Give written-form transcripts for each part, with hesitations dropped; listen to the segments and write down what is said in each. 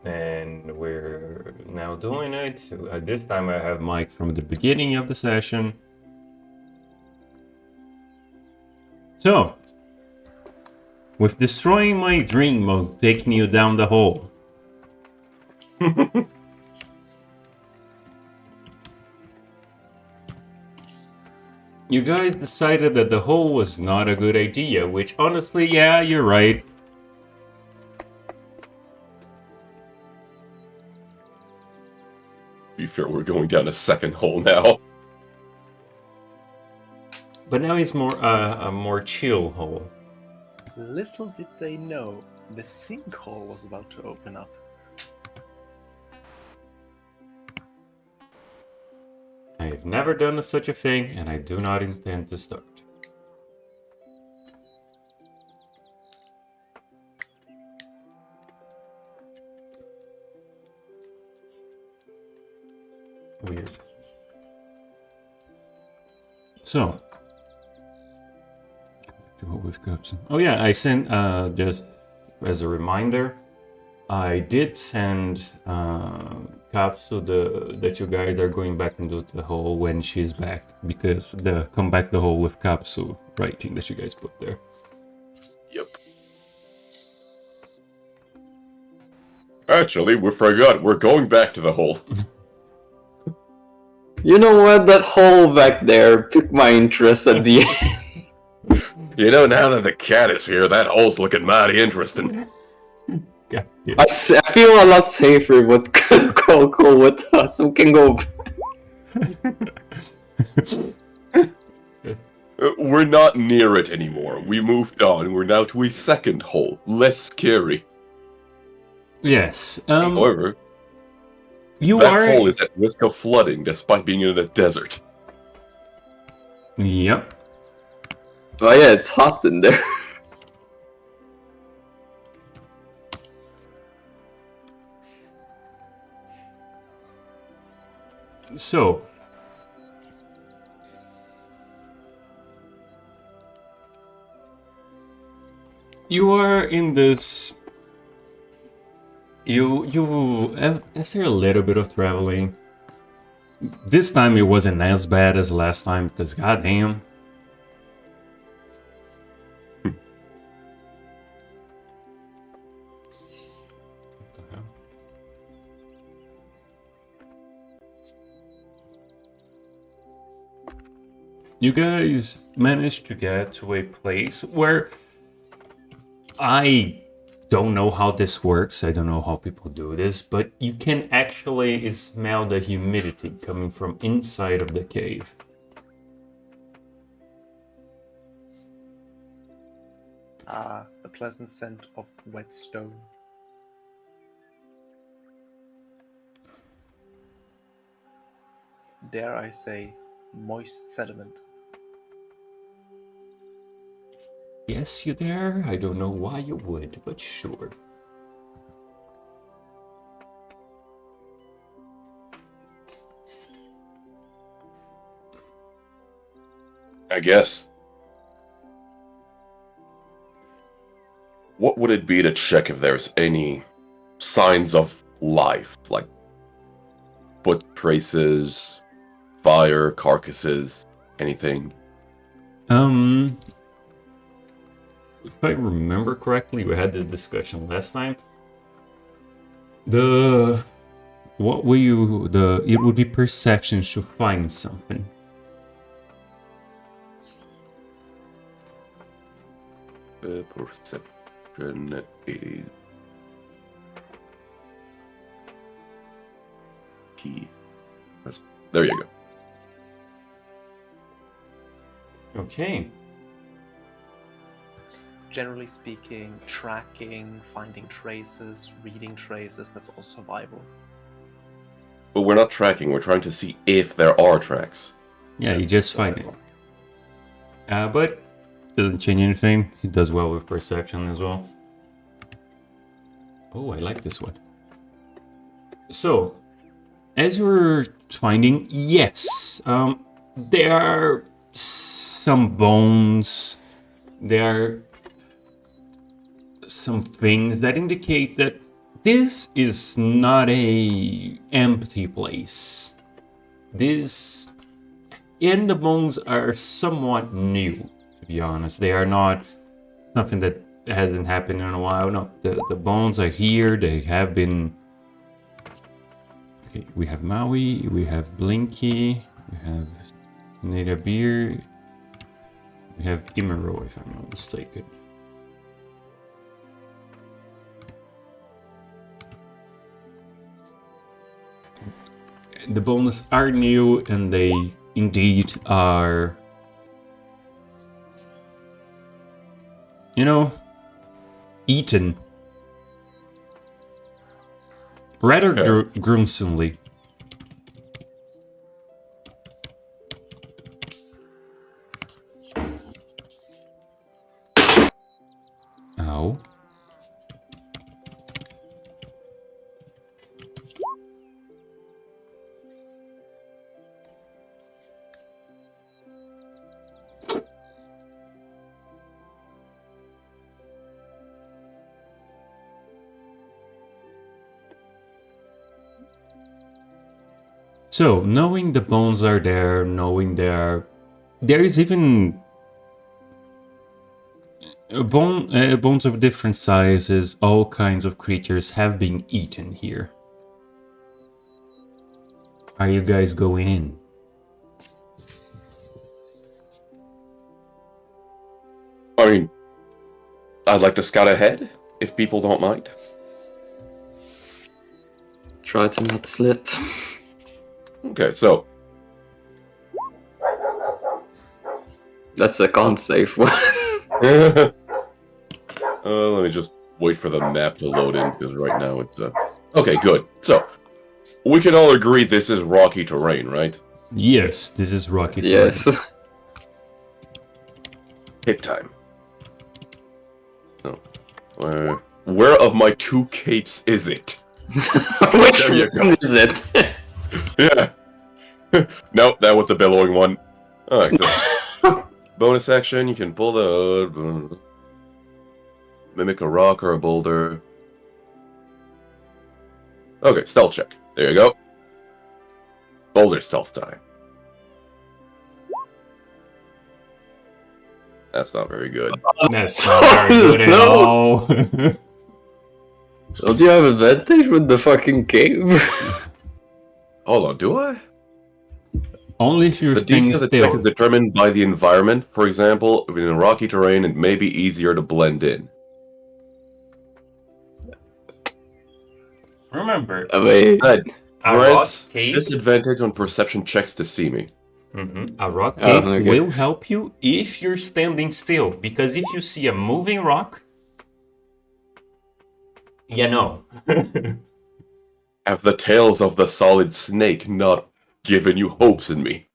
and we're now doing it. So, this time I have Mike from the beginning of the session. So, with destroying my dream of taking you down the hole, you guys decided that the hole was not a good idea, which honestly, yeah, you're right. Be fair, we're going down a second hole now. But now it's more a more chill hole. Little did they know, the sinkhole was about to open up. I have never done such a thing, and I do not intend to start. Weird. So, what we've got. Oh yeah, I sent just as a reminder, I did send Capsule that you guys are going back into the hole when she's back, because the come back the hole with Capsule writing that you guys put there. Yep. Actually, we forgot. We're going back to the hole. You know what? That hole back there piqued my interest at the end. You know, now that the cat is here, that hole's looking mighty interesting. Yeah. I feel a lot safer with Coco with us. We can go. We're not near it anymore. We moved on. We're now to a second hole. Less scary. Yes. However, you that are. hole is at risk of flooding despite being in a desert. Yep. Oh yeah, it's hot in there. So, you are in this. After a little bit of traveling, this time it wasn't as bad as last time because goddamn. You guys managed to get to a place where I don't know how this works. I don't know how people do this, but you can actually smell the humidity coming from inside of the cave. A pleasant scent of wet stone. Dare I say, moist sediment. Yes, you there? I don't know why you would, but sure. I guess. What would it be to check if there's any signs of life, like foot traces, fire, carcasses, anything? If I remember correctly, we had this discussion last time. It would be perception to find something. Perception 80. Key. There you go. Okay. Generally speaking, tracking, finding traces, reading traces, that's all survival. But we're not tracking, we're trying to see if there are tracks. Yeah, you just find it. But doesn't change anything. He does well with perception as well. Oh, I like this one. So, as you're finding, yes, there are some bones. There are some things that indicate that this is not a empty place. This and the bones are somewhat new, to be honest. They are not something that hasn't happened in a while. No, the bones are here. They have been. Okay, we have Maui, we have Blinky, we have Nada Beer, we have Imero, if I'm not mistaken. The bones are new, and they indeed are, you know, eaten. Rather gruesomely. Ow. So, knowing the bones are there, knowing there is even bones of different sizes, all kinds of creatures have been eaten here. Are you guys going in? I mean, I'd like to scout ahead, if people don't mind. Try to not slip. Okay, so That's a con save one. let me just wait for the map to load in, because right now it's okay, good. So we can all agree this is rocky terrain, right? Yes, this is rocky terrain. Yes. Hit time. So, where of my two capes is it? Which There you one is it? Yeah. Nope, that was the billowing one. Alright, so bonus action, you can pull the mimic a rock or a boulder. Okay, stealth check. There you go. Boulder stealth time. That's not very good. That's not very good at No. all. Don't you have advantage with the fucking cave? Hold on, do I? Only if you're The staying DC of the still. check is determined by the environment. For example, if in rocky terrain, it may be easier to blend in. Remember, I mean, That a rock grants cave. disadvantage on perception checks to see me. A rock Oh, cave okay. will help you if you're standing still, because if you see a moving rock, you know. Have the tails of the solid snake not given you hopes in me?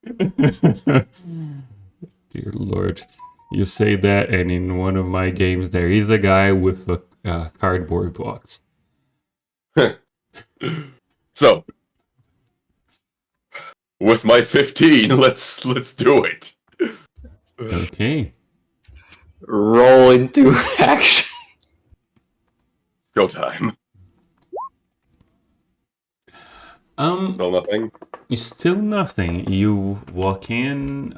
Dear Lord, you say that, and in one of my games there is a guy with a cardboard box. So, with my 15, let's do it. Okay. roll into action. Go time. Still nothing. Still nothing. You walk in.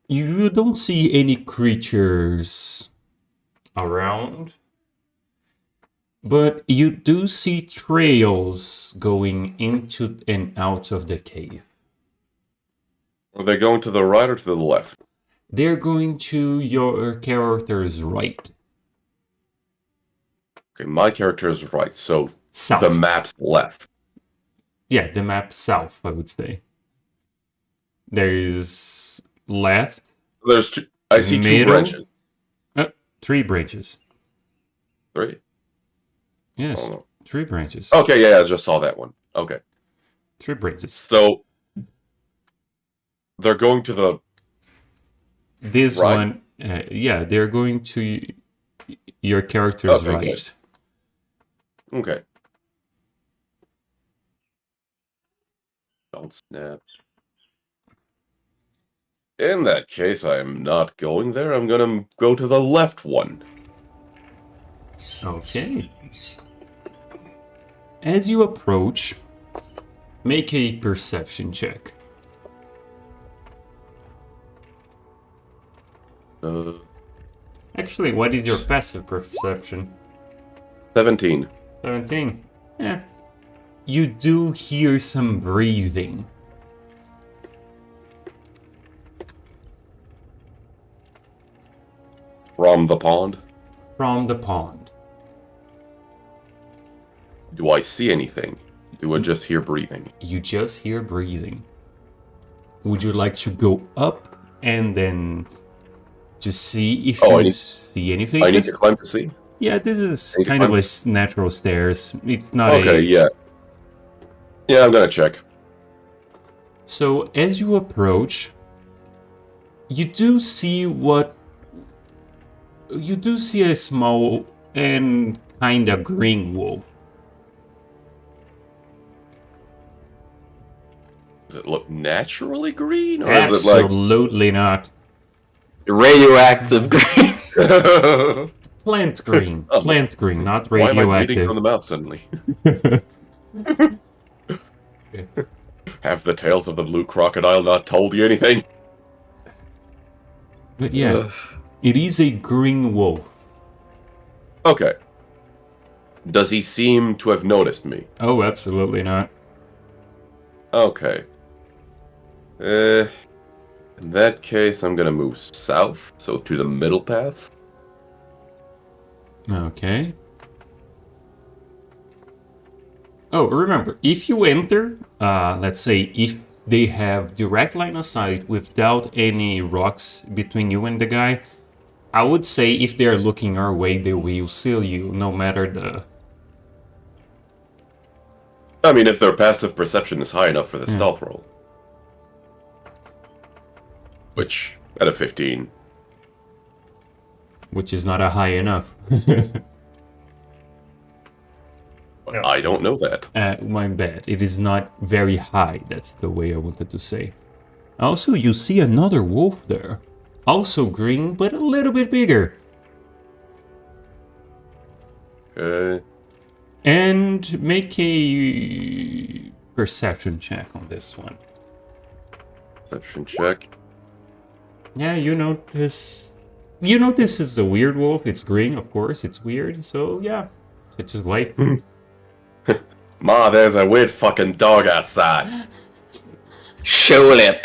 You don't see any creatures around, but you do see trails going into and out of the cave. Are they going to the right or to the left? They're going to your character's right. Okay, my character is right, so South. the map's left. Yeah, the map south, I would say. There is left, There's two. I see two middle, branches. 3 branches. Three? Yes, Oh, no. 3 branches. Okay, yeah, I just saw that one. Okay. 3 branches. So, they're going to the... This Right. one, yeah, they're going to your character's Okay, right. good. Okay. Don't snap. In that case, I'm not going there. I'm gonna go to the left one. Okay. As you approach, make a perception check. Actually, what is your passive perception? 17. 17. Yeah. You do hear some breathing. From the pond? From the pond. Do I see anything? Do I just hear breathing? You just hear breathing. Would you like to go up and then to see if you see anything? I need to climb to see? Yeah, this is kind of a natural stairs. It's not Okay, yeah. Yeah, I'm gonna check. So, as you approach, you do see what... You do see a small and kind of green wolf. Does it look naturally green? Or Absolutely not. Radioactive green. Plant green. Plant green, not Why am I bleeding radioactive. from the mouth suddenly? Have the tales of the blue crocodile not told you anything? But yeah, it is a green wolf. Okay. Does he seem to have noticed me? Oh, absolutely not. Okay. In that case, I'm gonna move south, so to the middle path. Okay. Oh, remember, if you enter, let's say if they have direct line of sight without any rocks between you and the guy, I would say if they're looking our way, they will see you, no matter the... I mean, if their passive perception is high enough for the stealth roll. Which, at a 15. Which is not a high enough. I don't know that. My bad. It is not very high. That's the way I wanted to say. Also, you see another wolf there. Also green, but a little bit bigger. Okay. And make a perception check on this one. Perception check. Yeah, you notice... You know this is a weird wolf. It's green, of course. It's weird. So, yeah. Such is life. Ma, there's a weird fucking dog outside. Show it.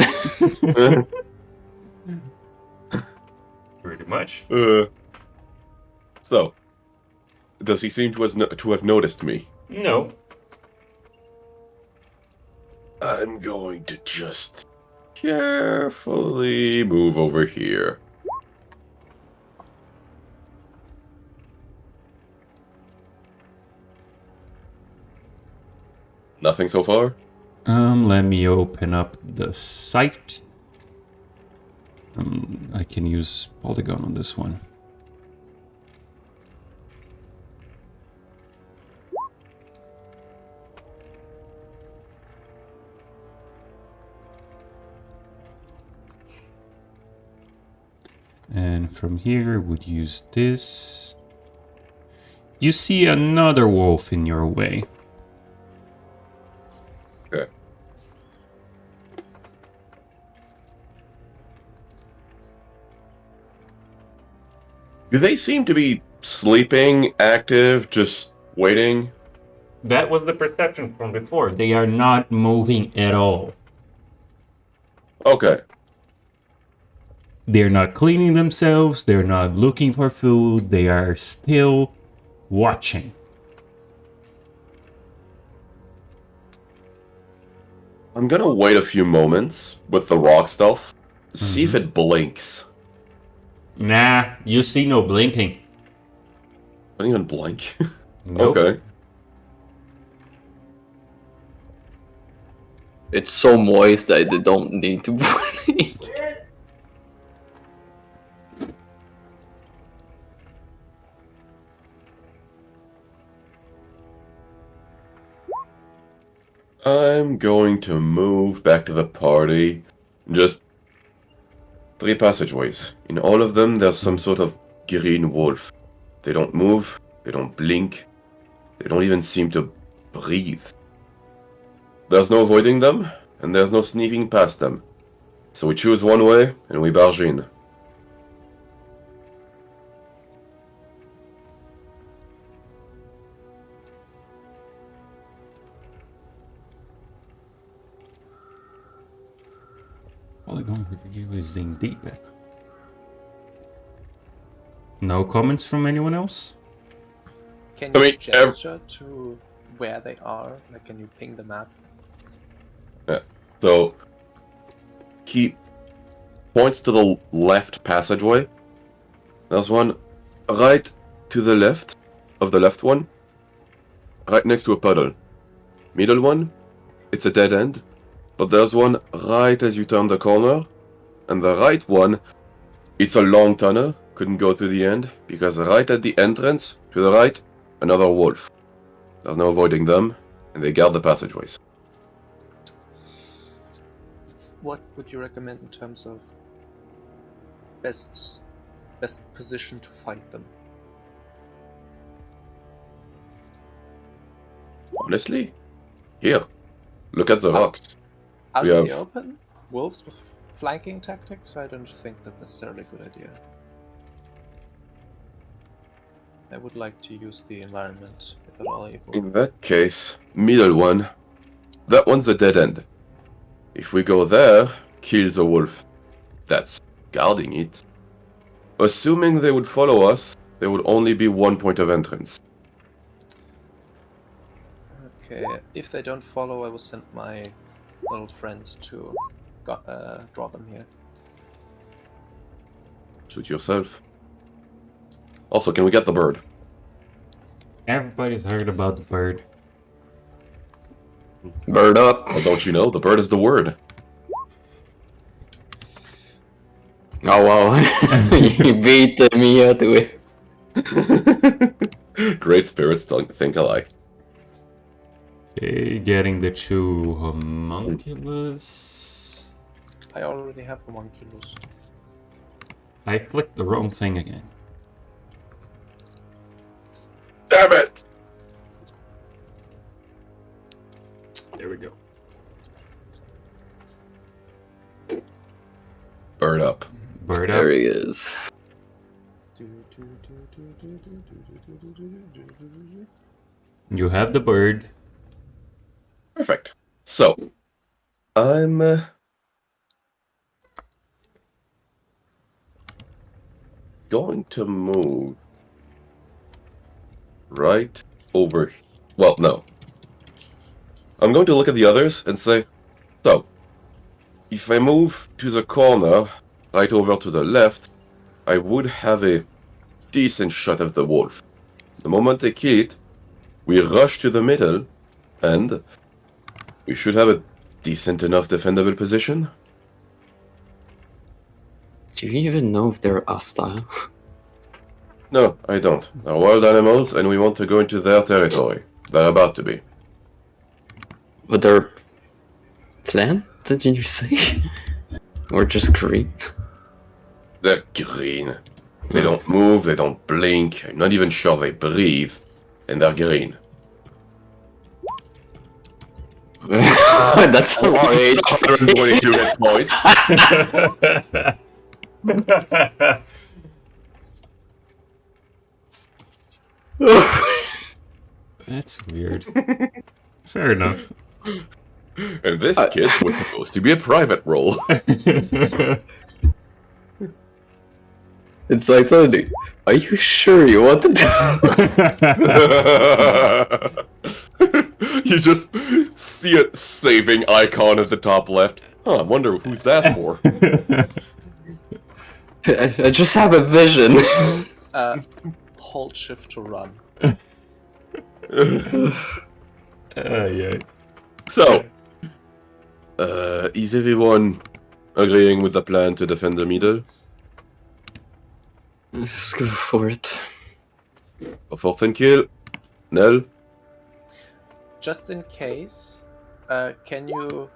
Pretty much. So, does he seem to have noticed me? No. I'm going to just carefully move over here. Nothing so far? Let me open up the site. I can use polygon on this one. And from here, would use this. You see another wolf in your way. Okay. Do they seem to be sleeping, active, just waiting? That was the perception from before. They are not moving at all. Okay. They're not cleaning themselves. They're not looking for food. They are still watching. I'm gonna wait a few moments with the rock stuff. See if it blinks. Nah, you see no blinking. Don't even blink. Nope. Okay. It's so moist that they don't need to blink. I'm going to move back to the party. Just 3 passageways. In all of them, there's some sort of green wolf. They don't move. They don't blink. They don't even seem to breathe. There's no avoiding them, and there's no sneaking past them. So we choose one way, and we barge in. All I'm going to give is D&D back. No comments from anyone else? Can I you mean, gesture to where they are? Like, can you ping the map? So he points to the left passageway. There's one right to the left of the left one, right next to a puddle. Middle one, it's a dead end, but there's one right as you turn the corner, and the right one, it's a long tunnel, couldn't go to the end, because right at the entrance, to the right, another wolf. There's no avoiding them, and they guard the passageways. What would you recommend in terms of best position to fight them? Honestly, here, look at the rocks. Out We in the have- open? Wolves with flanking tactics? I don't think that's necessarily a good idea. I would like to use the environment, if at all able. In that case, middle one, that one's a dead end. If we go there, kill the wolf that's guarding it. Assuming they would follow us, there would only be one point of entrance. Okay, if they don't follow, I will send my little friend to draw them here. Suit yourself. Also, can we get the bird? Everybody's heard about the bird. Bird up. Well, don't you know? The bird is the word. Oh wow. You beat me to it. Great spirits don't think alike. Okay, getting the two homunculus. I already have homunculus. I clicked the wrong thing again. Damn it! There we go. Bird up. Bird up. There he is. You have the bird. Perfect. So, I'm going to move right over. Well, no. I'm going to look at the others and say, so, if I move to the corner, right over to the left, I would have a decent shot of the wolf. The moment they kill it, we rush to the middle, and we should have a decent enough defendable position. Do you even know if they're hostile? No, I don't. They're wild animals, and we want to go into their territory. They're about to be. But they're plant, did you say? Or just green? They're green. They don't move, they don't blink. I'm not even sure they breathe. And they're green. That's a long age. 122 hit points. That's weird. Fair enough. And this kid was supposed to be a private role. It's like something. Are you sure you want to do? You just see a saving icon at the top left. Huh, I wonder who's that for. I just have a vision. Hold shift to run. Yeah. So, is everyone agreeing with the plan to defend the middle? Let's go for it. A fourth and kill? Nell? Just in case, can you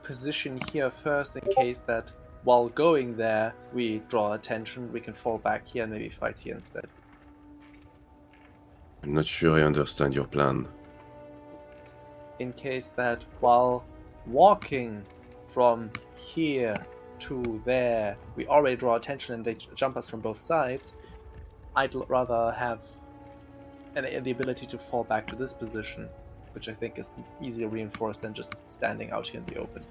position here first in case that while going there we draw attention, we can fall back here and maybe fight here instead. I'm not sure I understand your plan. In case that while walking from here to there, we already draw attention and they jump us from both sides, I'd rather have the ability to fall back to this position, which I think is easier reinforced than just standing out here in the open.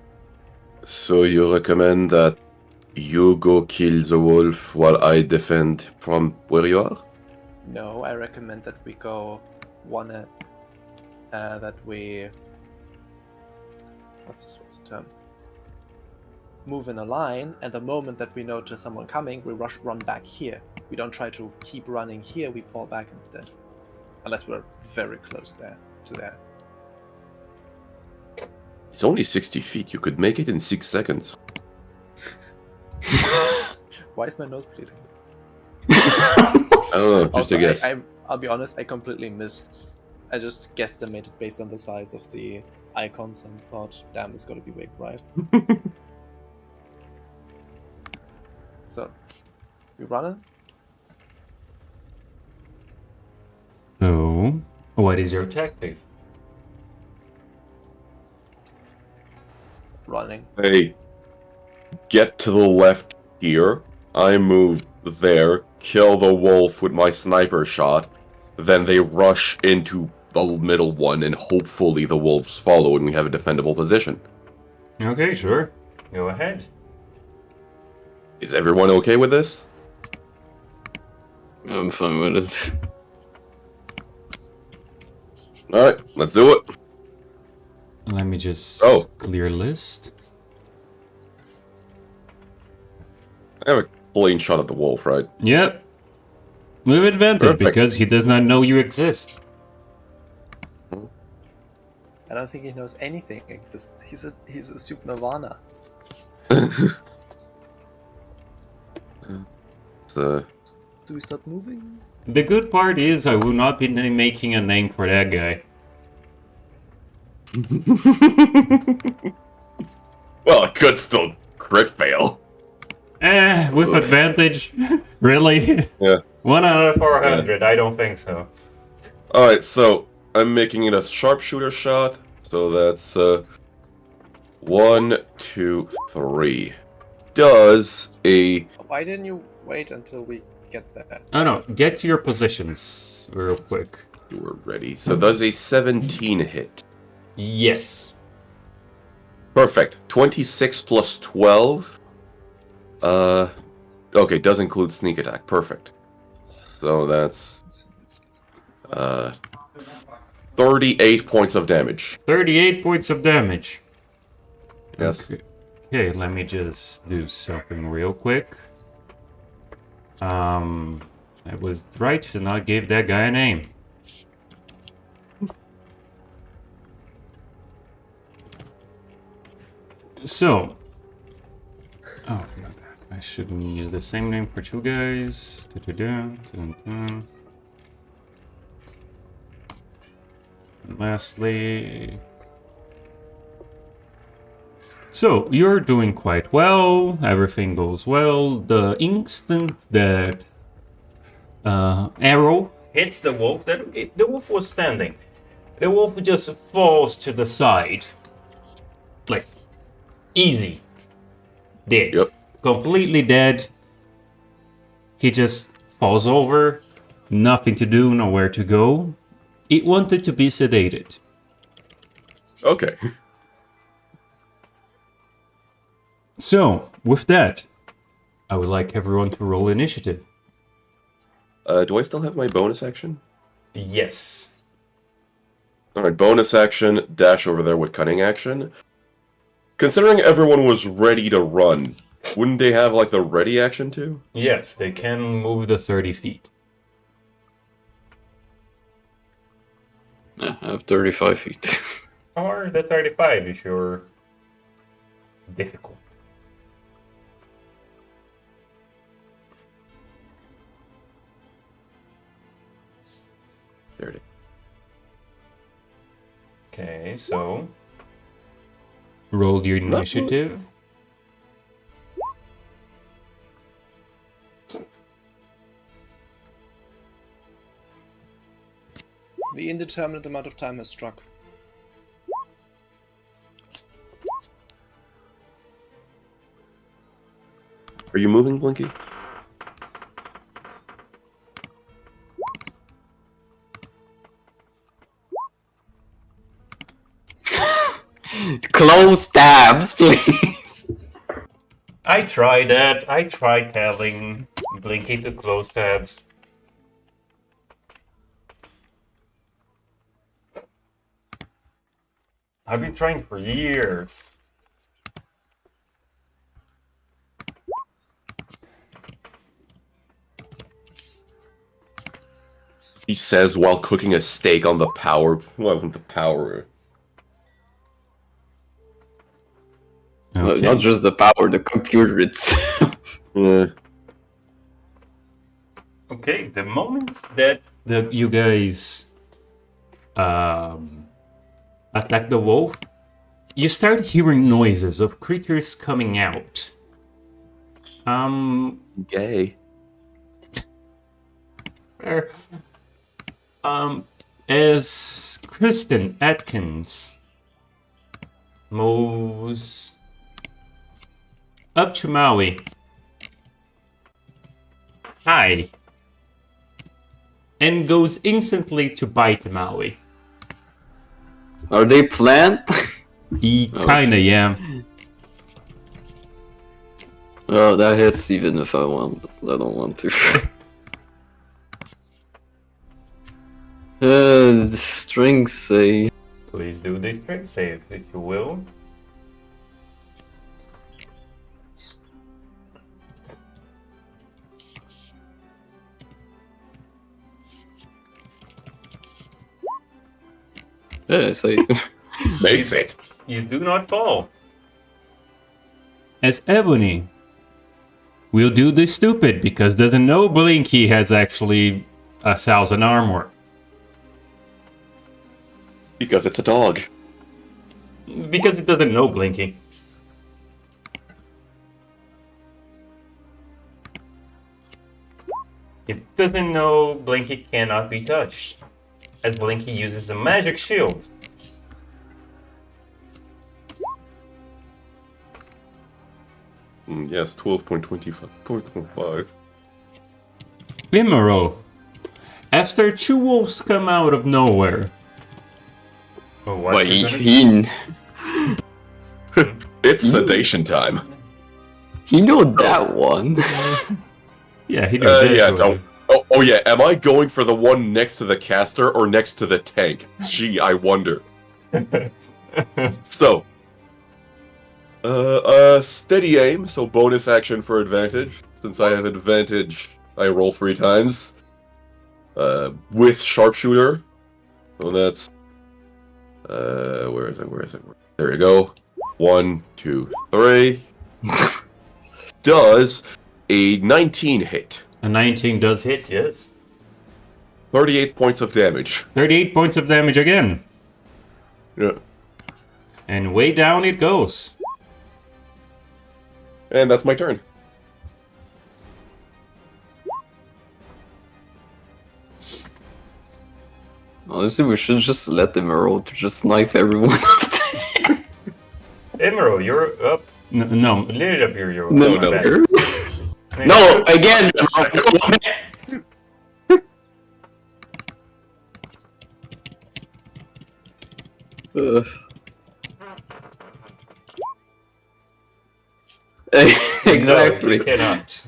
So you recommend that you go kill the wolf while I defend from where you are? No, I recommend that we go that we what's the term? Move in a line, and the moment that we notice someone coming, we run back here. We don't try to keep running here, we fall back instead. Unless we're very close to there. It's only 60 feet. You could make it in 6 seconds. Why is my nose bleeding? I don't know, just Also, a guess. I'll be honest, I completely missed. I just guesstimated based on the size of the icons and thought, damn, it's gotta be big, right? So, we running? So, what is your tactic? Running. Hey, get to the left here. I move there, kill the wolf with my sniper shot. Then they rush into the middle one, and hopefully the wolves follow and we have a defendable position. Okay, sure. Go ahead. Is everyone okay with this? I'm fine with it. Alright, let's do it. Let me just clear list. I have a clean shot at the wolf, right? Yep. With advantage, Perfect. because he does not know you exist. I don't think he knows anything exists. He's a soup nirvana. So, Do we start moving? The good part is I will not be making a name for that guy. well, it could still crit fail. With advantage? Really? Yeah. 1 out of 400, I don't think so. Alright, so I'm making it a sharpshooter shot. So that's 1, 2, 3. Does a Why didn't you wait until we get there? Oh no, get to your positions real quick. we're ready. So does a 17 hit? Yes. Perfect. 26 plus 12. Okay, does include sneak attack. Perfect. So that's 38 points of damage. 38 points of damage. Yes. Okay, let me just do something real quick. I was right to not give that guy a name. So, oh my bad, I shouldn't use the same name for two guys. And lastly, so you're doing quite well. Everything goes well. The instant that arrow hits the wolf, the wolf was standing. The wolf just falls to the side, like easy, dead, Yep. completely dead. He just falls over, nothing to do, nowhere to go. It wanted to be sedated. Okay. So, with that, I would like everyone to roll initiative. Do I still have my bonus action? Yes. Alright, bonus action, dash over there with cunning action. Considering everyone was ready to run, wouldn't they have, like, the ready action too? Yes, they can move the 30 feet. Yeah, I have 35 feet. Or the 35 if you're difficult. There it is. Okay, so roll your initiative. The indeterminate amount of time has struck. Are you moving, Blinky? Close tabs, please. I tried that. I tried telling Blinky to close tabs. I've been trying for years. He says while cooking a steak on the power. Well, the power. Okay. Not just the power, the computer itself. Yeah. Okay, the moment that you guys attack the wolf, you start hearing noises of creatures coming out. Gay. er, as Kristen Atkins moves up to Maui. Hi. And goes instantly to bite Maui. Are they plant? Kinda, yeah. Oh, that hits even if I want. I don't want to. The strings say. Please do this trick save if you will. Yeah, I say. Makes it. You do not fall. As Ebony will do this stupid because doesn't know Blinky has actually 1,000 armor. Because it's a dog. Because it doesn't know Blinky. It doesn't know Blinky cannot be touched, as Blinky uses a magic shield. Yes, 12.25. Imero. After two wolves come out of nowhere. Oh, what? But he It's sedation time. know that one. Yeah, he did this. Yeah, don't. Oh yeah, am I going for the one next to the caster or next to the tank? Gee, I wonder. So, steady aim, so bonus action for advantage. Since I have advantage, I roll 3 times. With sharpshooter. So that's... where is it? There you go. 1, 2, 3. Does a 19 hit. A 19 does hit, yes. 38 points of damage. 38 points of damage again. Yeah. And way down it goes. And that's my turn. Honestly, we should just let them roll to just knife everyone up there. Imero, you're up. No, lead up here. You're No, up. no. No, again! Exactly. No, you cannot.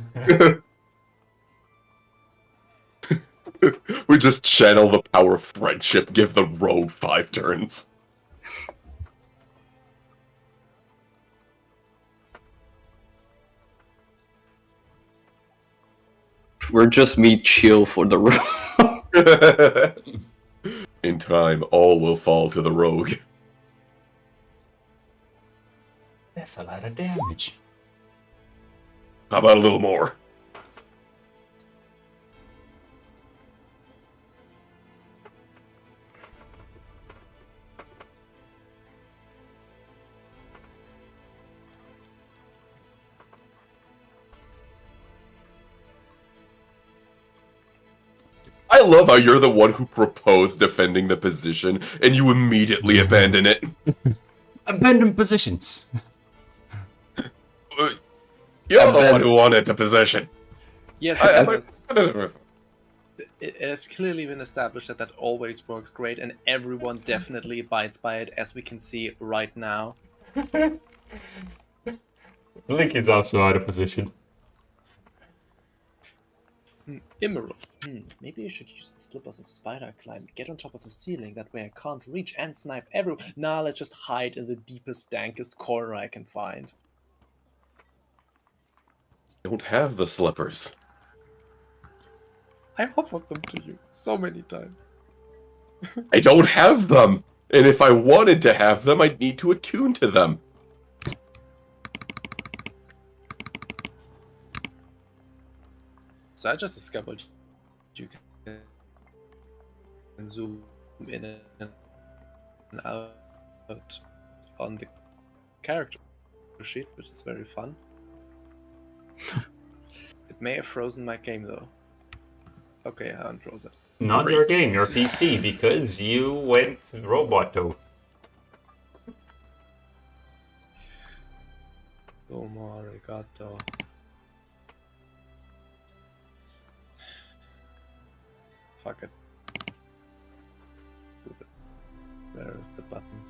We just channel the power of friendship, give the rogue 5 turns. We're just me chill for the roll. In time, all will fall to the rogue. That's a lot of damage. How about a little more? I love how you're the one who proposed defending the position, and you immediately abandon it. Abandon positions. You're the one who wanted the position. Yes, I- it has clearly been established that that always works great, and everyone definitely abides by it, as we can see right now. Link is also out of position. Emerald. Maybe you should use the slippers of spider climb. Get on top of the ceiling, that way I can't reach and snipe everyone. Nah, let's just hide in the deepest, dankest corner I can find. Don't have the slippers. I offered them to you so many times. I don't have them! And if I wanted to have them, I'd need to attune to them. So I just discovered you can zoom in and out on the character sheet, which is very fun. It may have frozen my game though. Okay, I unfroze it. Not Great. your game, your PC, because you went roboto. Domo arigato. Fuck it. Stupid. Where is the button?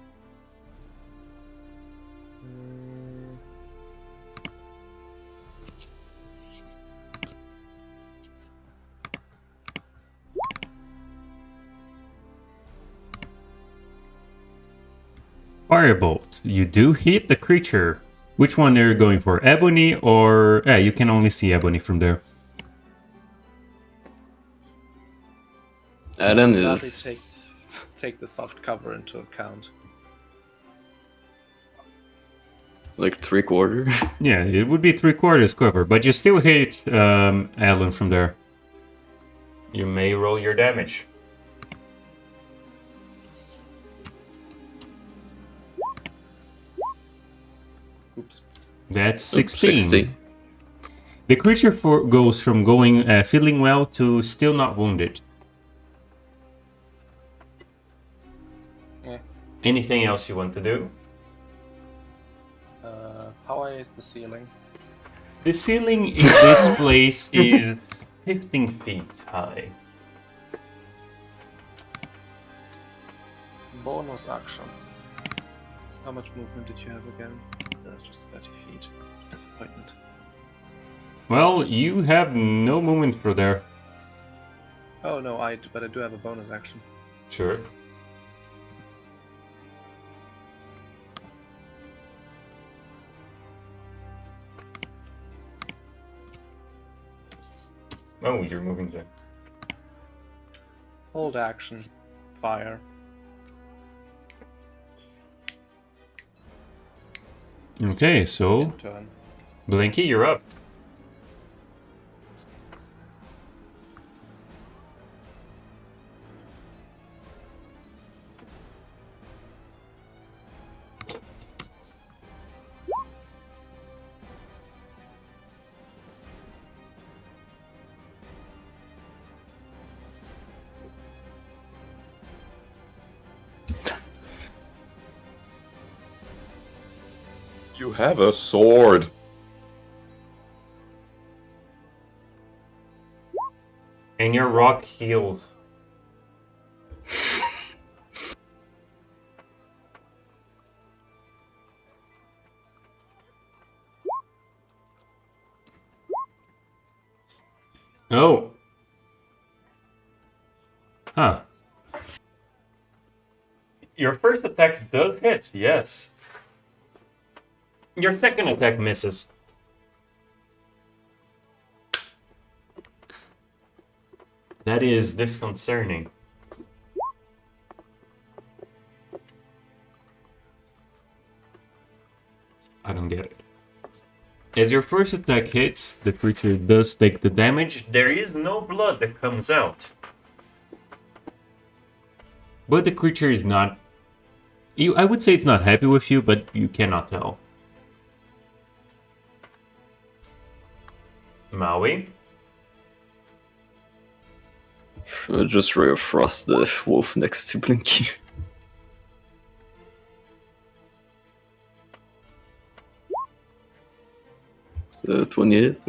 Firebolt. You do hit the creature. Which one are you going for? Ebony or... Yeah, you can only see Ebony from there. Adam Gladly is... take the soft cover into account. like 3/4. Yeah, it would be 3/4 cover, but you still hit Alan from there. You may roll your damage. Oops. That's 16. 60. The creature goes from going feeling well to still not wounded. Yeah. Anything else you want to do? How high is the ceiling? The ceiling in this place is 15 feet high. Bonus action. How much movement did you have again? That's just 30 feet. Disappointment. Well, you have no movement for there. Oh no, but I do have a bonus action. Sure. Oh, you're moving there. Hold action. Fire. Okay, so End turn. Blinky, you're up. You have a sword. And your rock heals. Oh. Huh. Your first attack does hit, yes. Your second attack misses. That is disconcerting. I don't get it. As your first attack hits, the creature does take the damage. There is no blood that comes out. But the creature is not... I would say it's not happy with you, but you cannot tell. Maui? I'll just Ray of Frost the wolf next to Blinky. So 28.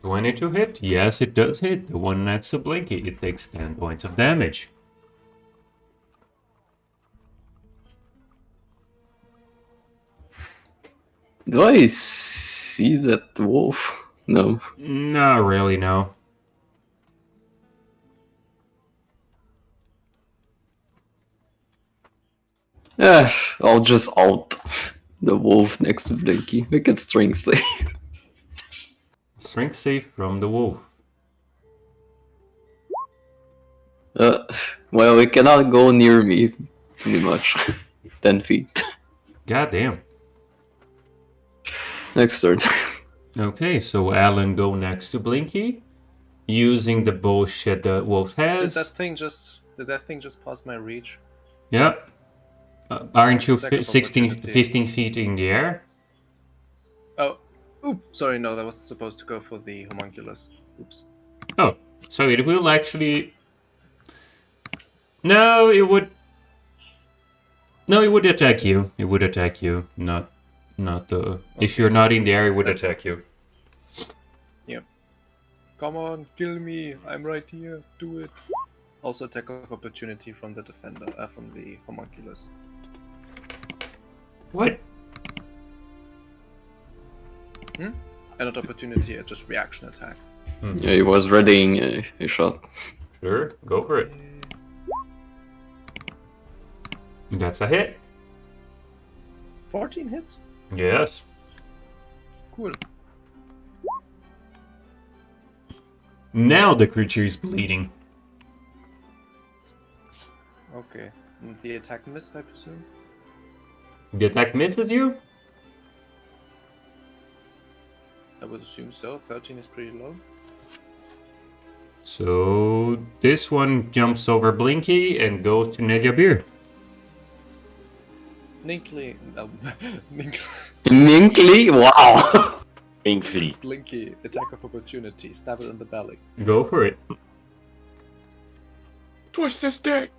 22 hit? Yes, it does hit. The one next to Blinky. It takes 10 points of damage. Do I see that wolf? No. Not really, no. Yeah, I'll just out the wolf next to Blinky. We can strength save. Strength save from the wolf. Well, it cannot go near me, pretty much. 10 feet. God damn. Next turn. Okay, so Alan go next to Blinky, using the bullshit the wolf Did has. that thing just pass my reach? Yeah. Aren't you Attack of 16, opportunity. 15 feet in the air? Oh, oop! Sorry, no, that was supposed to go for the homunculus. Oops. Oh, so it will actually... No, it would... No, it would attack you. It would attack you, not the... If you're not in the air, it would attack you. Yep. Come on, kill me! I'm right here. Do it. Also, attack of opportunity from the defender, from the homunculus. What? And not opportunity, just reaction attack. Yeah, he was readying a shot. Sure, go for it. That's a hit. 14 hits. Yes. Cool. Now the creature is bleeding. Okay. And the attack missed, I presume. The attack misses you? I would assume so. 13 is pretty low. So this one jumps over Blinky and goes to Negabir. Ninkly. Ninkly. Minkley? Wow! Inky. Blinky. Attack of opportunity. Stab it in the belly. Go for it. Twist this dick!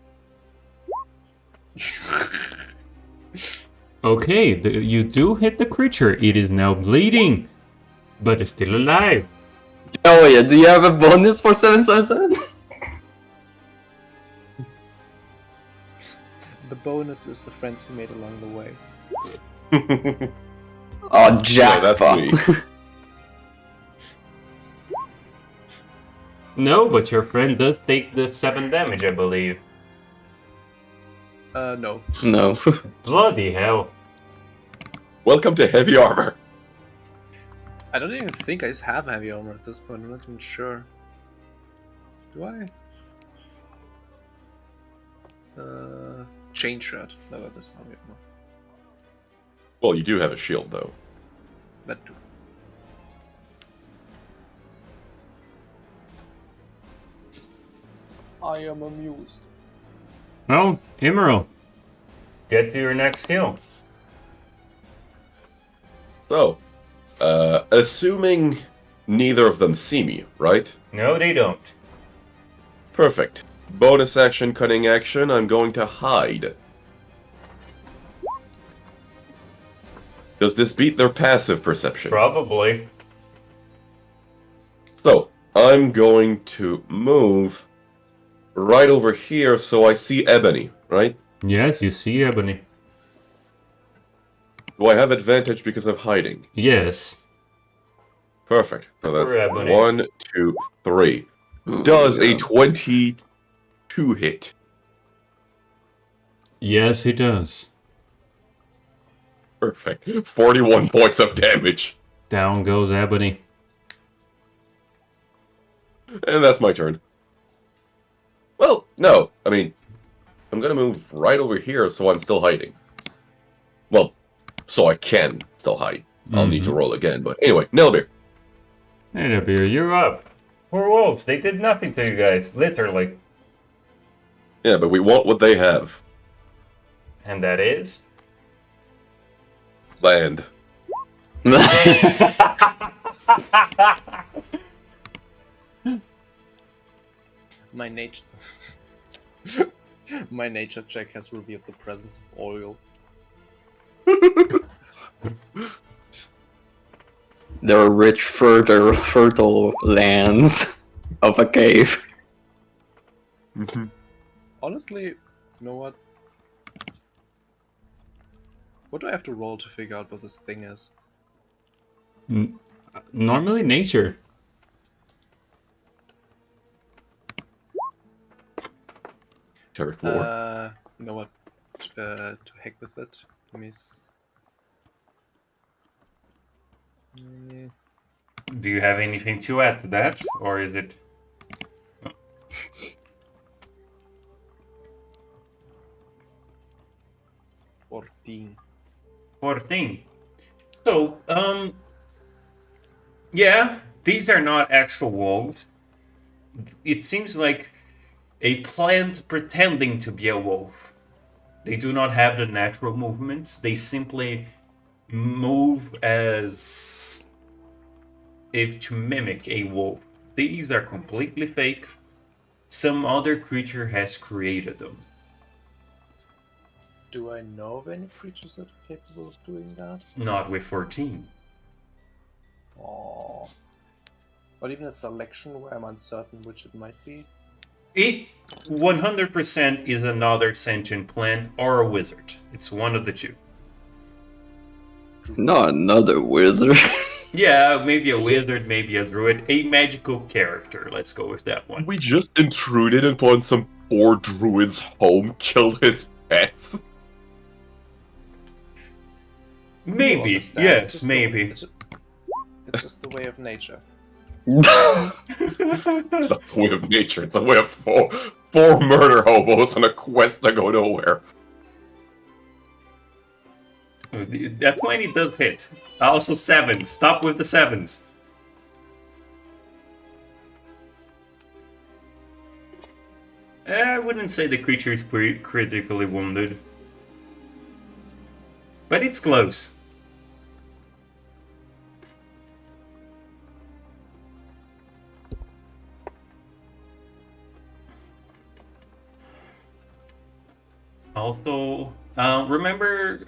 Okay, you do hit the creature. It is now bleeding, but it's still alive. Oh yeah, do you have a bonus for 777? The bonus is the friends we made along the way. Oh, Yeah, jackpot. that's me. No, but your friend does take the 7 damage, I believe. No. No. Bloody hell. Welcome to heavy armor. I don't even think I have heavy armor at this point. I'm not even sure. Do I? Chain shot. No, that doesn't have heavy armor. Well, you do have a shield, though. That too. I am amused. Well, Emerald, get to your next skill. So, assuming neither of them see me, right? No, they don't. Perfect. Bonus action, cunning action, I'm going to hide. Does this beat their passive perception? Probably. So, I'm going to move right over here so I see Ebony, right? Yes, you see Ebony. Do I have advantage because of hiding? Yes. Perfect. So For that's Ebony. 1, 2, 3. Does a 22 hit? Yes, it does. Perfect. 41 points of damage. Down goes Ebony. And that's my turn. Well, no. I mean, I'm gonna move right over here so I'm still hiding. Well, so I can still hide. I'll need to roll again, but anyway, Nelbeer. Hey, Nebir, you're up. Poor wolves, they did nothing to you guys, literally. Yeah, but we want what they have. And that is? Land. My nature. My nature check has revealed the presence of oil. There are rich, fertile lands of a cave. Honestly, you know what? What do I have to roll to figure out what this thing is? Normally nature. Terric lore. You know what? To heck with it. Let me. Do you have anything to add to that, or is it? 14. 14. So, yeah, these are not actual wolves. It seems like a plant pretending to be a wolf. They do not have the natural movements. They simply move as if to mimic a wolf. These are completely fake. Some other creature has created them. Do I know of any creatures that are capable of doing that? Not with 14. Oh. Or even a selection where I'm uncertain which it might be? It 100% is another sentient plant or a wizard. It's one of the two. Not another wizard. Yeah, maybe a wizard, maybe a druid. A magical character. Let's go with that one. We just intruded upon some poor druid's home, killed his pets. You Maybe. understand, it's Yes, just maybe. It's just the way of nature. It's a way of nature. It's a way of four murder hobos on a quest to go nowhere. That 20 does hit. Also 7. Stop with the 7s. I wouldn't say the creature is critically wounded. But it's close. Also, remember,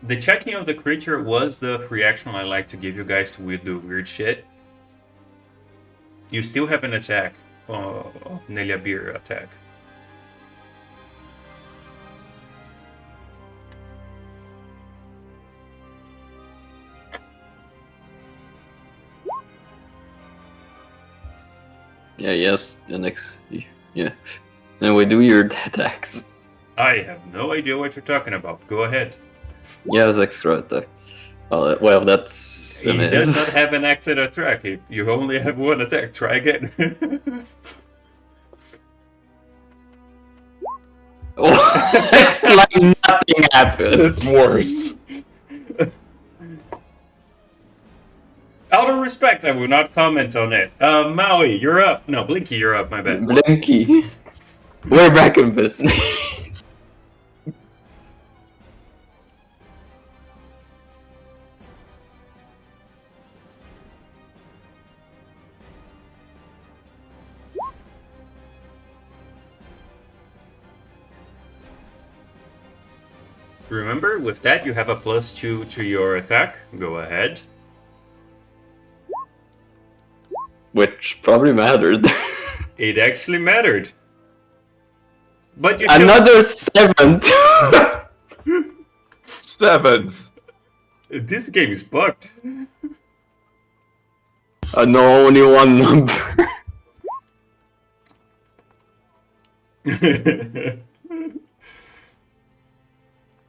the checking of the creature was the free action I like to give you guys to do weird shit. You still have an attack, Neliabir attack. Yeah, yes, the next. Yeah. Anyway, do your attacks. I have no idea what you're talking about. Go ahead. Yeah, it's extra attack. Well, that's. He does not have an extra attack. You only have one attack. Try again. It's like nothing happened. It's worse. Out of respect, I will not comment on it. Maui, you're up. No, Blinky, you're up. My bad. Blinky. We're back in business. Remember, with that, you have a +2 to your attack. Go ahead. Which probably mattered. It actually mattered. But you still... Another 7. 7s. This game is bugged. No, only one number.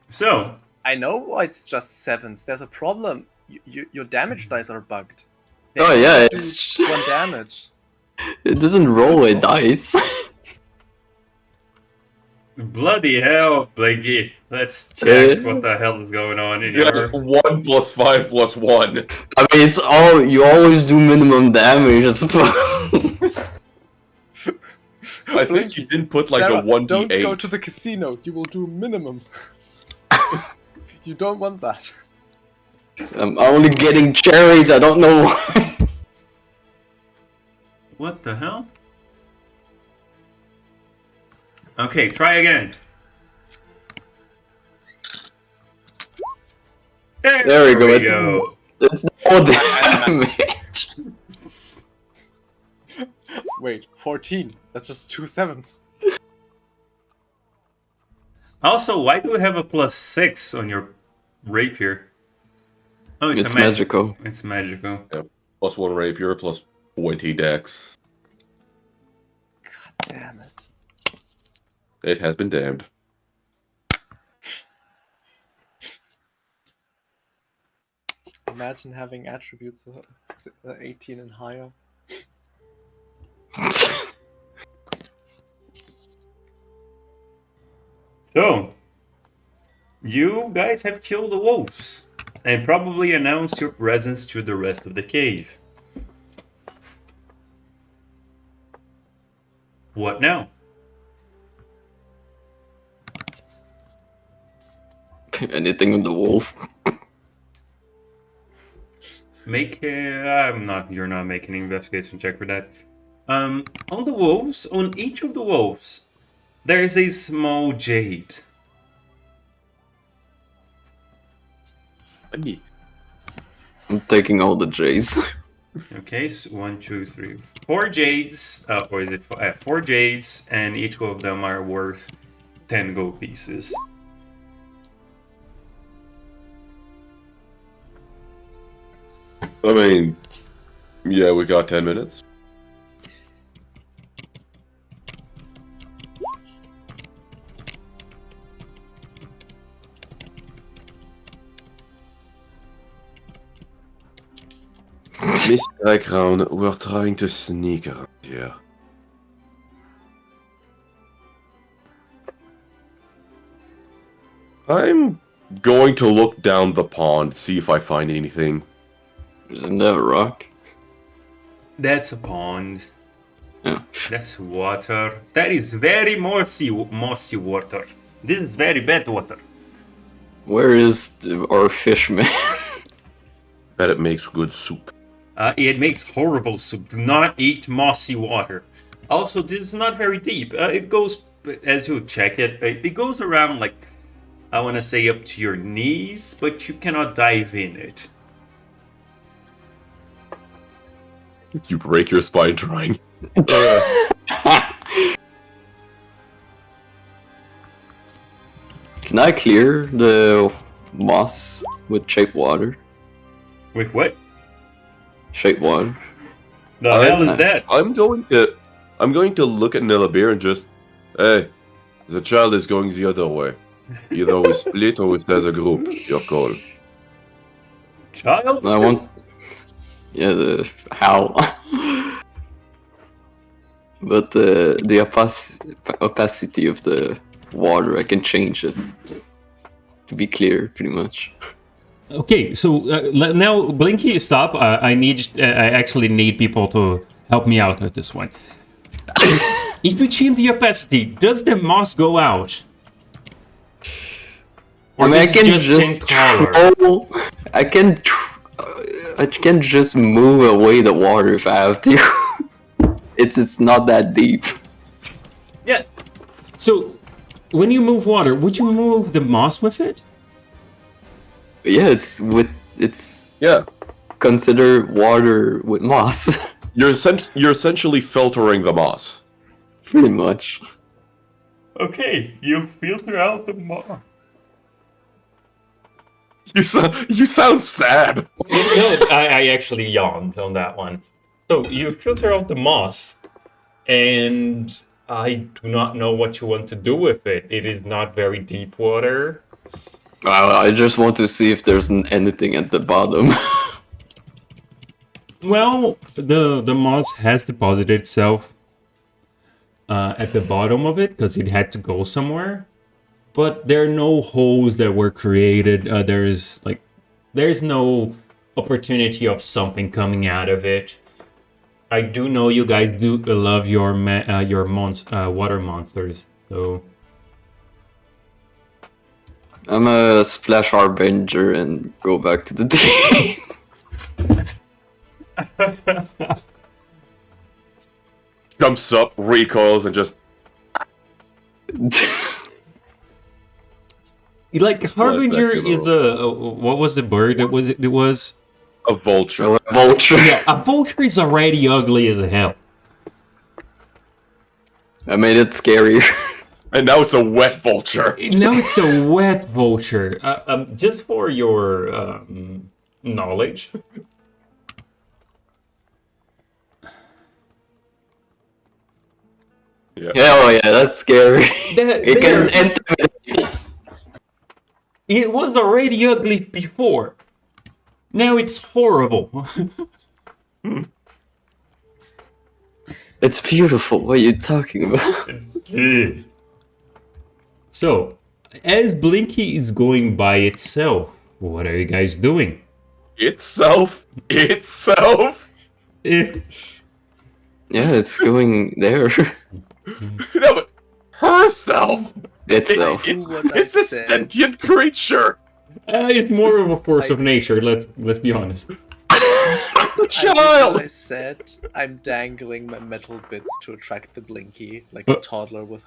So, I know why it's just 7s. There's a problem. Your damage dice are bugged. They Oh only yeah, do it's 1 damage. it doesn't roll a dice. bloody hell, Blinky. Let's check what the hell is going on in Yeah, your... it's 1 + 5 + 1. I mean, it's all you always do minimum damage. I suppose. I think you didn't put like Sarah, a 1d8. don't go to the casino. You will do minimum. You don't want that. I'm only getting cherries. I don't know why. What the hell? Okay, try again. There we go. go. It's no damage. Wait, 14. That's just 2 sevens. Also, why do we have a +6 on your rapier? Oh, It's magical. It's magical. +1 rapier, plus 20 dex. God damn it. It has been damned. Imagine having attributes of 18 and higher. So, you guys have killed the wolves and probably announced your presence to the rest of the cave. What now? Anything with the wolf? You're not making an investigation check for that. On the wolves, on each of the wolves, there is a small jade. I'm taking all the J's. Okay, so 1, 2, 3, 4 jades. Or is it 4 jades, and each of them are worth 10 gold pieces. I mean, yeah, we got 10 minutes. Miss Background, we're trying to sneak around here. I'm going to look down the pond, see if I find anything. Isn't that a rock? That's a pond. Yeah. That's water. That is very mossy water. This is very bad water. Where is our fishman? Bet it makes good soup. It makes horrible soup. Do not eat mossy water. Also, this is not very deep. It goes, as you check it, it goes around like, I want to say up to your knees, but you cannot dive in it. You break your spine trying. Can I clear the moss with shape water? With what? Shape water. The hell is that? I'm going to look at Nilabir and just, hey, the child is going the other way. Either we split or we stay as a group. Your call. Child? I want. Yeah, the how. But the opacity of the water, I can change it to be clear, pretty much. Okay, so now Blinky, stop. I actually need people to help me out with this one. If you change the opacity, does the moss go out? Or I mean, I does it can change just color? troll. I can just move away the water if I have to. It's not that deep. Yeah. So, when you move water, would you move the moss with it? Yeah, it's Yeah. consider water with moss, You're essentially filtering the moss. pretty much. Okay, you filter out the moss. You sound sad. No, I actually yawned on that one. So you filter out the moss, and I do not know what you want to do with it. It is not very deep water. I just want to see if there's anything at the bottom. Well, the moss has deposited itself at the bottom of it because it had to go somewhere. But there are no holes that were created. There's no opportunity of something coming out of it. I do know you guys do love your water monsters, so. I'm a splash harbinger and go back to the team. jumps up, recoils, and just Like Harbinger back to is what was the bird? It was a vulture. Vulture. yeah. A vulture is already ugly as hell. I made it scarier. And now it's a wet vulture. Now it's a wet vulture. Just for your knowledge. Yeah. Hell yeah, that's scary. It There- can intimidate. It was already ugly before. Now it's horrible. It's beautiful. What are you talking about? So, as Blinky is going by itself, what are you guys doing? Itself. Eh, Yeah, it's going there. No, but herself. Itself. It's a sentient creature. it's more of a force of nature. Let's be honest. The child. I said I'm dangling my metal bits to attract the Blinky, like a toddler with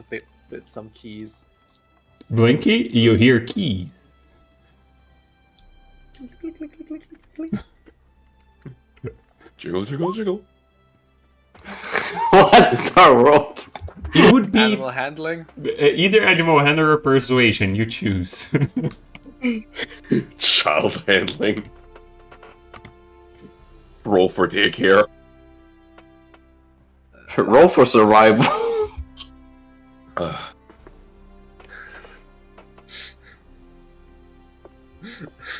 some keys. Blinky, you hear keys. Click, click, click, click, click, click, click. Jiggle, jiggle, jiggle. What Star World? It would be Animal handling. either animal handler or persuasion. You choose. Child handling. Roll for daycare. Roll for survival.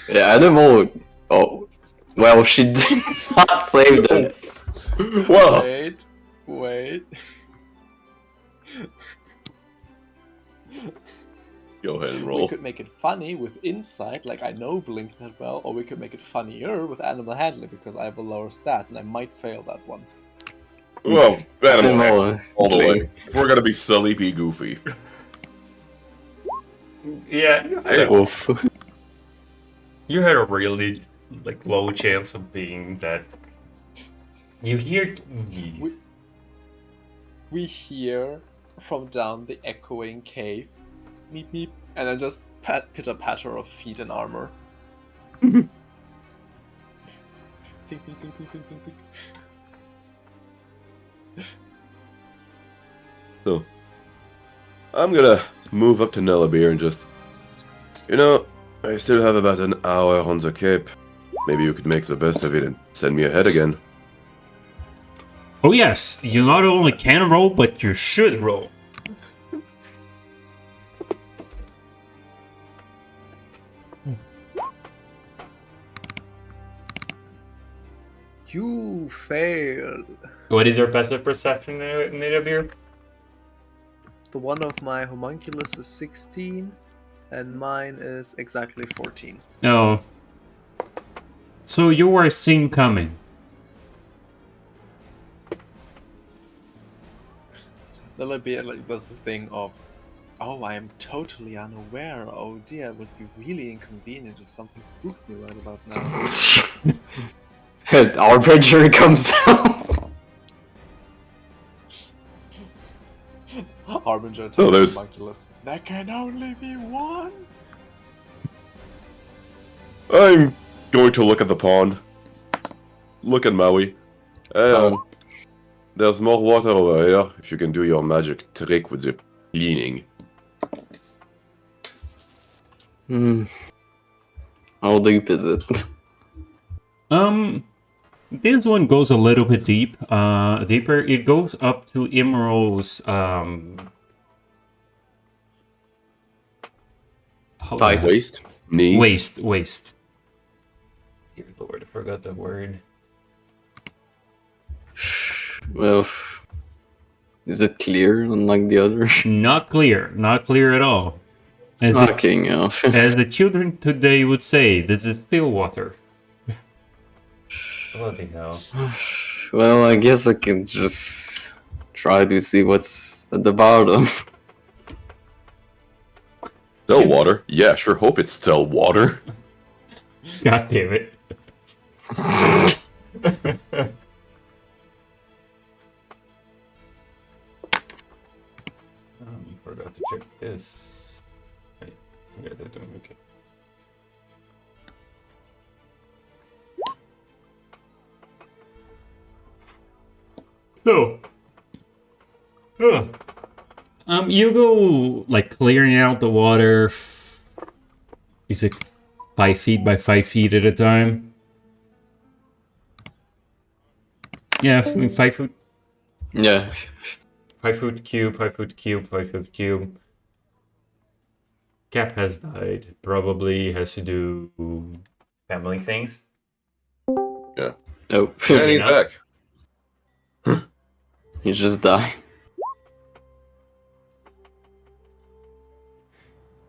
Yeah, animal. Oh, well, she did not save this. Well, Wait. go ahead and We roll. could make it funny with insight, like I know Blink that well, or we could make it funnier with animal handling because I have a lower stat and I might fail that one. Well, animal handling Animal. all the way. If we're gonna be silly, be goofy. Yeah, Oof. you had a really low chance of being that. You hear keys. We hear from down the echoing cave, meep meep, and then just pitter patter of feet and armor. Think, think, think, think, think, think, think. So, I'm gonna move up to Nullabir and just... You know, I still have about an hour on the Cape. Maybe you could make the best of it and send me ahead again. Oh yes, you not only can roll, but you should roll. You failed. What is your passive perception, Nidabir? The one of my homunculus is 16, and mine is exactly 14. No. So you were seen coming. That'll be like was the thing of, oh, I am totally unaware. Oh dear, it would be really inconvenient if something spooked me right about now. Our bridger comes down. Harbinger tells Oh, there's- homunculus, there can only be one. I'm going to look at the pond. Look at Maui. There's more water over here, if you can do your magic trick with the cleaning. How deep is it? This one goes a little bit deeper. It goes up to Imro's Thigh. Waist? Knees? Waist. Dear Lord, I forgot the word. Well, is it clear unlike the other? Not clear at all. As the, Fucking hell. as the children today would say, this is still water. Bloody hell. Well, I guess I can just try to see what's at the bottom. Still water? Yeah, sure hope it's still water. God damn it. this. Wait, yeah, they're doing okay. So, you go like clearing out the water. Is it 5 feet by 5 feet at a time? Yeah, 5 foot. Yeah. 5 foot cube, 5 foot cube, 5 foot cube. Cap has died. Probably has to do family things. Yeah. Oh, And he's Yeah. back. he just died.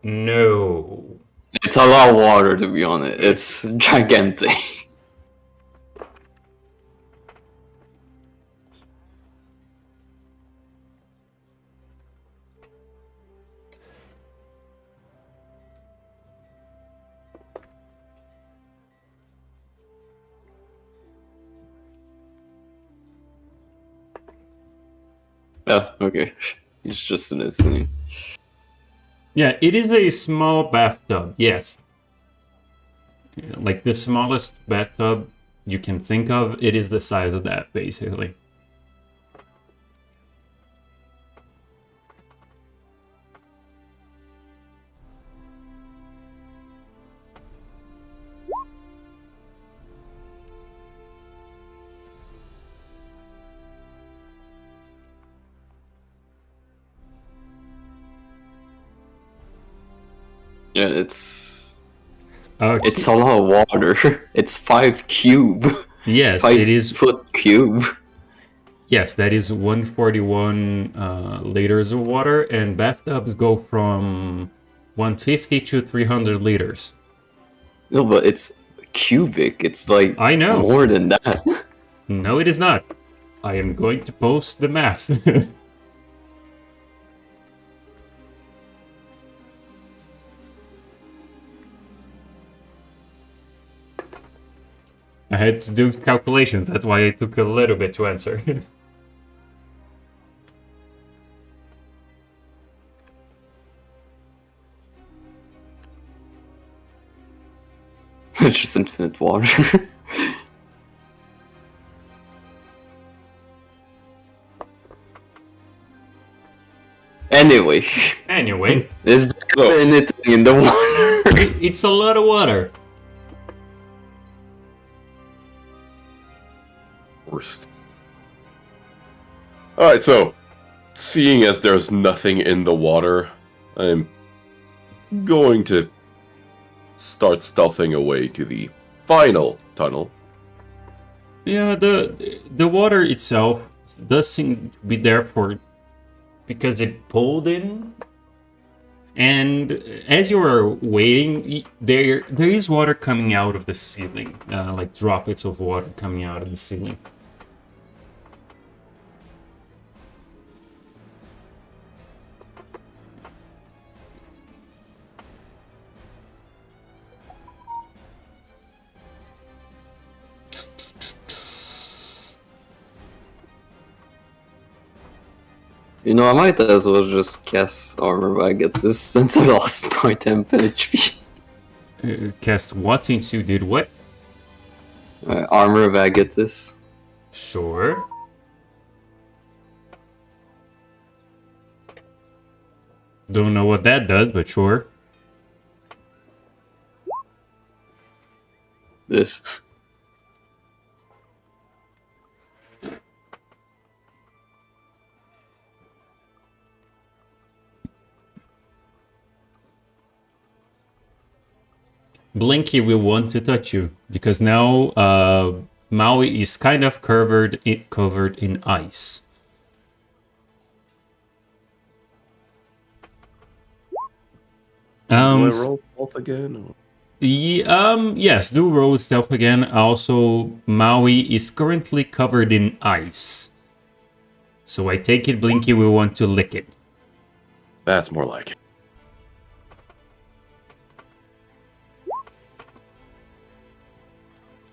No. It's a lot of water, to be honest. It's gigantic. Yeah, okay. He's just listening. Yeah, it is a small bathtub, yes. Like the smallest bathtub you can think of, it is the size of that, basically. Yeah, it's Okay. a lot of water. It's 5 cube. Yes, 5 it is. foot cube. Yes, that is 141 liters of water, and bathtubs go from 150 to 300 liters. No, but it's cubic. It's like I know. more than that. No, it is not. I am going to post the math. I had to do calculations, that's why it took a little bit to answer. It's just infinite water. Anyway, Anyway, there's anything in the water. it's a lot of water. Worst. Alright, so, seeing as there's nothing in the water, I'm going to start stealthing away to the final tunnel. Yeah, the water itself does seem to be there for because it pulled in, and as you are waiting, there is water coming out of the ceiling, like droplets of water coming out of the ceiling. You know, I might as well just cast armor bag at this since I lost my 10 HP. Cast what since you did what? Armor bag at this. Sure. Don't know what that does, but sure. This. Blinky will want to touch you because now Maui is kind of covered in ice. Do I roll stealth again? Yes, do roll stealth again. Also, Maui is currently covered in ice. So I take it Blinky will want to lick it. That's more like it.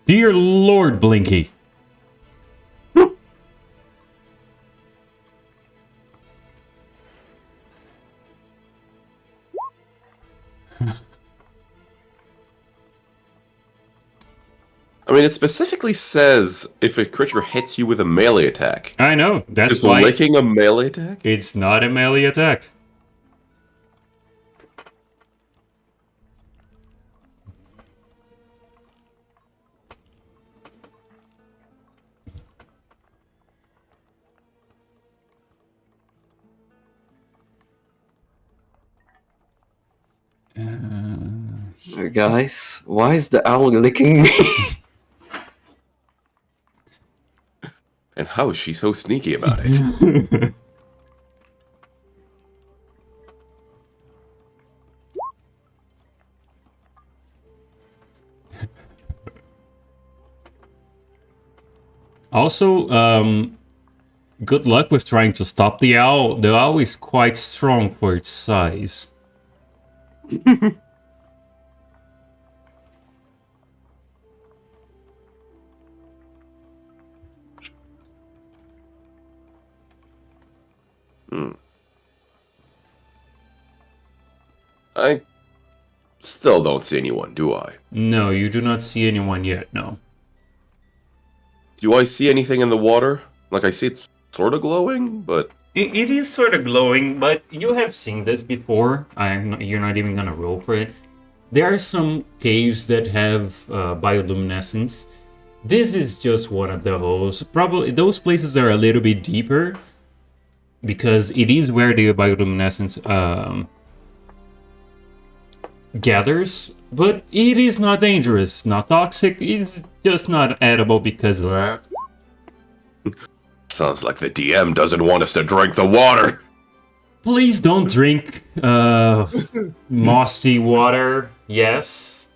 Dear Lord, Blinky. I mean, it specifically says if a creature hits you with a melee attack. I know. That's Is why licking a melee attack? it's not a melee attack. Guys, why is the owl licking me? And how is she so sneaky about it? Also, good luck with trying to stop the owl. The owl is quite strong for its size. I still don't see anyone, do I? No, you do not see anyone yet, no. Do I see anything in the water? Like, I see it's sort of glowing, but... It is sort of glowing, but you have seen this before. You're not even gonna roll for it. There are some caves that have bioluminescence. This is just one of those. Probably those places are a little bit deeper because it is where the bioluminescence gathers. But it is not dangerous, not toxic. It's just not edible because of that. Sounds like the DM doesn't want us to drink the water. Please don't drink mossy water. Yes.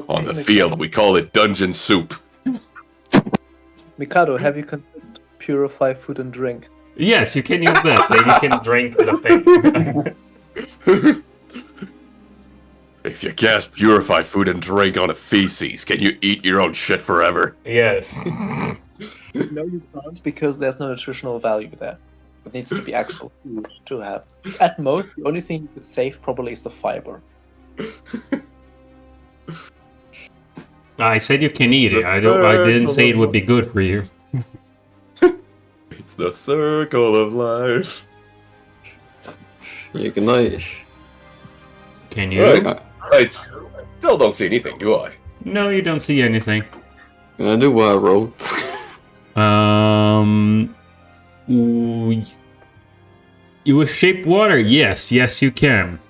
On the field, we call it dungeon soup. Mikado, have you considered purify food and drink? Yes, you can use that. Then you can drink the thing. If you can't purify food and drink on a feces, can you eat your own shit forever? Yes. No, you can't, because there's no nutritional value there. It needs to be actual food to have. At most, the only thing you could save probably is the fiber. I said you can eat it. I didn't say it would be good for you. It's the circle of life. You can like. Can you? Right. I still don't see anything, do I? No, you don't see anything. Can I do what I wrote? You with shape water? Yes, you can.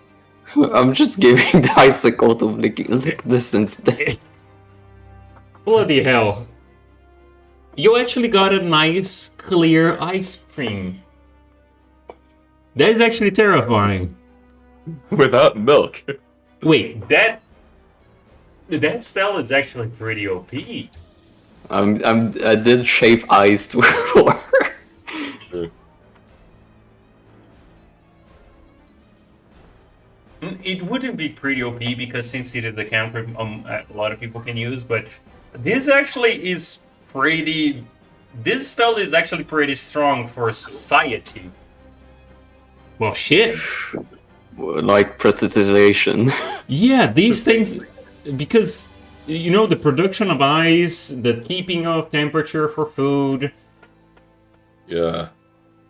I'm just giving the icicle to lick this instead. Bloody hell. You actually got a nice, clear ice cream. That is actually terrifying. Without milk. Wait, that spell is actually pretty OP. I did shape ice before. It wouldn't be pretty OP because since it is a cantrip, a lot of people can use. But this actually is pretty. This spell is actually pretty strong for society. Well, shit. Like precipitation. Yeah, these things, because you know the production of ice, the keeping of temperature for food. Yeah.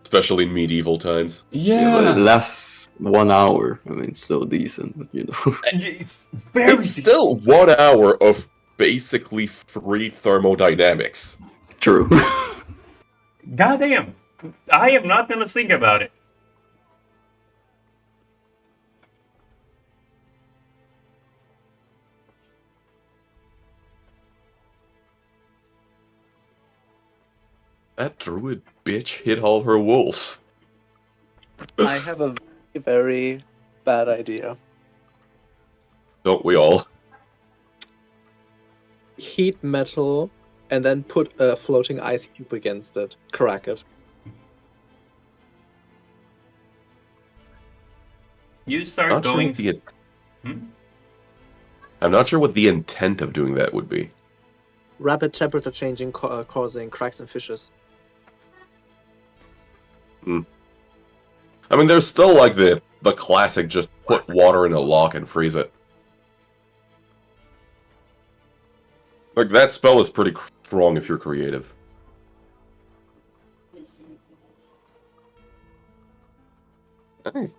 Especially in medieval times. But it Yeah, lasts 1 hour. I mean, still decent, but you know. it's very. It's still 1 hour of basically free thermodynamics. True. Goddamn, I am not gonna think about it. That druid bitch hit all her wolves. I have a very, very bad idea. Don't we all? Heat metal and then put a floating ice cube against it. Crack it. You start Not sure going. what the- Hmm? I'm not sure what the intent of doing that would be. Rapid temperature changing causing cracks and fissures. I mean, there's still like the classic just put water in a lock and freeze it. Like that spell is pretty strong if you're creative. Nice.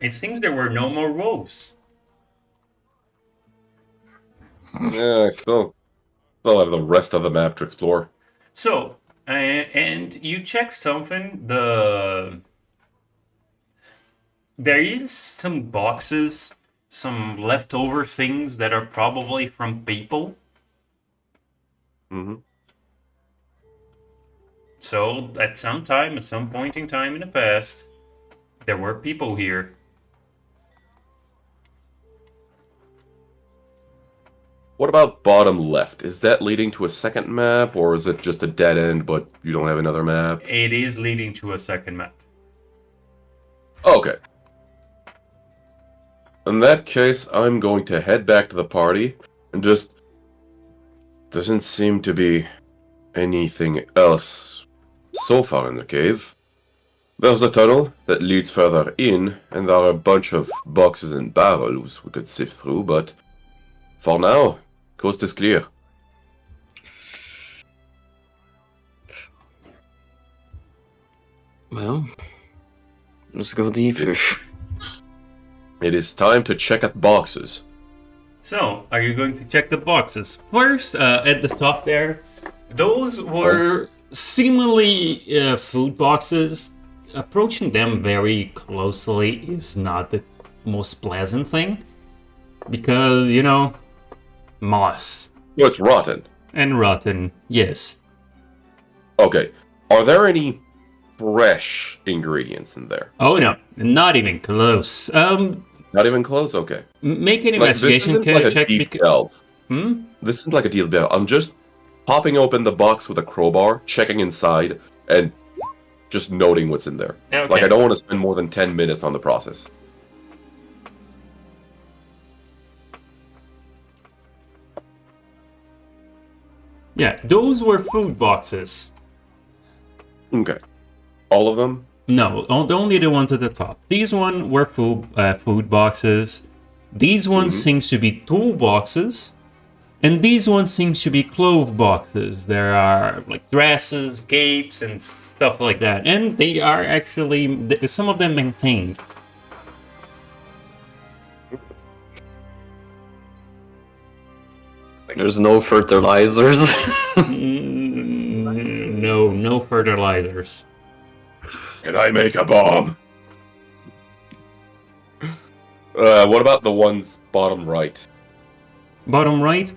It seems there were no more wolves. Yeah, I still have the rest of the map to explore. So, and you check something. There is some boxes, some leftover things that are probably from people. Mm-hmm. So, at some point in time in the past, there were people here. What about bottom left? Is that leading to a second map, or is it just a dead end, but you don't have another map? It is leading to a second map. Oh, okay. In that case, I'm going to head back to the party, and just... Doesn't seem to be anything else so far in the cave. There's a tunnel that leads further in, and there are a bunch of boxes and barrels we could sift through, but... For now, coast is clear. Well, let's go deeper. It is time to check at boxes. So, are you going to check the boxes? First, at the top there, those were seemingly food boxes. Approaching them very closely is not the most pleasant thing. Because, you know, moss. Oh, it's rotten. And rotten, yes. Okay. Are there any fresh ingredients in there? Oh no, not even close. Not even close? Okay. Make an Like, this investigation isn't like a check deep because... delve. Hmm? This isn't like a deep delve. I'm just popping open the box with a crowbar, checking inside, and just noting what's in there. Okay. Like, I don't want to spend more than 10 minutes on the process. Yeah, those were food boxes. Okay. All of them? No, only the ones at the top. These one were food boxes. These ones seems to be tool boxes. And these ones seems to be clothes boxes. There are like dresses, capes, and stuff like that. And they are actually, some of them maintained. There's no fertilizers. No fertilizers. Can I make a bomb? What about the ones bottom right? Bottom right,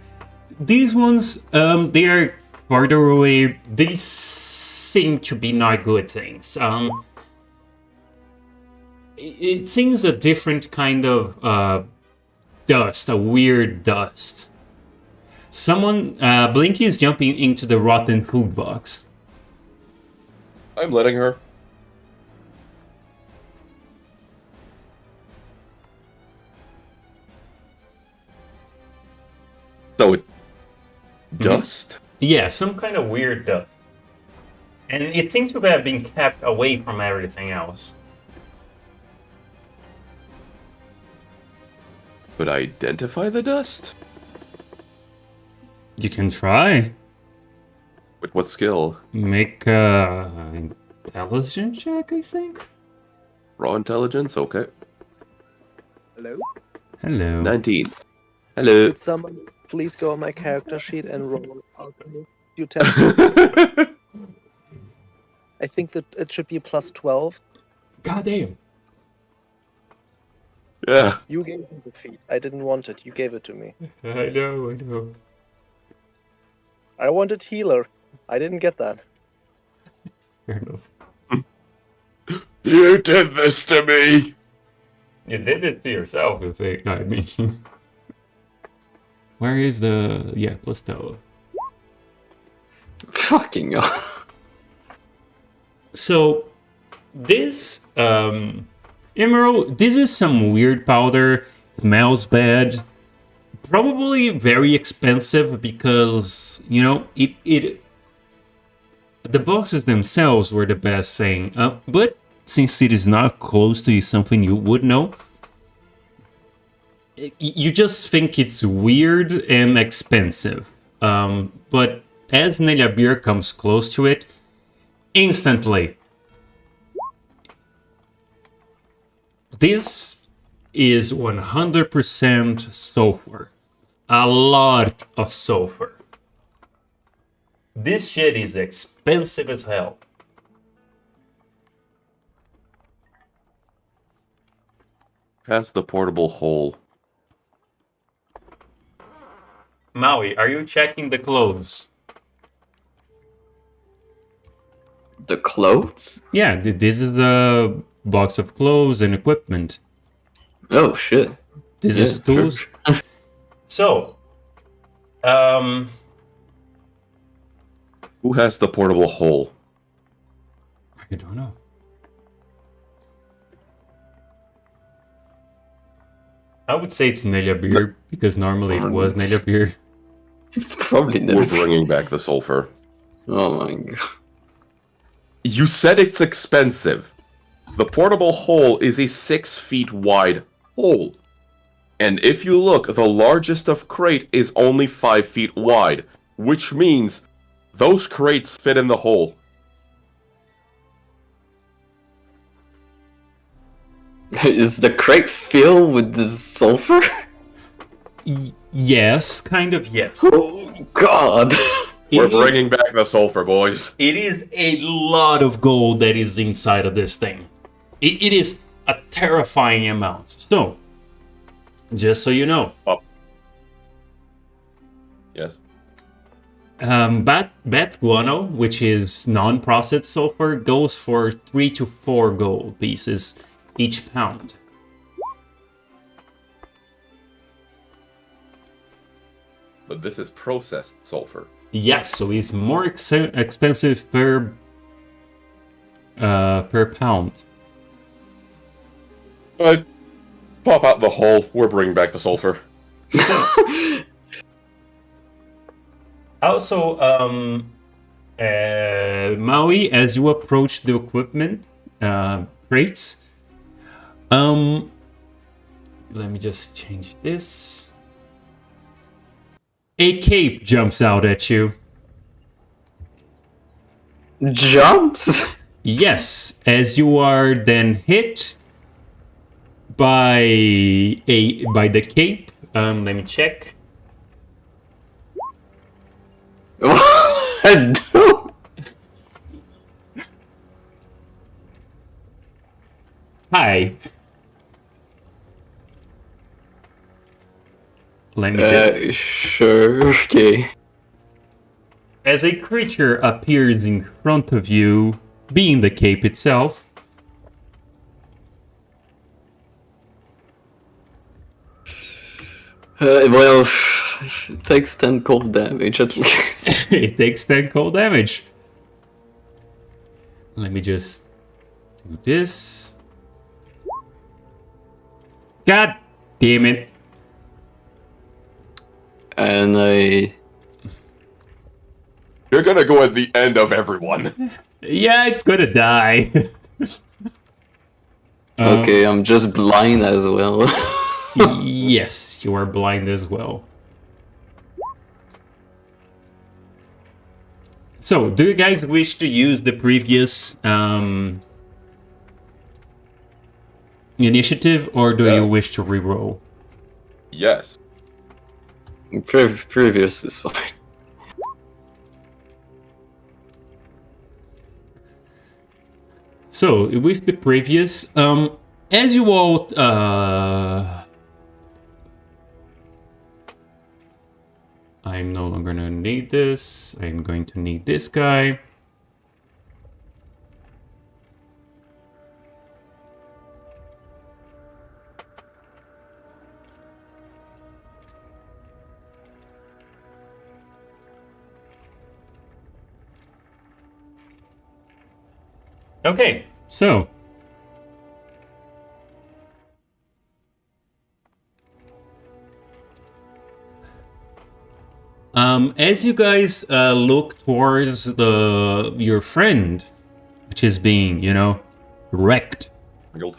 these ones, they are farther away. These seem to be not good things. It seems a different kind of dust, a weird dust. Someone, Blinky is jumping into the rotten food box. I'm letting her. So it... Dust? Yeah, some kind of weird dust. And it seems to have been kept away from everything else. Could I identify the dust? You can try. With what skill? Make a intelligence check, I think. Raw intelligence? Okay. Hello? Hello. 19. Hello. Could someone please go on my character sheet and roll alchemy? I think that it should be plus 12. God damn. Yeah. You gave me the feat. I didn't want it. You gave it to me. I know. I wanted healer. I didn't get that. Fair enough. You did this to me! You did this to yourself, I think. I mean... Where is the... Yeah, plus 12. Fucking hell. So, this... Emerald, this is some weird powder. Smells bad. Probably very expensive because, you know, it the boxes themselves were the best thing, but since it is not close to something you would know, you just think it's weird and expensive. But as Nelia Beer comes close to it, instantly, this is 100% sulfur. A lot of sulfur. This shit is expensive as hell. Has the portable hole. Maui, are you checking the clothes? The clothes? Yeah, this is the box of clothes and equipment. Oh shit. This Yeah, is tools. sure. So, Who has the portable hole? I don't know. I would say it's Nelia Beer because normally it was Nelia Beer. It's probably We're never. bringing back the sulfur. Oh my god. You said it's expensive. The portable hole is a 6 feet wide hole. And if you look, the largest of crate is only 5 feet wide, which means those crates fit in the hole. Is the crate filled with this sulfur? Yes, kind of yes. Oh god. We're bringing back the sulfur, boys. It is a lot of gold that is inside of this thing. It is a terrifying amount. So, just so you know, Yes. bat guano, which is non-processed sulfur, goes for 3 to 4 gold pieces each pound. But this is processed sulfur. Yes, so it's more expensive per pound. Alright. Pop out the hole. We're bringing back the sulfur. Also, Maui, as you approach the equipment crates, let me just change this. A cape jumps out at you. Jumps? Yes, as you are then hit by the cape. Let me check. What? Hi. Let me just... Sure, okay. As a creature appears in front of you, being the cape itself, Well, it takes 10 cold damage at least. it takes 10 cold damage. Let me just do this. God damn it. And I... You're gonna go at the end of everyone. Yeah, it's gonna die. Okay, I'm just blind as well. Yes, you are blind as well. So, do you guys wish to use the previous initiative, or do you wish to reroll? Yes. Previous is fine. So, with the previous, as you all, I'm no longer gonna need this. I'm going to need this guy. Okay, so As you guys look towards your friend, which is being, wrecked. Guild.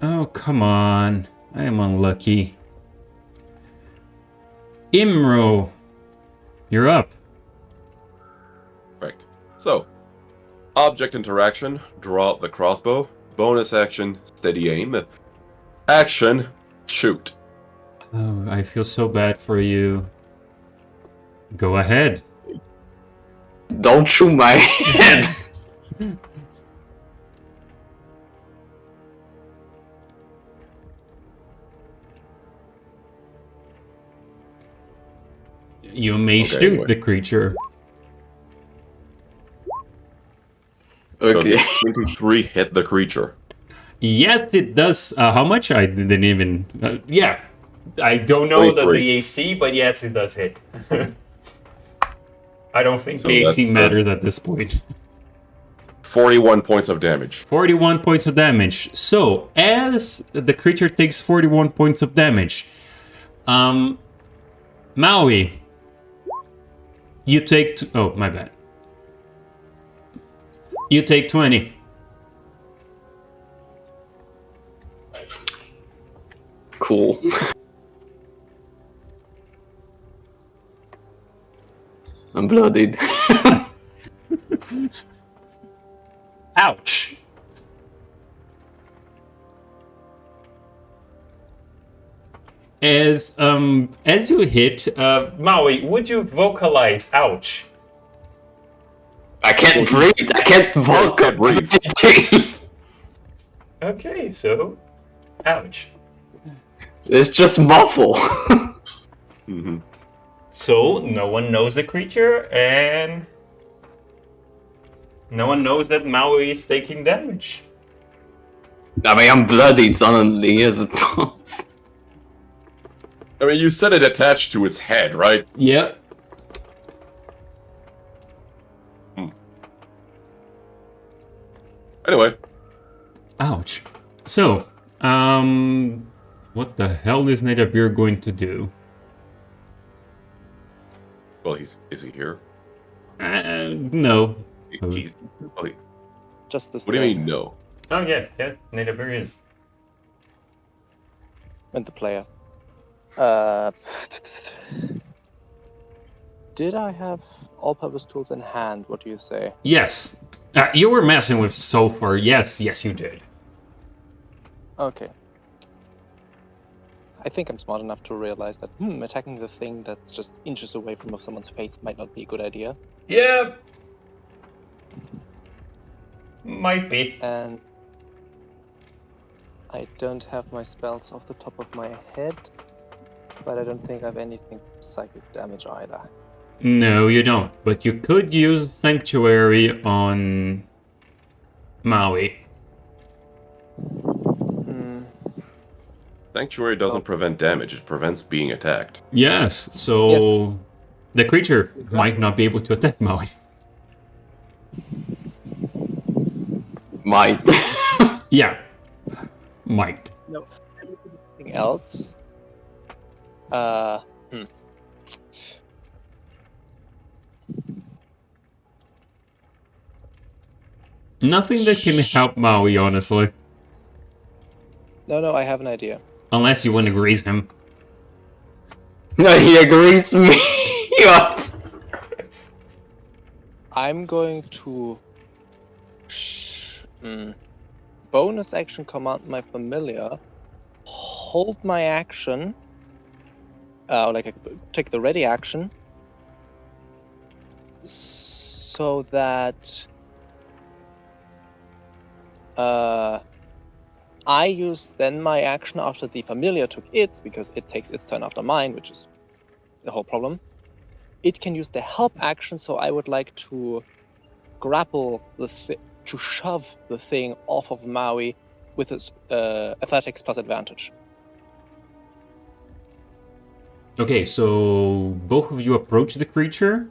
Oh, come on. I am unlucky. Imro, you're up. Right. So, object interaction, draw out the crossbow. Bonus action, steady aim. Action, shoot. Oh, I feel so bad for you. Go ahead. Don't shoot my head. You may Okay, shoot anyway. the creature. Okay. Does 23 hit the creature? Yes, it does. How much? I didn't even... yeah. I don't know the 23. AC, but yes, it does hit. I don't think So the AC that's matters at this point. 41 points of damage. 41 points of damage. So, as the creature takes 41 points of damage, Maui, you take... oh, my bad. You take 20. Cool. I'm bloodied. Ouch. As you hit, Maui, would you vocalize ouch? I can't breathe. I can't walk. can't breathe. Okay, so ouch. It's just muffle. Mm-hmm. So no one knows the creature, and no one knows that Maui is taking damage. I mean, I'm bloodied suddenly as opposed. I mean, you said it attached to its head, right? Yep. Anyway, Ouch. So, what the hell is Nadabeer going to do? well, is he here? No. He's, oh, Just this. what do you mean, no? Oh yes, Nadabeer is. And the player. Did I have all-purpose tools in hand? What do you say? Yes. You were messing with sulfur. Yes, you did. Okay. I think I'm smart enough to realize that attacking the thing that's just inches away from someone's face might not be a good idea. Yeah. Might be. And I don't have my spells off the top of my head, but I don't think I have anything psychic damage either. No, you don't. But you could use Sanctuary on Maui. Sanctuary doesn't prevent damage, it prevents being attacked. Yes, so the creature might not be able to attack Maui. Might. Yeah. Might. No. Anything else? Nothing that can help Maui, honestly. No, I have an idea. Unless you want to grease him. No, he agrees me. I'm going to bonus action command my familiar, hold my action, take the ready action, so that I use then my action after the familiar took its, because it takes its turn after mine, which is the whole problem. It can use the help action, so I would like to grapple to shove the thing off of Maui with its athletics plus advantage. Okay, so both of you approach the creature.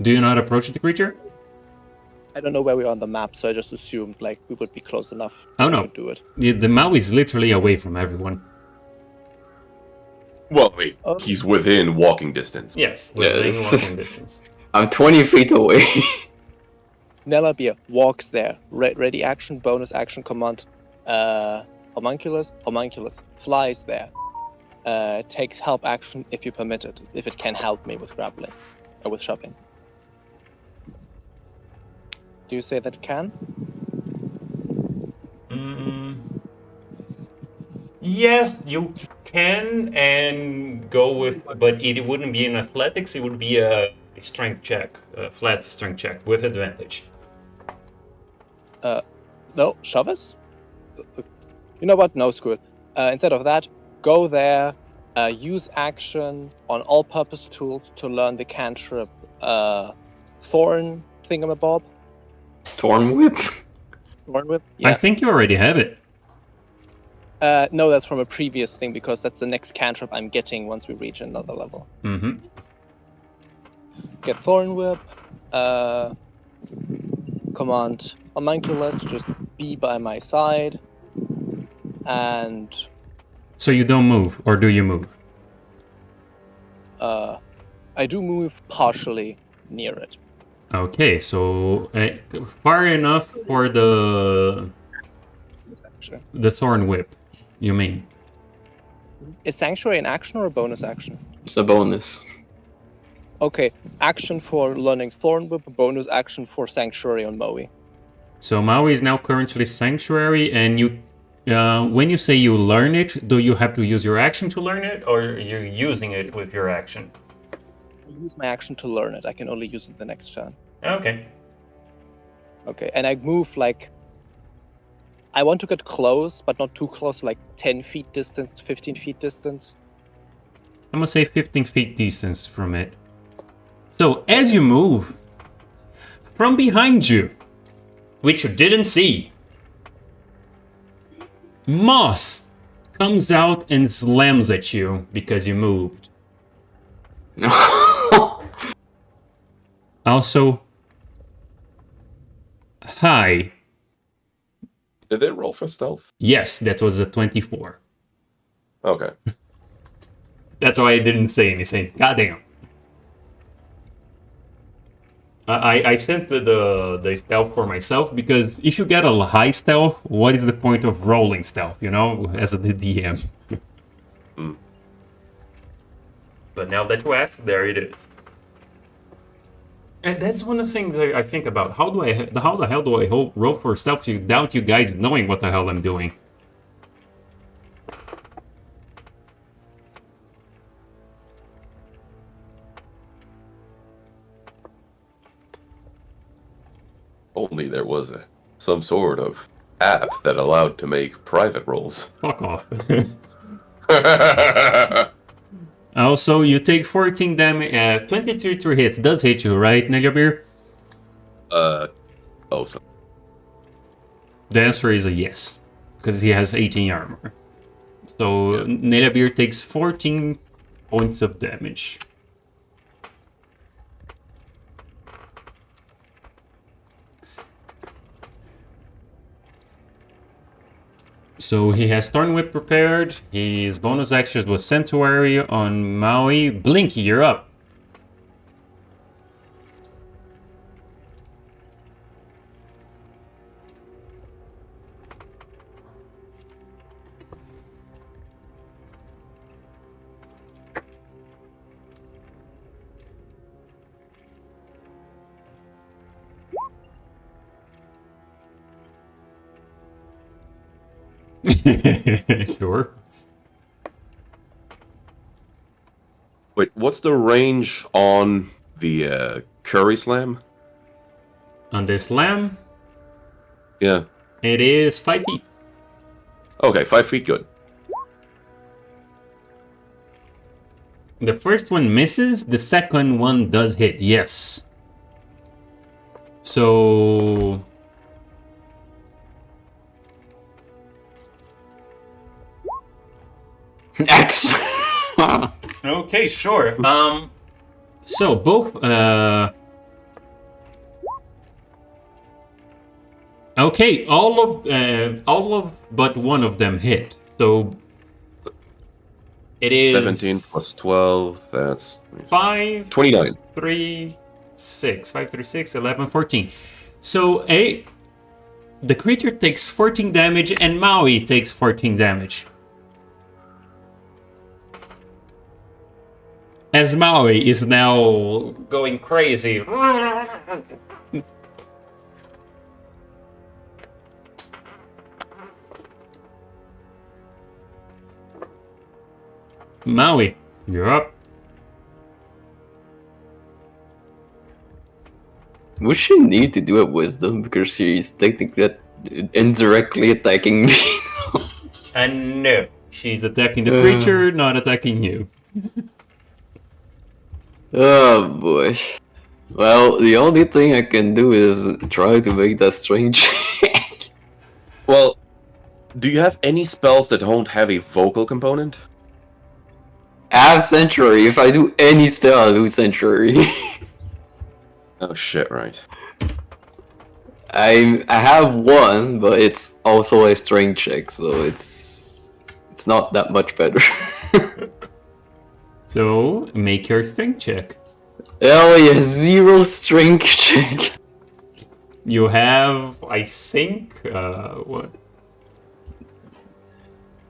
Do you not approach the creature? I don't know where we are on the map, so I just assumed like we would be close enough. Oh, no. To do it. The Maui is literally away from everyone. Well, wait, Oh. he's within walking distance. Yes, within within walking distance. I'm 20 feet away. Nelabir walks there. Ready action, bonus action, command. Homunculus flies there. Takes help action if you permit it. If it can help me with grappling or with shoving. Do you say that it can? Yes, you can and go with, but it wouldn't be in athletics. It would be a strength check, a flat strength check with advantage. No, shove us? You know what? No, screw it. Instead of that, go there, use action on all-purpose tools to learn the cantrip Thorn thingamabob. Thorn whip? Thorn whip? I Yeah. think you already have it. No, that's from a previous thing because that's the next cantrip I'm getting once we reach another level. Mm-hmm. Get Thorn whip. Command Homunculus to just be by my side. And So you don't move, or do you move? I do move partially near it. Okay, so far enough for the thorn whip, you mean? Is Sanctuary an action or a bonus action? It's a bonus. Okay, action for learning Thorn Whip, bonus action for Sanctuary on Maui. So Maui is now currently Sanctuary, and you, when you say you learn it, do you have to use your action to learn it, or are you using it with your action? I use my action to learn it. I can only use it the next turn. Okay. Okay, and I move like... I want to get close, but not too close, like 10 feet distance, 15 feet distance. I'm gonna say 15 feet distance from it. So as you move, from behind you, which you didn't see, Moss comes out and slams at you because you moved. Also, hi. Did they roll for stealth? Yes, that was a 24. Okay. That's why I didn't say anything. Goddamn. I sent the stealth for myself because if you get a high stealth, what is the point of rolling stealth, you know, as a DM? But now that you ask, there it is. And that's one of the things I think about. How the hell do I roll for stealth without you guys knowing what the hell I'm doing? Only there was some sort of app that allowed to make private rolls. Fuck off. Also, you take 14 damage. 23 to hits does hit you, right, Negabir? So The answer is a yes, because he has 18 armor. So Nelabir takes 14 points of damage. So he has Thorn Whip prepared. His bonus action was Sanctuary on Maui. Blinky, you're up. Sure. wait, what's the range on the curry slam? On this slam, Yeah. it is 5 feet. Okay, 5 feet, good. The first one misses, the second one does hit, yes. So... X. Okay, sure. So both Okay, all of but one of them hit. So it is 17 plus 12, that's 5, 29. 3, 6. 5, 3, 6, 11, 14. So the creature takes 14 damage and Maui takes 14 damage. As Maui is now going crazy. Maui, you're up. Would she need to do a wisdom because she's technically indirectly attacking me? And no, she's attacking the creature, not attacking you. Oh boy. Well, the only thing I can do is try to make that strange. Well, do you have any spells that don't have a vocal component? I have Sanctuary. If I do any spell, I lose Sanctuary. Oh shit, right. I have one, but it's also a strength check, so it's not that much better. So make your strength check. Oh yeah, 0 strength check. You have, I think, what?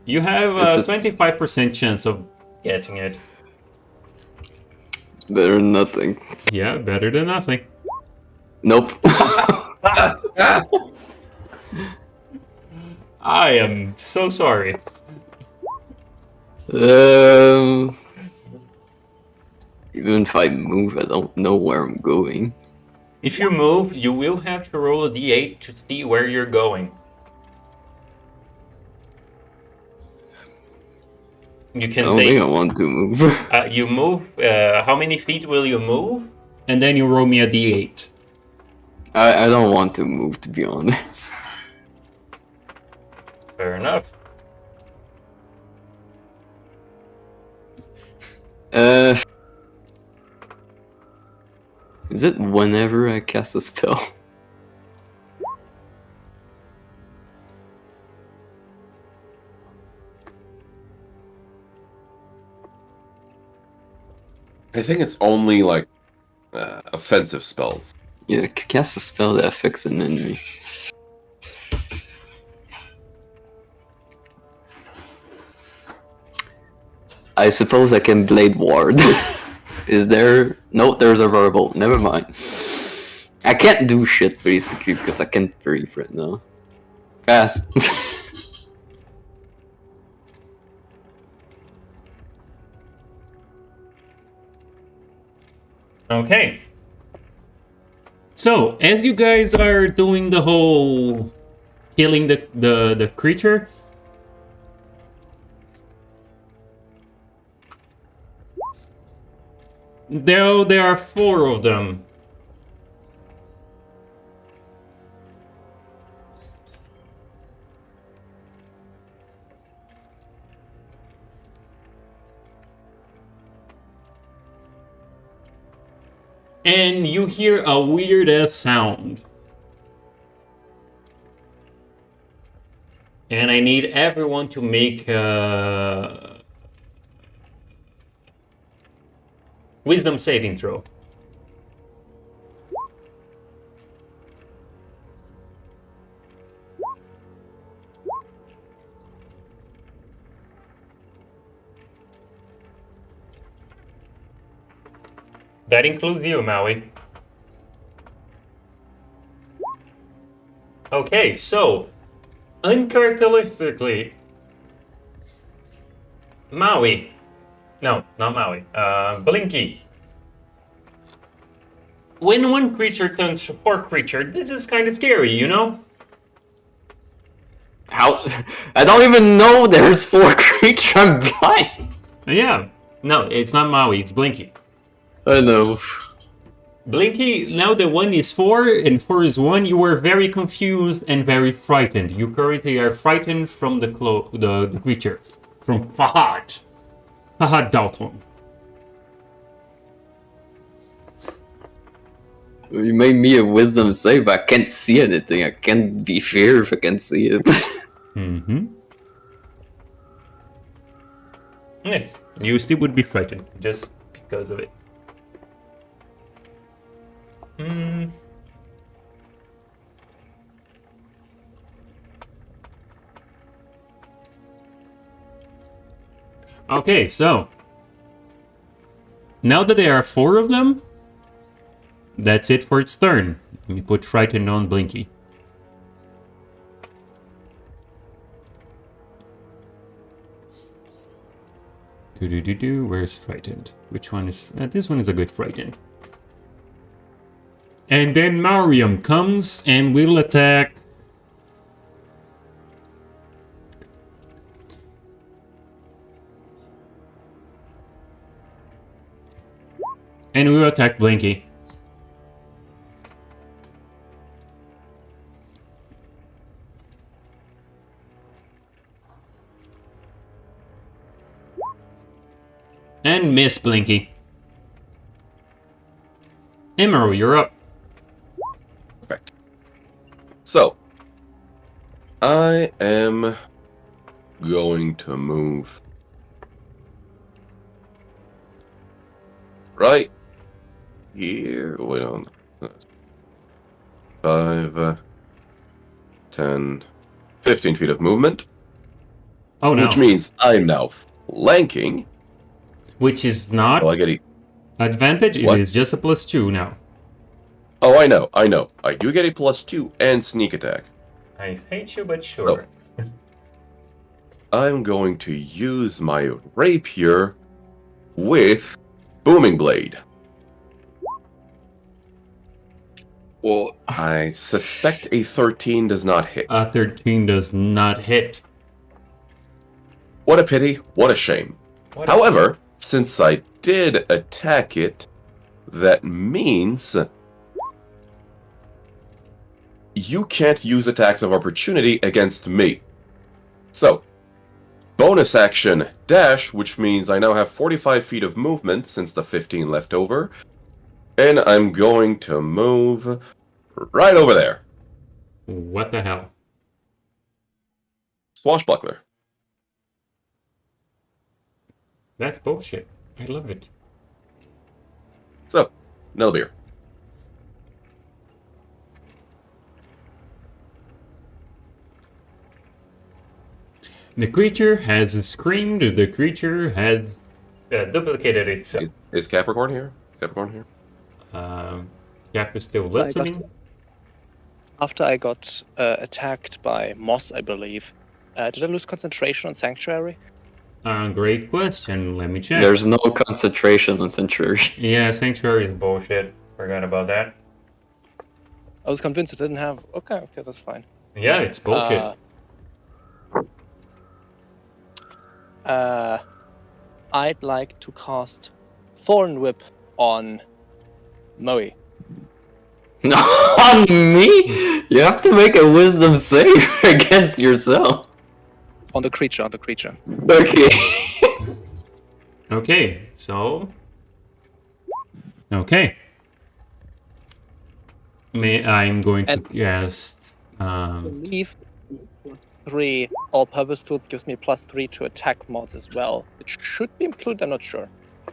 You have a 25% chance of getting it. Better than nothing. Yeah, better than nothing. Nope. I am so sorry. Even if I move, I don't know where I'm going. If you move, you will have to roll a d8 to see where you're going. You I can don't say think I want to move. you move. How many feet will you move? And then you roll me a d8. I don't want to move, to be honest. Fair enough. Is it whenever I cast a spell? I think it's only like offensive spells. Yeah, cast a spell that affects an enemy. I suppose I can Blade Ward. Is there? No, there's a verbal. Never mind. I can't do shit basically because I can't breathe right now. Pass. Okay. So, as you guys are doing the whole killing the creature, there are 4 of them. And you hear a weird ass sound. And I need everyone to make a wisdom saving throw. That includes you, Maui. Okay, so uncharacteristically, Maui. No, not Maui. Blinky. When one creature turns to 4 creature, this is kind of scary, you know? How? I don't even know there's 4 creatures. I'm blind. Yeah. No, it's not Maui, it's Blinky. I know. Blinky, now the 1 is 4 and 4 is 1, you were very confused and very frightened. You currently are frightened from the creature. From Fahad. Fahad Dalton. You made me a wisdom save, but I can't see anything. I can't be fair if I can't see it. Mm-hmm. Yeah, you still would be frightened just because of it. Okay, so now that there are 4 of them, that's it for its turn. Let me put frightened on Blinky. Where's frightened? Which one is... this one is a good frightened. And then Mariam comes and will attack... And we will attack Blinky. And miss Blinky. Emerald, you're up. Perfect. So, I am going to move right here. Wait on. 5, 10, 15 feet of movement. Oh no. Which means I'm now flanking. Which is not Oh, I get advantage, What? it is just a +2 now. Oh, I know. I do get a +2 and sneak attack. I hate you, but sure. I'm going to use my rapier with booming blade. Well, I suspect a 13 does not hit. A 13 does not hit. What a pity. What a shame. However, since I did attack it, that means you can't use attacks of opportunity against me. So, bonus action dash, which means I now have 45 feet of movement since the 15 left over. And I'm going to move right over there. What the hell? Swashbuckler. That's bullshit. I love it. So, another beer. The creature has screamed. The creature has duplicated itself. Is Capricorn here? Capricorn here? Cap is still I got- listening. After I got attacked by Moss, I believe, did I lose concentration on Sanctuary? Great question. Let me check. there's no concentration on Century. Yeah, Sanctuary is bullshit. Forgot about that. I was convinced it didn't have. Okay, that's fine. Yeah, it's bullshit. I'd like to cast Thorn Whip on Moe. No, on me? You have to make a wisdom save against yourself. On the creature. Okay. Okay, so... Okay. I'm going to And- cast... Leave 3 all-purpose tools gives me +3 to attack mods as well. It should be included. I'm not sure. I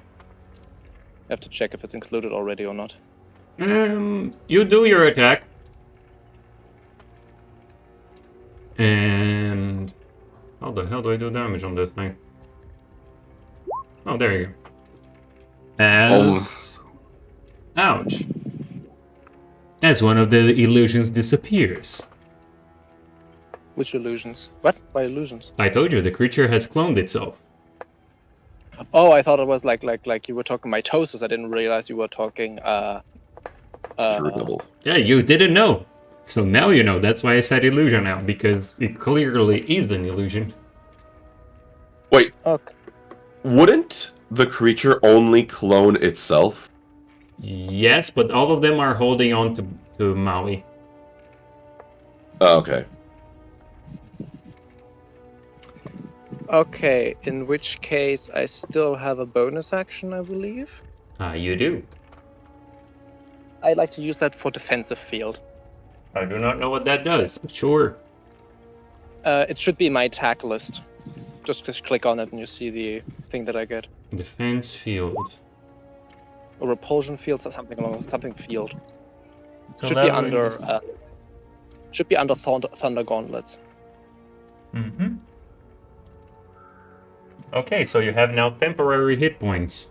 have to check if it's included already or not. you do your attack. And... How the hell do I do damage on this thing? Oh, there you go. As... Ouch. As one of the illusions disappears. Which illusions? What? By illusions? I told you, the creature has cloned itself. Oh, I thought it was like you were talking mitosis. I didn't realize you were talking Chernobyl. Yeah, you didn't know. So now you know. That's why I said illusion now, because it clearly is an illusion. Wait, Okay. wouldn't the creature only clone itself? Yes, but all of them are holding on to Maui. Oh, okay. Okay, in which case I still have a bonus action, I believe. You do. I like to use that for defensive field. I do not know what that does, but sure. It should be in my attack list. Just click on it and you see the thing that I get. Defense field. Or repulsion fields or something field. So Should be under Thunder Gauntlets. Mm-hmm. Okay, so you have now temporary hit points.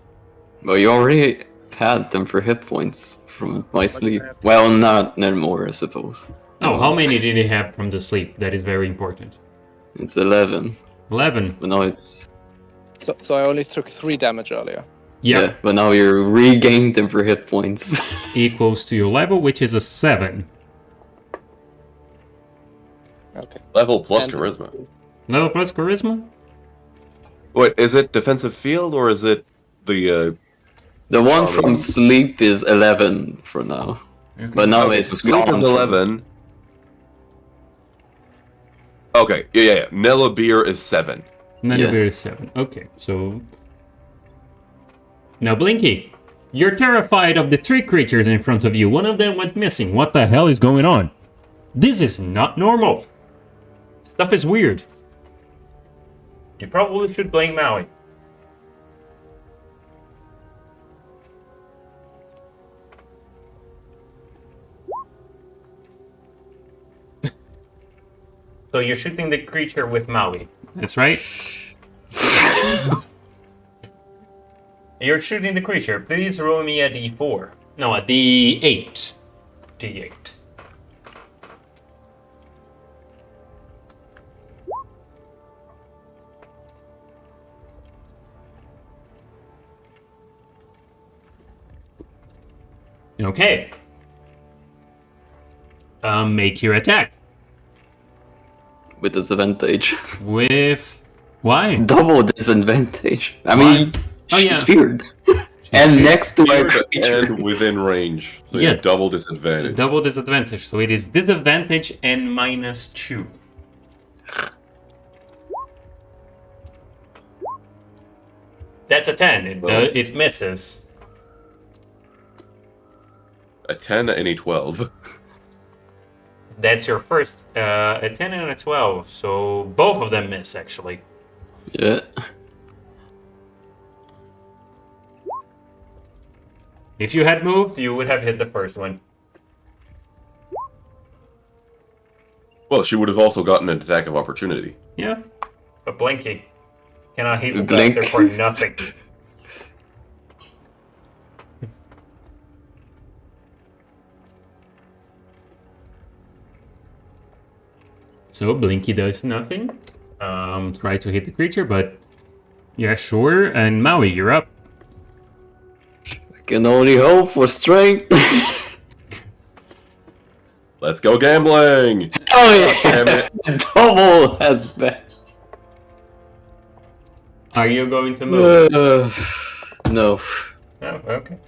Well, you already had them for hit points from my sleep. Well, not anymore, I suppose. Oh, how many did he have from the sleep? That is very important. It's 11. 11. But now it's... So I only took 3 damage earlier. Yeah. But now you're regained them for hit points. Equals to your level, which is a 7. Okay. Level plus And- charisma. Level plus charisma? Wait, is it defensive field or is it the? The one Sorry. from sleep is 11 for now. But now Okay, it's so sleep gone is from- 11. Okay, yeah. Nella beer is 7. Maneuver is 7. Okay, so... Now, Blinky, you're terrified of the 3 creatures in front of you. One of them went missing. What the hell is going on? This is not normal. Stuff is weird. You probably should blame Maui. So you're shooting the creature with Maui. That's right? You're shooting the creature. Please roll me a d4. No, a d8. D8. Okay. Make your attack. With disadvantage. With... Why? Double disadvantage. I mean, Oh, she's yeah. feared. And next to my Feared creature. and within range. So Yeah. yeah, double disadvantage. Double disadvantage. So it is disadvantage and -2. That's a 10. It misses. A 10 and a 12. That's your first. A 10 and a 12. So both of them miss, actually. Yeah. If you had moved, you would have hit the first one. Well, she would have also gotten an attack of opportunity. Yeah. But Blinky cannot hit the Blink. blaster for nothing. So Blinky does nothing. Try to hit the creature, but yeah, sure. And Maui, you're up. I can only hope for strength. Let's go gambling! Oh Damn yeah! it. Double has been. Are you going to move? No. Oh, okay.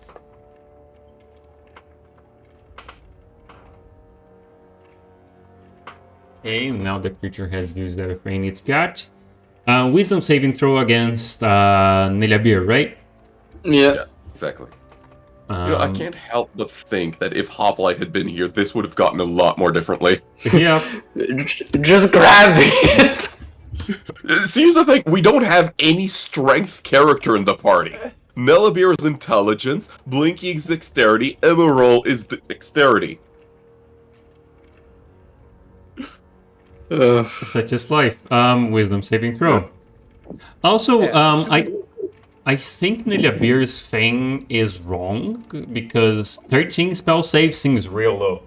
Okay, now the creature has used everything it's got. Wisdom saving throw against Nilabir, right? Yeah. Exactly. You know, I Um, can't help but think that if Hoplite had been here, this would have gotten a lot more differently. Yeah. Just grab it. See, here's the thing, we don't have any strength character in the party. Nelabir is intelligence, Blinky is dexterity, Emerald is dexterity. Such is life. Wisdom saving throw. Also, I think Nilabir's thing is wrong because 13 spell save seems real low.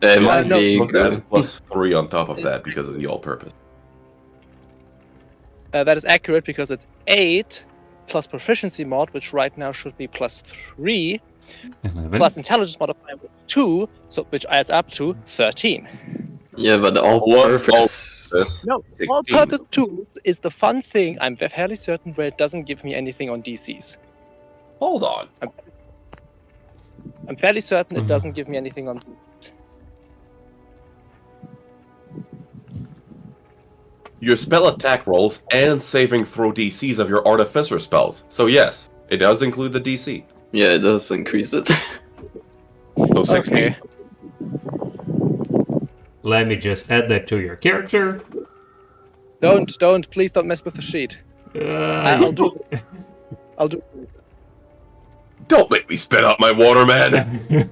It might no, be. Must add +3 on top of that because of the all-purpose. That is accurate because it's 8 plus proficiency mod, which right now should be +3, 11. plus intelligence modifier with 2, so which adds up to 13. Yeah, but the all-purpose. No, 16. all-purpose 2 is the fun thing. I'm fairly certain where it doesn't give me anything on DCs. Hold on. I'm fairly certain it doesn't give me anything on. Your spell attack rolls and saving throw DCs of your artificer spells. So yes, it does include the DC. Yeah, it does increase it. 16. Okay. Let me just add that to your character. Please don't mess with the sheet. Uh, I'll do. Don't make me spit out my water, man.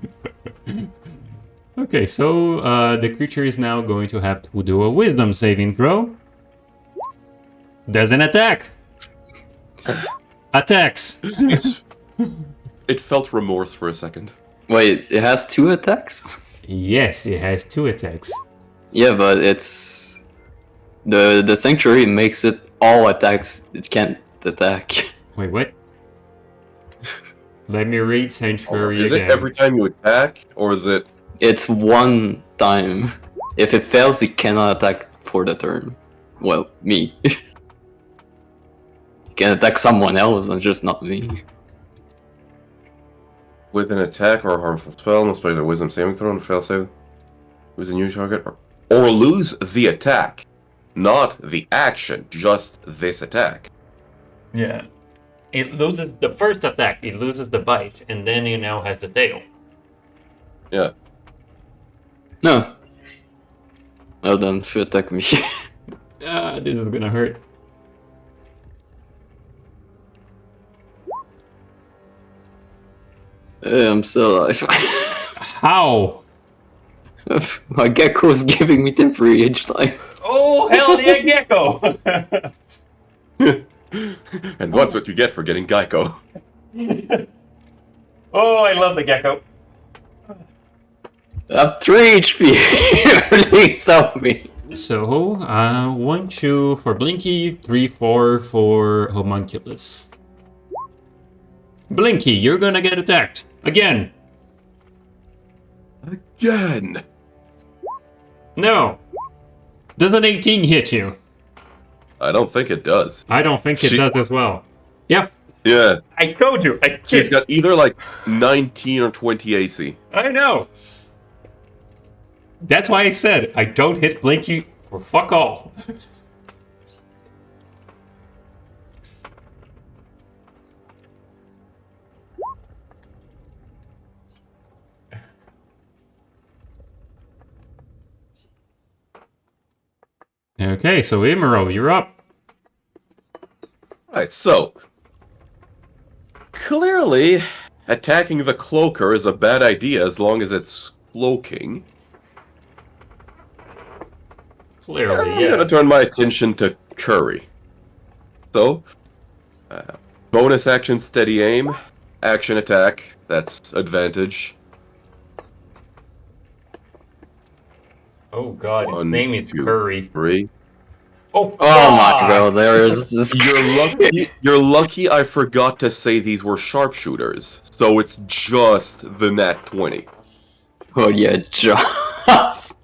Okay, so the creature is now going to have to do a wisdom saving throw. Doesn't attack. Attacks. It felt remorse for a second. Wait, it has 2 attacks? Yes, it has 2 attacks. Yeah, but it's the sanctuary makes it all attacks. It can't attack. Wait, what? Let me read Sanctuary Is again. it every time you attack, or is it... It's 1 time. If it fails, it cannot attack for the turn. Well, me. It can attack someone else, but just not me. with an attack or a harmful spell, must play the wisdom saving throw and fail save with a new target, or lose the attack, not the action, just this attack. Yeah. It loses the first attack, it loses the bite, and then it now has the tail. Yeah. No. Well done, if you attack me. This is gonna hurt. I'm still alive. How? My gecko's giving me temporary age time. Oh, hell yeah, gecko! And that's what you get for getting Geico. Oh, I love the gecko. I have 3 HP. Please help me. So, 1-2 for Blinky, 3-4 for Homunculus. Blinky, you're gonna get attacked. Again. Again! No. Does an 18 hit you? I don't think it does. I don't think it She- does as well. Yeah, Yeah, I told you. she's got either like 19 or 20 AC. I know. That's why I said I don't hit Blinky for fuck all. Okay, so Imro, you're up. Right, so clearly attacking the cloaker is a bad idea as long as it's cloaking. Clearly, I'm yeah. gonna turn my attention to Curry. So, bonus action steady aim, action attack, that's advantage. Oh god, his 1, name is 2, Curry. 3. Oh, Oh my fuck! god, there is this. You're lucky I forgot to say these were sharpshooters, so it's just the nat 20. Oh yeah, just.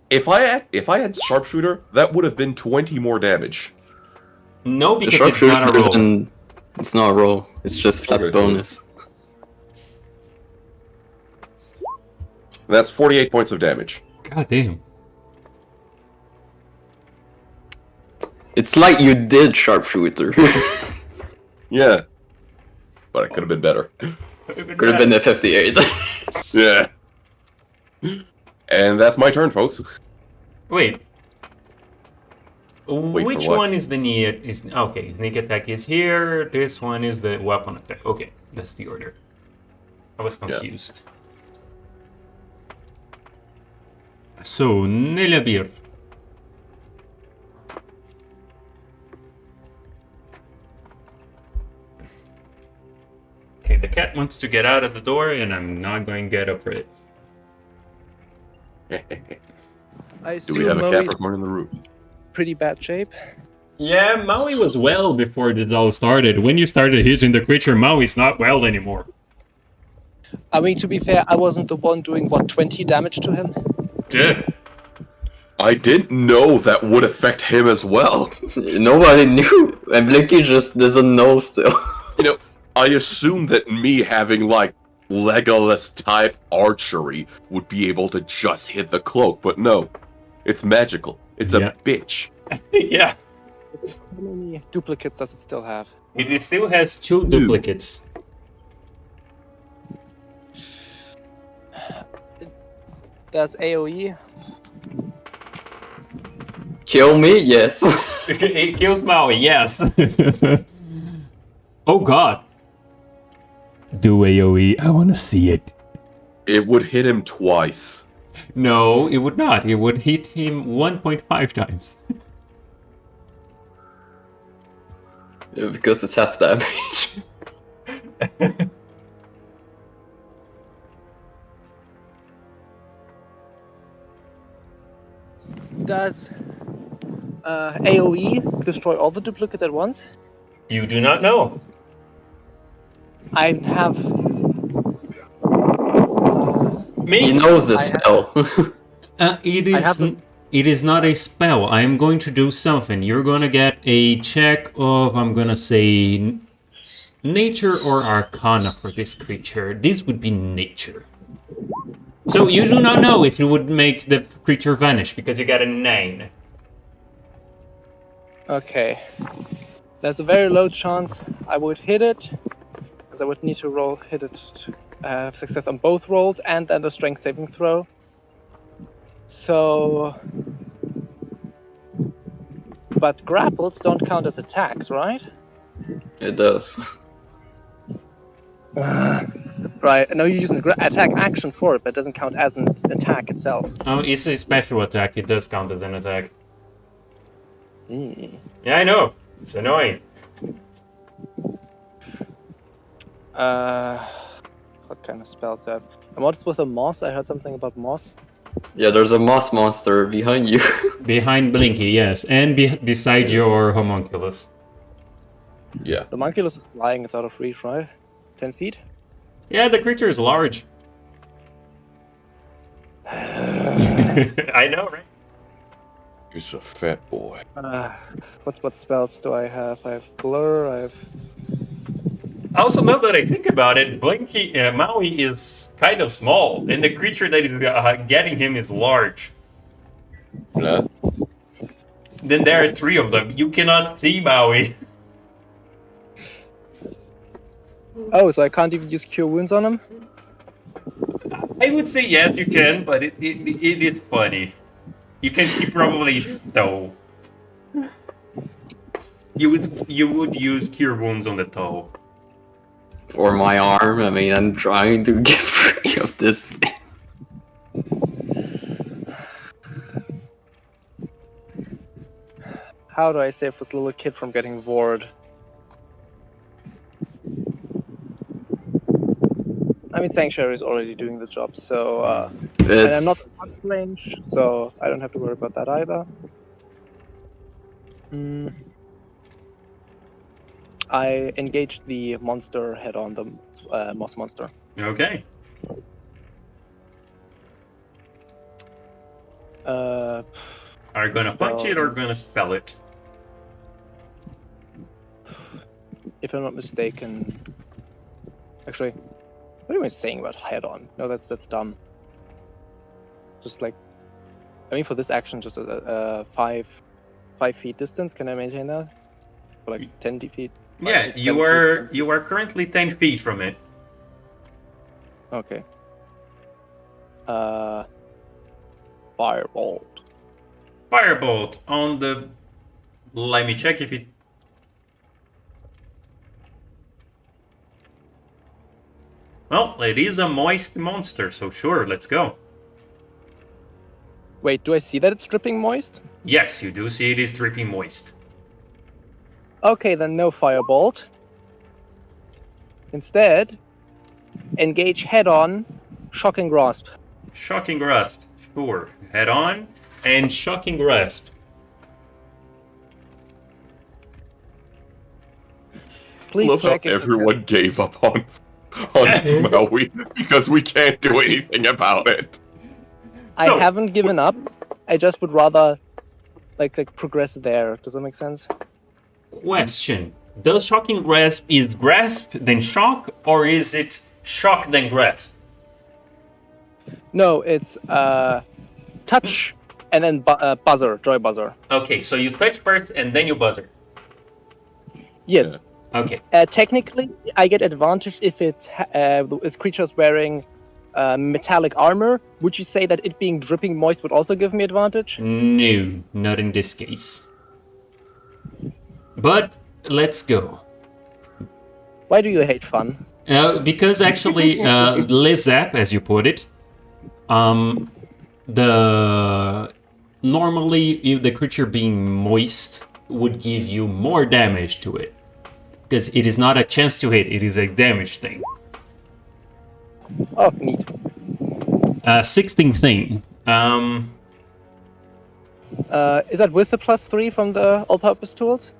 If I had sharpshooter, that would have been 20 more damage. No, The because it's not a sharpshooter roll. isn't. It's not a roll. It's just flat Okay. bonus. That's 48 points of damage. God damn. It's like you did sharpshooter. Yeah. But it could have been better. Could have been the 58. Yeah. And that's my turn, folks. Wait. for Which what? one is the okay, sneak attack is here. This one is the weapon attack. Okay, that's the order. I was confused. So, Nelabir. Okay, the cat wants to get out of the door, and I'm not going to get up for it. I Do we assume have a Maui's Capricorn in the room? pretty bad shape. Yeah, Maui was well before this all started. When you started hitting the creature, Maui's not well anymore. I mean, to be fair, I wasn't the one doing, 20 damage to him? Yeah. I didn't know that would affect him as well. Nobody knew, and Blinky just doesn't know still. You know, I assumed that me having, like, Legolas-type archery would be able to just hit the cloak, but no. It's magical. It's Yeah. a bitch. Yeah. How many duplicates does it still have? It still has 2 duplicates. Does AoE? Kill me? Yes. It kills Maui, yes. Oh god. Do AoE, I wanna see it. It would hit him twice. No, it would not. It would hit him 1.5 times. Yeah, because it's half damage. Does AoE destroy all the duplicates at once? You do not know. I have. Me? He knows the I spell. It is not a spell. I am going to do something. You're gonna get a check of, I'm gonna say, nature or arcana for this creature. This would be nature. So you do not know if you would make the creature vanish because you got a 9. Okay. There's a very low chance I would hit it, because I would need to hit it to have success on both rolls and then the strength saving throw. So. But grapples don't count as attacks, right? It does. Right, I know you're using the attack action for it, but it doesn't count as an attack itself. Oh, it's a special attack. It does count as an attack. Mm. Yeah, I know. It's annoying. What kind of spells do I have? And what's with the moss? I heard something about moss. Yeah, there's a moss monster behind you. Behind Blinky, yes. And beside your homunculus. Yeah. The monculus is flying, it's out of reach, right? 10 feet? Yeah, the creature is large. I know, right? He's a fat boy. What spells do I have? I have blur, I have... Also, now that I think about it, Blinky Maui is kind of small, and the creature that is getting him is large. Yeah. Then there are 3 of them. You cannot see Maui. Oh, so I can't even use Cure Wounds on him? I would say yes, you can, but it is funny. You can see probably its toe. You would use Cure Wounds on the toe. Or my arm. I mean, I'm trying to get free of this thing. How do I save this little kid from getting bored? I mean, Sanctuary is already doing the job, so... and I'm not in touch range, so I don't have to worry about that either. I engaged the monster head on, the moss monster. Okay. Uh, Are you gonna punch it or gonna spell it? if I'm not mistaken... Actually, what am I saying about head on? No, that's dumb. Just like... I mean, for this action, just a 5 feet distance. Can I maintain that? For like 10 feet? Yeah, you are currently 10 feet from it. Okay. Firebolt. Firebolt on the... Let me check if it... Well, it is a moist monster, so sure, let's go. Wait, do I see that it's dripping moist? Yes, you do see it is dripping moist. Okay, then no firebolt. Instead, engage head-on, shocking grasp. Shocking Grasp, sure. Head on, and Shocking Grasp. Please Love how check if everyone gave up on Maui because we can't do anything about it. I No. haven't given up. I just would rather like progress there. Does that make sense? Question. Does Shocking Grasp is Grasp, then Shock, or is it Shock, then Grasp? No, it's touch and then buzzer, joy buzzer. Okay, so you touch first and then you buzzer. Yes. Okay. Technically, I get advantage if its creature's wearing metallic armor. Would you say that it being dripping moist would also give me advantage? No, not in this case. But let's go. Why do you hate fun? Because actually, Lizap, as you put it, normally the creature being moist would give you more damage to it, because it is not a chance to hit; it is a damage thing. Oh, neat. 16 thing. Is that with the +3 from the all-purpose tools?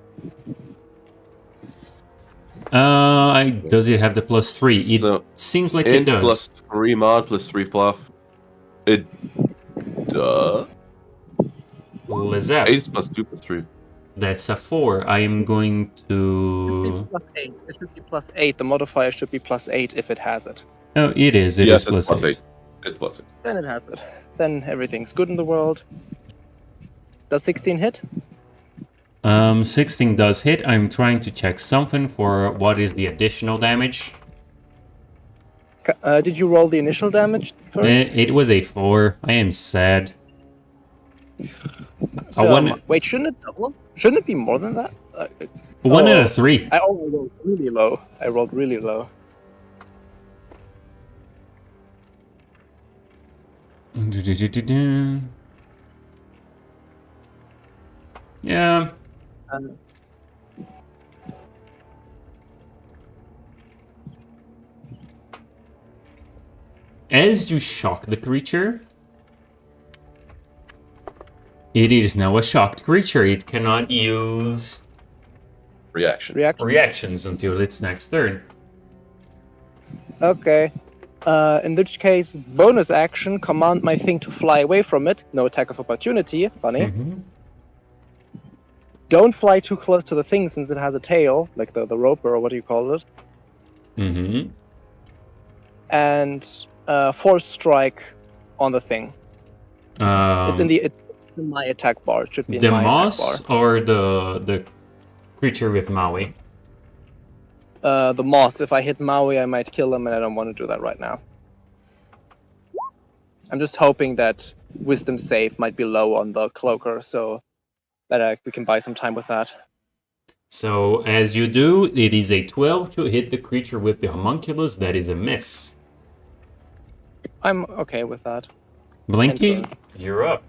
Does it have the +3? It So, seems like it Int does. +3 mod +3 fluff. It does. Lizap. 8 +2 +3. That's a 4. I am going to. +8. It should be +8. The modifier should be +8 if it has it. Oh, it is. It Yes, is it's +8. +8. It's +8. Then it has it. Then everything's good in the world. Does 16 hit? 16 does hit. I'm trying to check something for what is the additional damage. Did you roll the initial damage first? It was a 4. I am sad. So, wait, shouldn't it double? Shouldn't it be more than that? 1 and a 3. I rolled really low. I rolled really low. Yeah. As you shock the creature, it is now a shocked creature. It cannot use Reaction. reactions until its next turn. Okay. In which case, bonus action, command my thing to fly away from it. No attack of opportunity. Funny. Mhm. Don't fly too close to the thing since it has a tail, like the roper or what do you call it. Mhm. And force strike on the thing. It's in my attack bar. It should be in the my moss attack bar. or the creature with Maui. The moss. If I hit Maui, I might kill him, and I don't want to do that right now. I'm just hoping that Wisdom save might be low on the cloaker, so that we can buy some time with that. So as you do, it is a 12 to hit the creature with the homunculus. That is a miss. I'm okay with that. Blinky, Enter. you're up.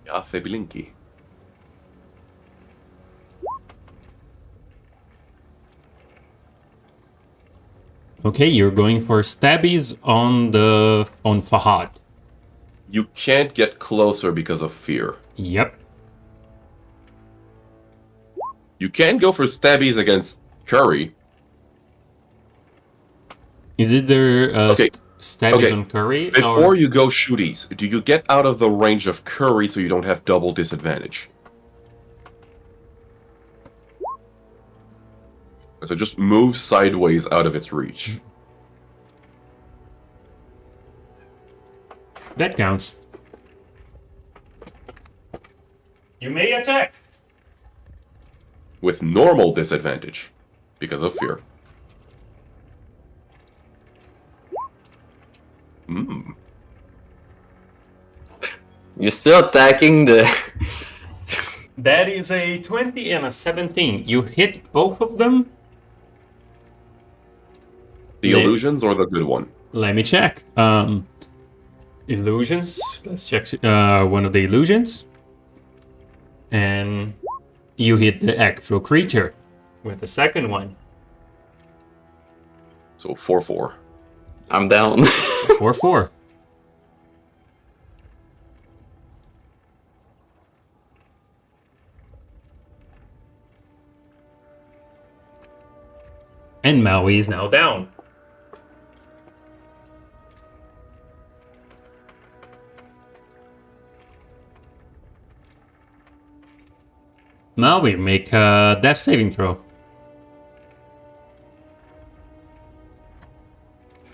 Ja, Febilinki. Okay, you're going for stabbies on Fahad. You can't get closer because of fear. Yep. You can go for stabbies against Curry. Is it there Okay. stabbies Okay. on Curry? Before you go shooties, do you get out of the range of Curry so you don't have double disadvantage? So just move sideways out of its reach. That counts. You may attack. With normal disadvantage. Because of fear. Hmm. You're still attacking the. That is a 20 and a 17. You hit both of them. The Lit. illusions or the good one? Let me check. Illusions. Let's check one of the illusions. And you hit the actual creature with the second one. So 4/4. I'm down. 4/4. And Maui is now down. Maui, make a death saving throw.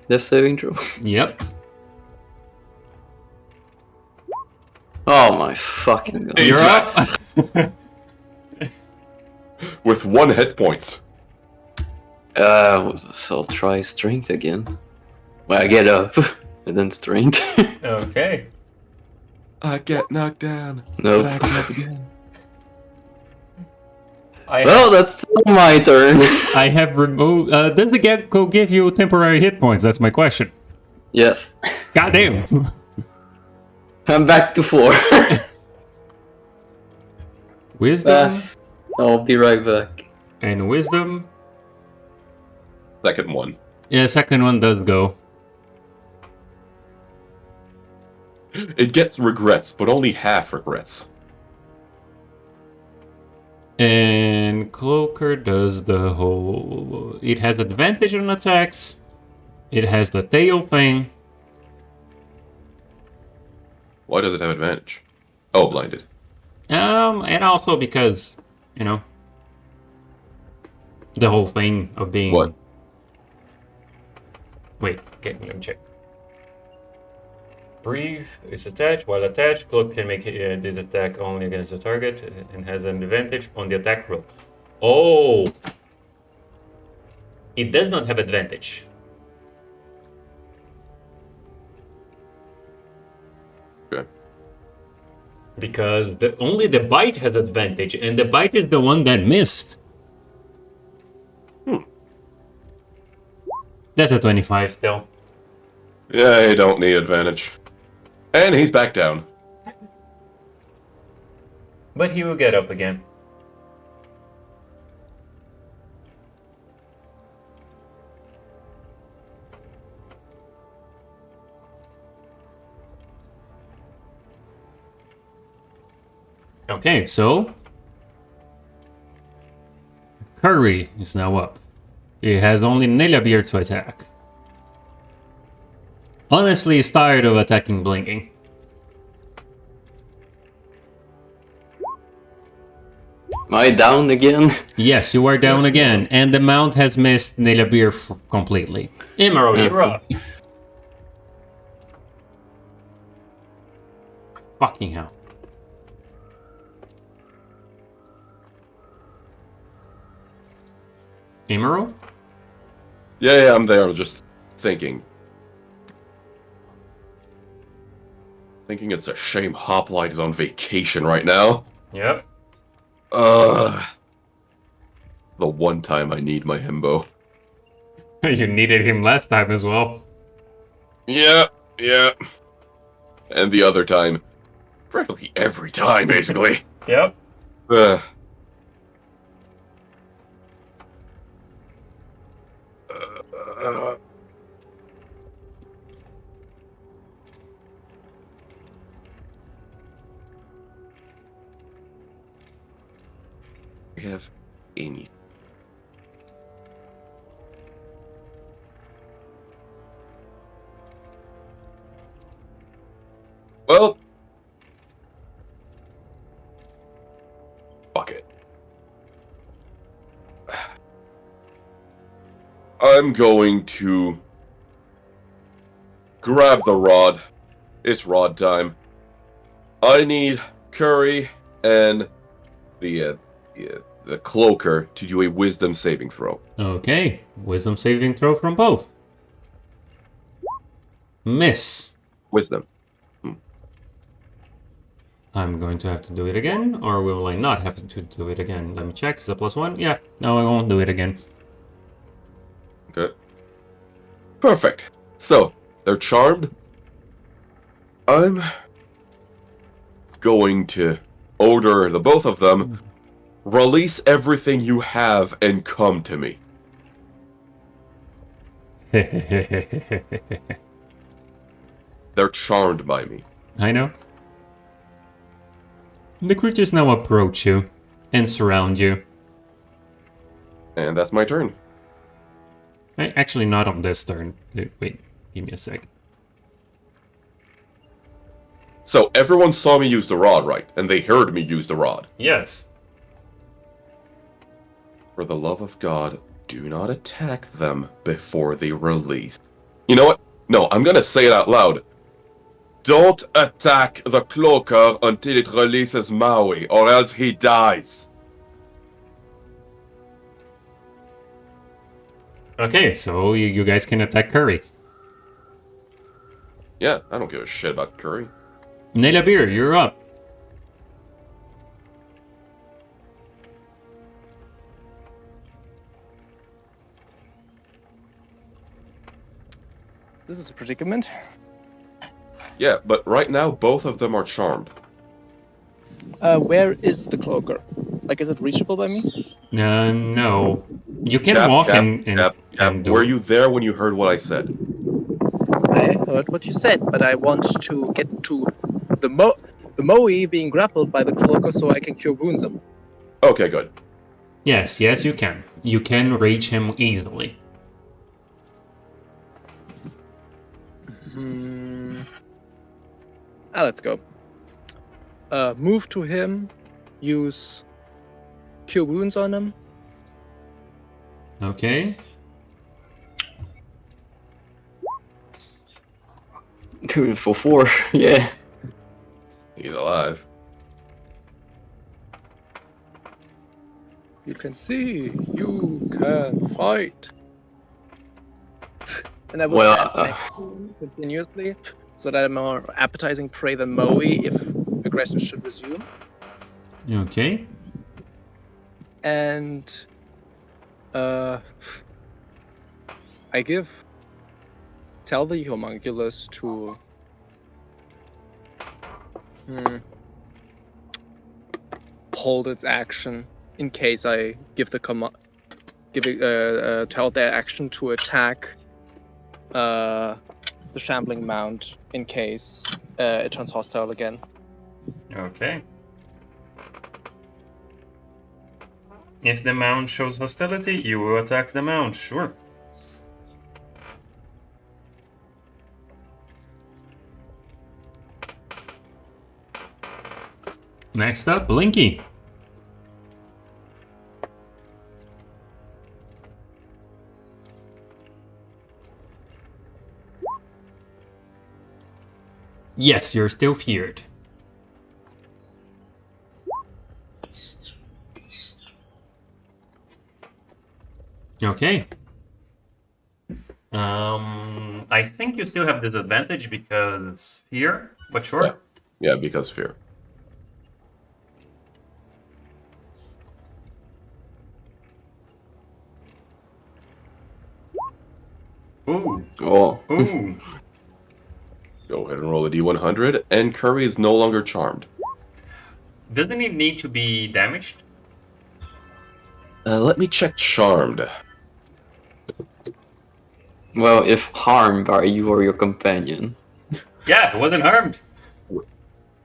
Death saving throw. Yep. Oh my fucking god. You're up. with 1 hit point. So I'll try strength again. Well, I get up, and then strength. Okay. I get knocked down. Nope. But I get up again. Well, that's still my turn. I have removed. Does the gecko give you temporary hit points? That's my question. Yes. Goddamn. I'm back to 4. Wisdom Yes. I'll be right back. and wisdom. Second one. Yeah, second one does go. It gets regrets, but only half regrets. And Cloaker does the whole... It has advantage on attacks. It has the tail thing. Why does it have advantage? Oh, blinded. And also because, you know, the whole thing of being... What? Wait, let me check. Breathe is attached. While attached, Cloak can make this attack only against the target and has an advantage on the attack roll. Oh! It does not have advantage. Okay. Because only the bite has advantage, and the bite is the one that missed. That's a 25 still. Yeah, you don't need advantage. And he's back down. But he will get up again. Okay, so Curry is now up. He has only Nilabir to attack. Honestly, he's tired of attacking blinking. Am I down again? Yes, you are down again, and the mount has missed Nilabir completely. Emerald, you're up. Fucking hell. Emerald? Yeah, I'm there. I'm just thinking. Thinking it's a shame Hoplite is on vacation right now. Yep. The one time I need my himbo. You needed him last time as well. Yeah. And the other time. Practically every time, basically. Yep. Have any. Well, fuck it. I'm going to grab the rod. It's rod time. I need Curry and the cloaker to do a wisdom saving throw. Okay, wisdom saving throw from both. Miss. Wisdom. I'm going to have to do it again, or will I not have to do it again? Let me check. Is it +1? Yeah. No, I won't do it again. Okay. Perfect. So, they're charmed. I'm going to order the both of them, release everything you have and come to me. They're charmed by me. I know. The creatures now approach you and surround you. And that's my turn. Actually, not on this turn. Wait, give me a sec. So, everyone saw me use the rod, right? And they heard me use the rod. Yes. For the love of God, do not attack them before they release. You know what? No, I'm gonna say it out loud. Don't attack the cloaker until it releases Maui, or else he dies. Okay, so you guys can attack Curry. Yeah, I don't give a shit about Curry. Nelabir, you're up. This is a predicament. Yeah, but right now both of them are charmed. Where is the cloaker? Like, is it reachable by me? No. You can walk and do Were it. you there when you heard what I said? I heard what you said, but I want to get to the Moe being grappled by the cloaker so I can cure wounds him. Okay, good. Yes, you can. You can reach him easily. Let's go. Move to him. Use cure wounds on him. Okay. 2 for 4, yeah. He's alive. You can see. You can fight. And I will Well, stand next to him continuously, so that I'm more appetizing prey than Moe if aggression should resume. Okay. And I tell the homunculus to hold its action in case I give the tell their action to attack the shambling mount in case it turns hostile again. Okay. If the mount shows hostility, you will attack the mount, sure. Next up, Blinky. Yes, you're still feared. Okay. I think you still have disadvantage because fear, but sure. Yeah, because fear. Ooh. Oh. Ooh. Go ahead and roll a d100, and Curry is no longer charmed. Doesn't it need to be damaged? Let me check charmed. Well, if harmed by you or your companion. Yeah, it wasn't harmed.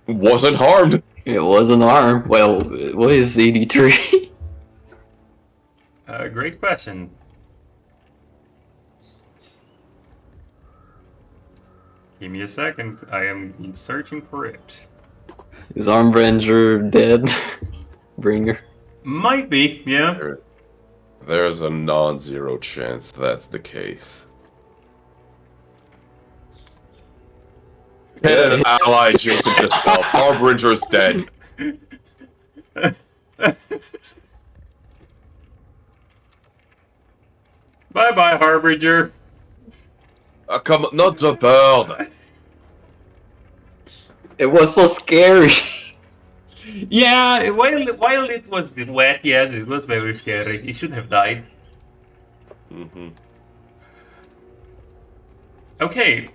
Wasn't harmed! It was an arm. Well, what is 83? Great question. Give me a second. I am searching for it. Is Armbranger dead? Bringer. Might be, yeah. There's a non-zero chance that's the case. Hit an ally adjacent to self. Harbinger's dead. Bye-bye, Harbinger. Come on, not the bird. It was so scary. Yeah, while it was wet, yes, it was very scary. He should have died. Mm-hmm. Okay.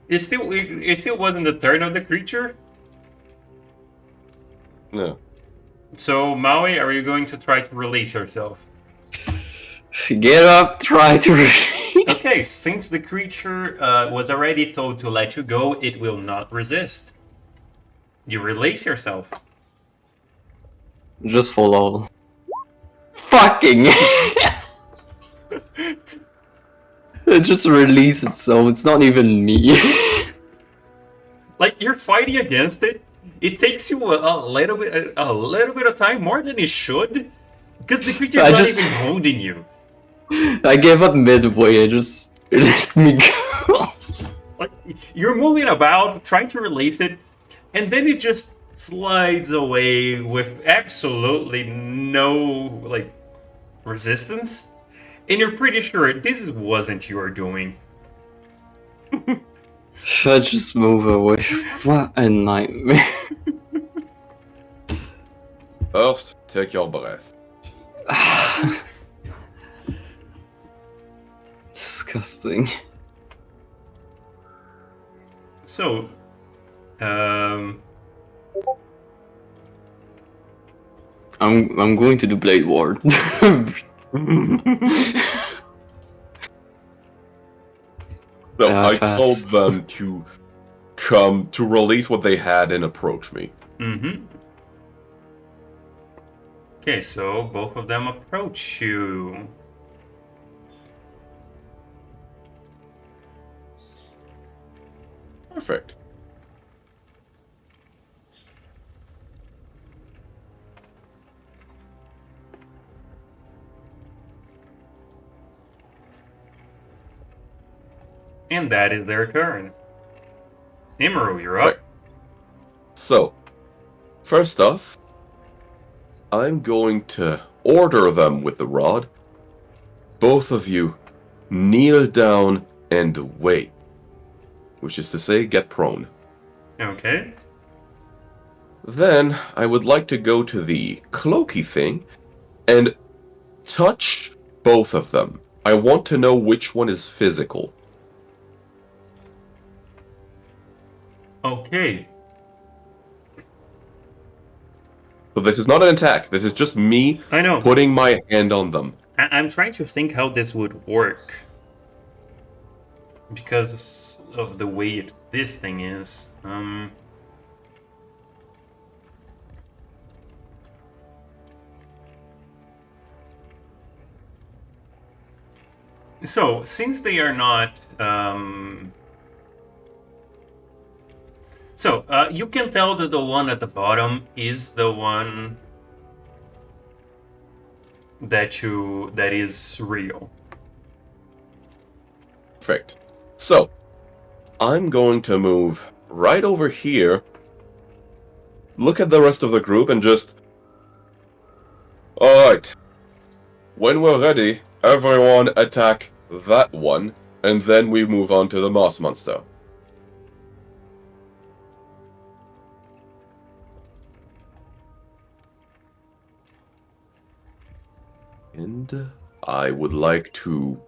It still wasn't the turn of the creature. No. So, Maui, are you going to try to release yourself? Get up, try to Okay, since the creature was already told to let you go, it will not resist. You release yourself. Just follow. Fucking it just released it, so it's not even me. Like, you're fighting against it. It takes you a little bit of time, more than it should, because the creature is not even holding you. I gave up midway, it just let me go. Like, you're moving about, trying to release it, and then it just slides away with absolutely no, like, resistance. And you're pretty sure this wasn't your doing. Should I just move away? What a nightmare. First, take your breath. Disgusting. So, I'm going to do Blade Ward. So Yeah, I fast. told them to come to release what they had and approach me. mm-hmm. Okay, so both of them approach you. Perfect. And that is their turn. Imru, you're up. So, first off, I'm going to order them with the rod. Both of you kneel down and wait. Which is to say, get prone. Okay. Then, I would like to go to the cloaky thing and touch both of them. I want to know which one is physical. Okay. So this is not an attack. This is just me I know. putting my hand on them. I'm trying to think how this would work. Because of the way this thing is. So, since they are not... you can tell that the one at the bottom is the one that is real. Perfect. So, I'm going to move right over here, look at the rest of the group, and just... Alright. When we're ready, everyone attack that one, and then we move on to the moss monster. And I would like to,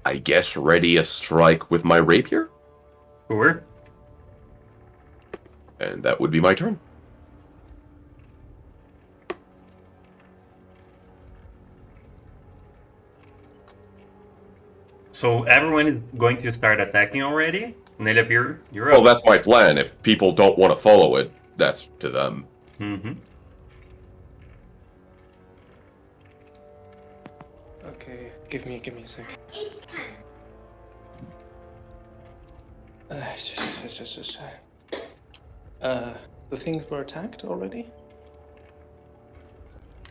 I guess, ready a strike with my rapier, Sure. and that would be my turn. So everyone is going to start attacking already? Nelabir, you're Well, up. that's my plan. If people don't want to follow it, that's to them. Mm-hmm. Okay, give me a second. The things were attacked already?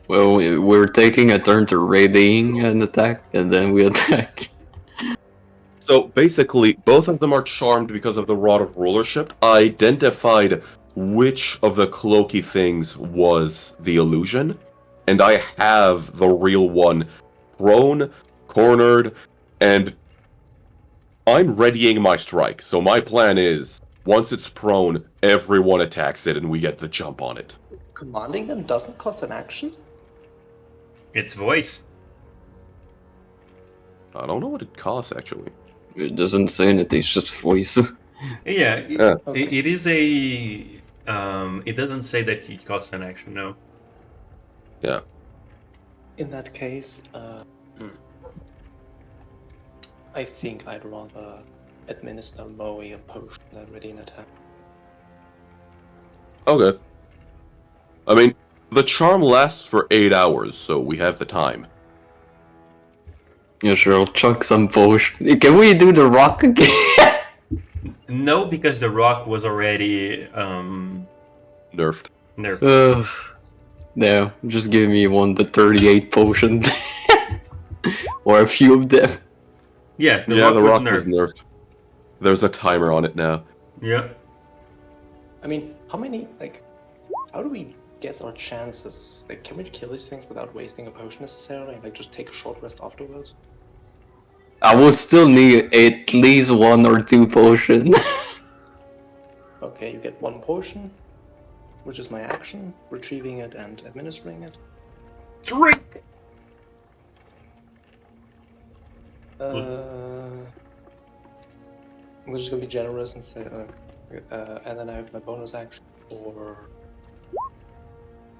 Well, we're taking a turn to readying an attack, and then we attack. So basically, both of them are charmed because of the Rod of Rulership. I identified which of the cloaky things was the illusion, and I have the real one prone, cornered, and I'm readying my strike. So my plan is, once it's prone, everyone attacks it and we get the jump on it. Commanding them doesn't cost an action? It's voice. I don't know what it costs, actually. It doesn't say anything, it's just voice. Yeah, Okay. it is a... it doesn't say that it costs an action, no. Yeah. In that case, I think I'd rather administer Moe a potion than ready an attack. Okay. I mean, the charm lasts for 8 hours, so we have the time. Yeah, sure, I'll chuck some potion. Can we do the rock again? No, because the rock was already Nerfed. nerfed. No, just give me the 38 potion. Or a few of them. Yes, the Yeah, rock the was rock nerfed. was nerfed. There's a timer on it now. Yeah. I mean, how many, how do we guess our chances? Like, can we kill these things without wasting a potion necessarily? Like, just take a short rest afterwards? I would still need at least 1 or 2 potions. Okay, you get 1 potion, which is my action, retrieving it and administering it. Drink! I'm just gonna be generous and say, and then I have my bonus action for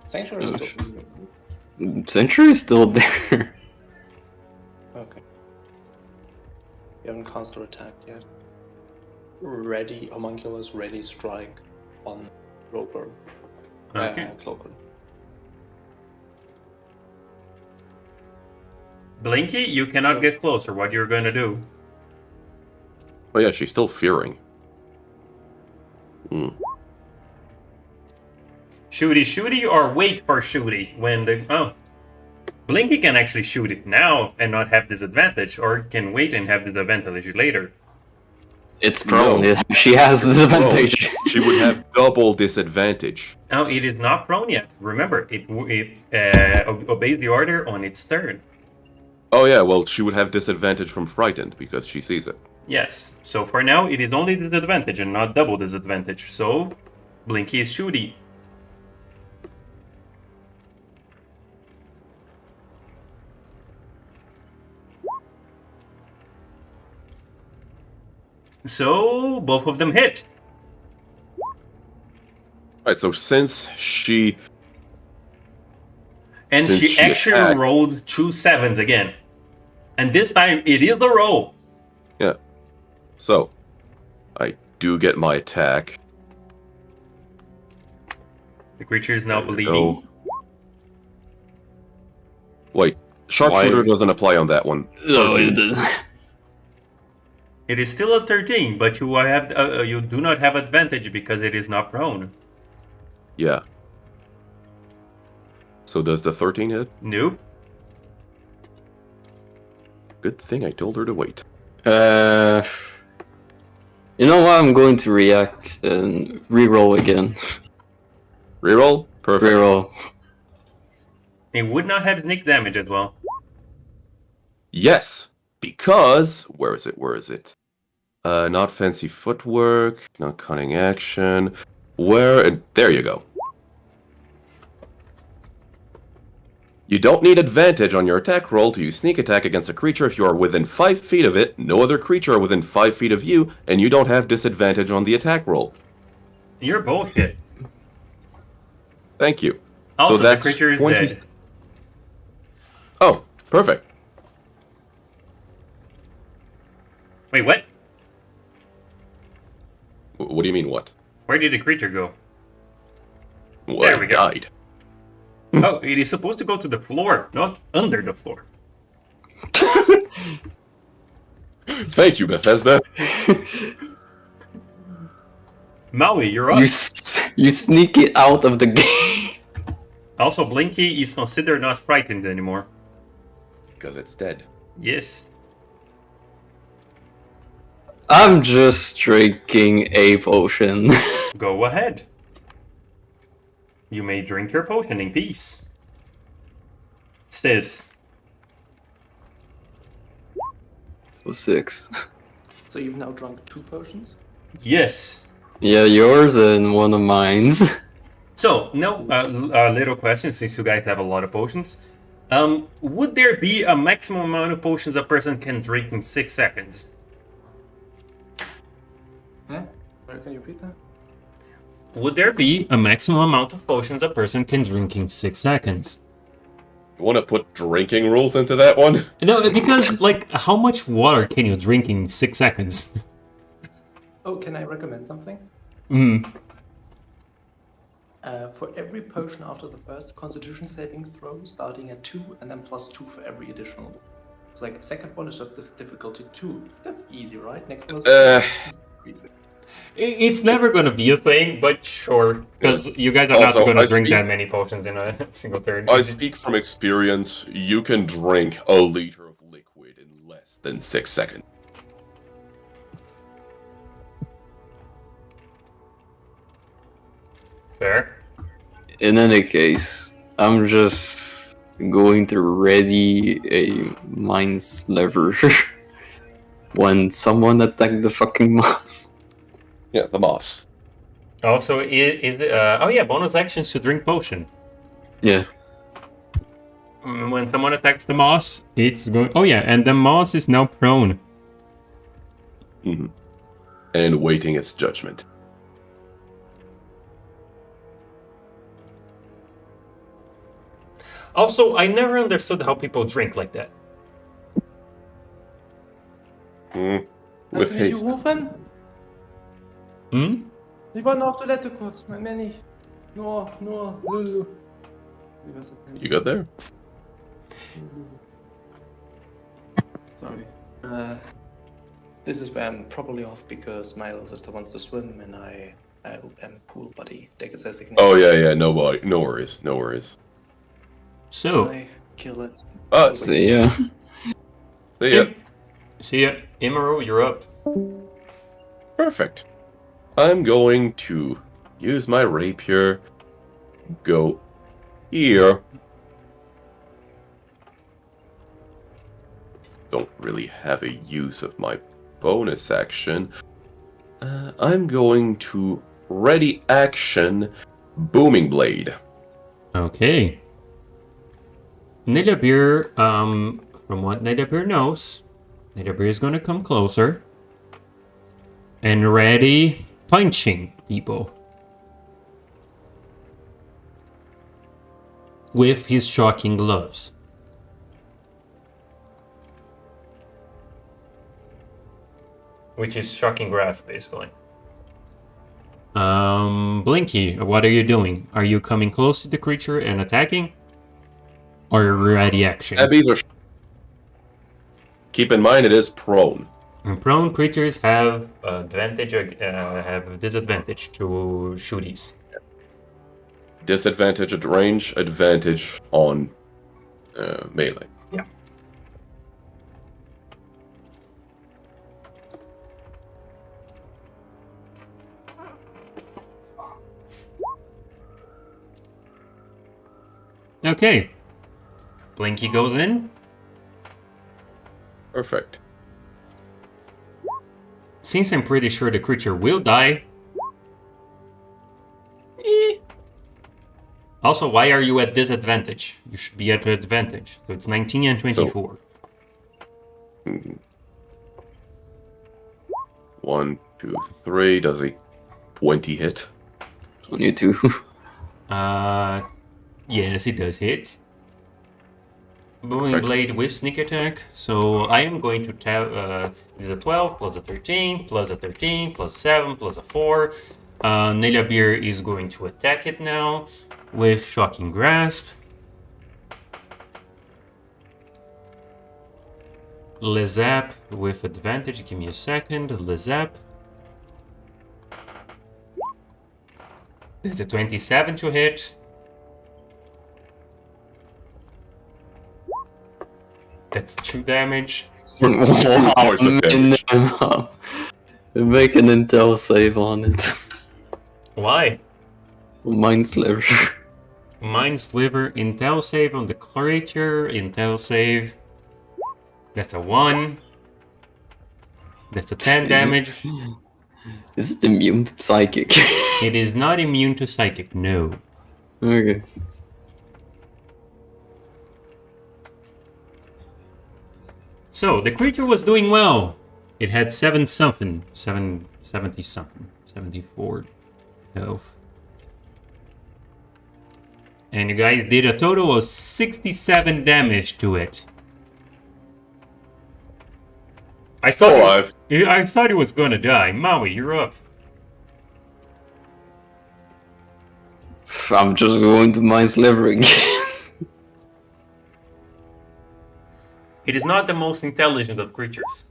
Sanctuary is still. Century's still there. Okay. You haven't cast or attacked yet. Ready, homunculus, ready strike on Roper. Okay. Cloaker. Blinky, you cannot get closer. What you're gonna do? Oh yeah, she's still fearing. Hmm. Shooty shooty or wait for shooty when the Blinky can actually shoot it now and not have disadvantage, or can wait and have disadvantage later. It's prone. No. She has disadvantage. She would have double disadvantage. Oh, it is not prone yet. Remember, it obeys the order on its turn. Oh yeah, well she would have disadvantage from frightened because she sees it. Yes. So for now, it is only disadvantage and not double disadvantage. So, Blinky is shooty. So, both of them hit. Alright, so since she And Since she she actually attacked- rolled 2 7s again. And this time, it is a roll. Yeah. So I do get my attack. The creature is now There we bleeding. go. Wait, sharpshooter doesn't apply on that one. No, it doesn't. It is still a 13, but you do not have advantage because it is not prone. Yeah. So does the 13 hit? Nope. Good thing I told her to wait. You know what? I'm going to react and reroll again. Reroll? Perfect. Reroll. It would not have sneak damage as well. Yes, because where is it? Not fancy footwork, not cunning action. There you go. You don't need advantage on your attack roll to use sneak attack against a creature if you are within 5 feet of it, no other creature are within 5 feet of you, and you don't have disadvantage on the attack roll. You're bullshit. Thank you. Also, so the that's creature is 20 dead. Oh, perfect. Wait, what? What do you mean, what? Where did the creature go? Well, There we it go. died. Oh, it is supposed to go to the floor, not under the floor. Thank you, Bethesda. Maui, you're up. You sneak it out of the game. Also, Blinky is considered not frightened anymore. Because it's dead. Yes. I'm just drinking a potion. Go ahead. You may drink your potion in peace. Sis. So 6. So you've now drunk 2 potions? Yes. Yeah, yours and one of mine's. So, now a little question, since you guys have a lot of potions. Would there be a maximum amount of potions a person can drink in 6 seconds? Huh? Sorry, can you repeat that? Would there be a maximum amount of potions a person can drink in 6 seconds? You want to put drinking rules into that one? No, because, like, how much water can you drink in 6 seconds? Oh, can I recommend something? For every potion after the first Constitution saving throw, starting at 2, and then +2 for every additional one. So, like, second one is just this difficulty 2. That's easy, right? Next one is easy. It's never gonna be a thing, but sure. Because you guys are not Also, gonna I drink speak- that many potions in a single turn. I speak from experience. You can drink a liter of liquid in less than 6 seconds. Fair. In any case, I'm just going to ready a mind sliver when someone attacked the fucking moss. Yeah, the moss. Also, is the oh yeah, bonus actions to drink potion. Yeah. When someone attacks the moss, it's going. Oh yeah, and the moss is now prone. Hmm. And waiting its judgment. Also, I never understood how people drink like that. With Lass mich haste. rufen? Hmm? Ich wollte nur auf Toilette kurz, mehr nicht. Nur, Lulu. Wie war's denn? You got there? Sorry. This is where I'm probably off because my little sister wants to swim and I am pool buddy. Take its designation. Oh yeah. No worries. So, I kill it. So yeah. See ya. see ya, Imaro, you're up. Perfect. I'm going to use my rapier. Go here. Don't really have a use of my bonus action. I'm going to ready action booming blade. Okay. Nidabeer, from what Nidabeer knows, Nidabeer is gonna come closer and ready punching people with his shocking gloves. Which is shocking grasp, basically. Blinky, what are you doing? Are you coming close to the creature and attacking? Or ready action? Abbeys are. Keep in mind it is prone. And prone creatures have have disadvantage to shooties. Disadvantage at range, advantage on melee. Yeah. Okay. Blinky goes in. Perfect. Since I'm pretty sure the creature will die. Also, why are you at disadvantage? You should be at advantage. So it's 19 and 24. 1, 2, 3. Does a 20 hit? 22. Yes, it does hit. Booming Correct. blade with sneak attack. So I am going to tap. This is a 12 plus a 13 plus a 13 plus a 7 plus a 4. Nidabeer is going to attack it now with shocking grasp. Lezap with advantage. Give me a second. Lezap. That's a 27 to hit. That's 2 damage. Wow, points of damage. Make an intel save on it. Why? Mind sliver. Mind Sliver, Intel save on the creature, Intel save. That's a 1. That's a 10 damage. Is it immune to psychic? It is not immune to psychic, no. Okay. So, the creature was doing well. It had 70 something, 74 health. And you guys did a total of 67 damage to it. I Still alive. thought he was gonna die. Maui, you're up. I'm just going to mind sliver again. It is not the most intelligent of creatures.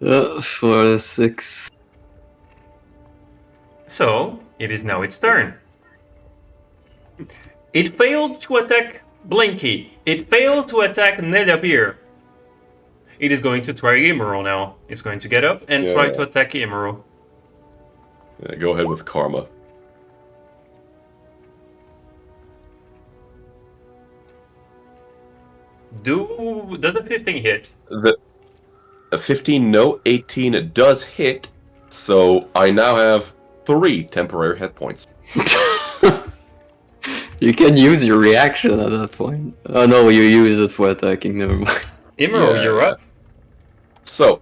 4, 6. So, it is now its turn. It failed to attack Blinky. It failed to attack Nidabeer. It is going to try Emerald now. It's going to get up and try Yeah. to attack Emerald. Yeah, go ahead with karma. Does a 15 hit? A 15, no. 18, it does hit. So I now have 3 temporary hit points. You can use your reaction at that point. Oh no, you use it for attacking, never mind. Imro, Yeah. you're up. So,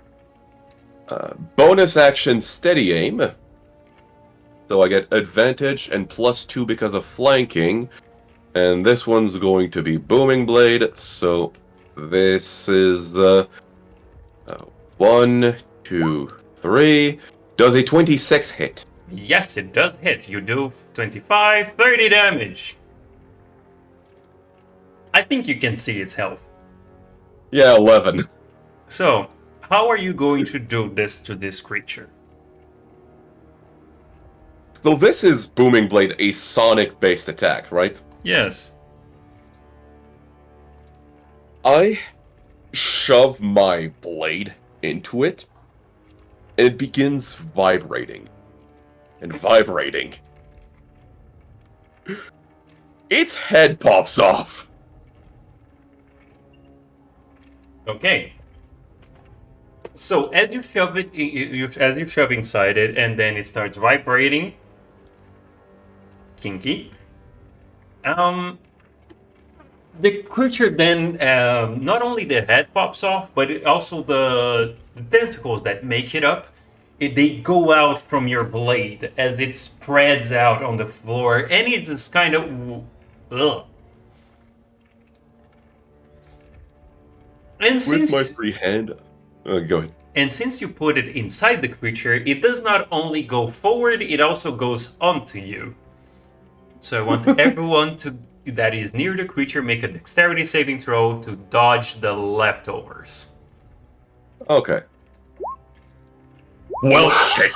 bonus action steady aim. So I get advantage and +2 because of flanking. And this one's going to be Booming Blade. So this is 1, 2, 3. Does a 26 hit? Yes, it does hit. You do 25, 30 damage. I think you can see its health. Yeah, 11. So, how are you going to do this to this creature? So this is Booming Blade, a sonic-based attack, right? Yes. I shove my blade into it, and it begins vibrating. And vibrating. Its head pops off. Okay. So as you shove it, as you shove inside it, and then it starts vibrating. Kinky. The creature then, not only the head pops off, but also the tentacles that make it up, they go out from your blade as it spreads out on the floor, and it's just kind of... Ugh. And With my since, free hand. Go ahead. and since you put it inside the creature, it does not only go forward, it also goes onto you. So I want everyone that is near the creature make a dexterity saving throw to dodge the leftovers. Okay. Well, shit.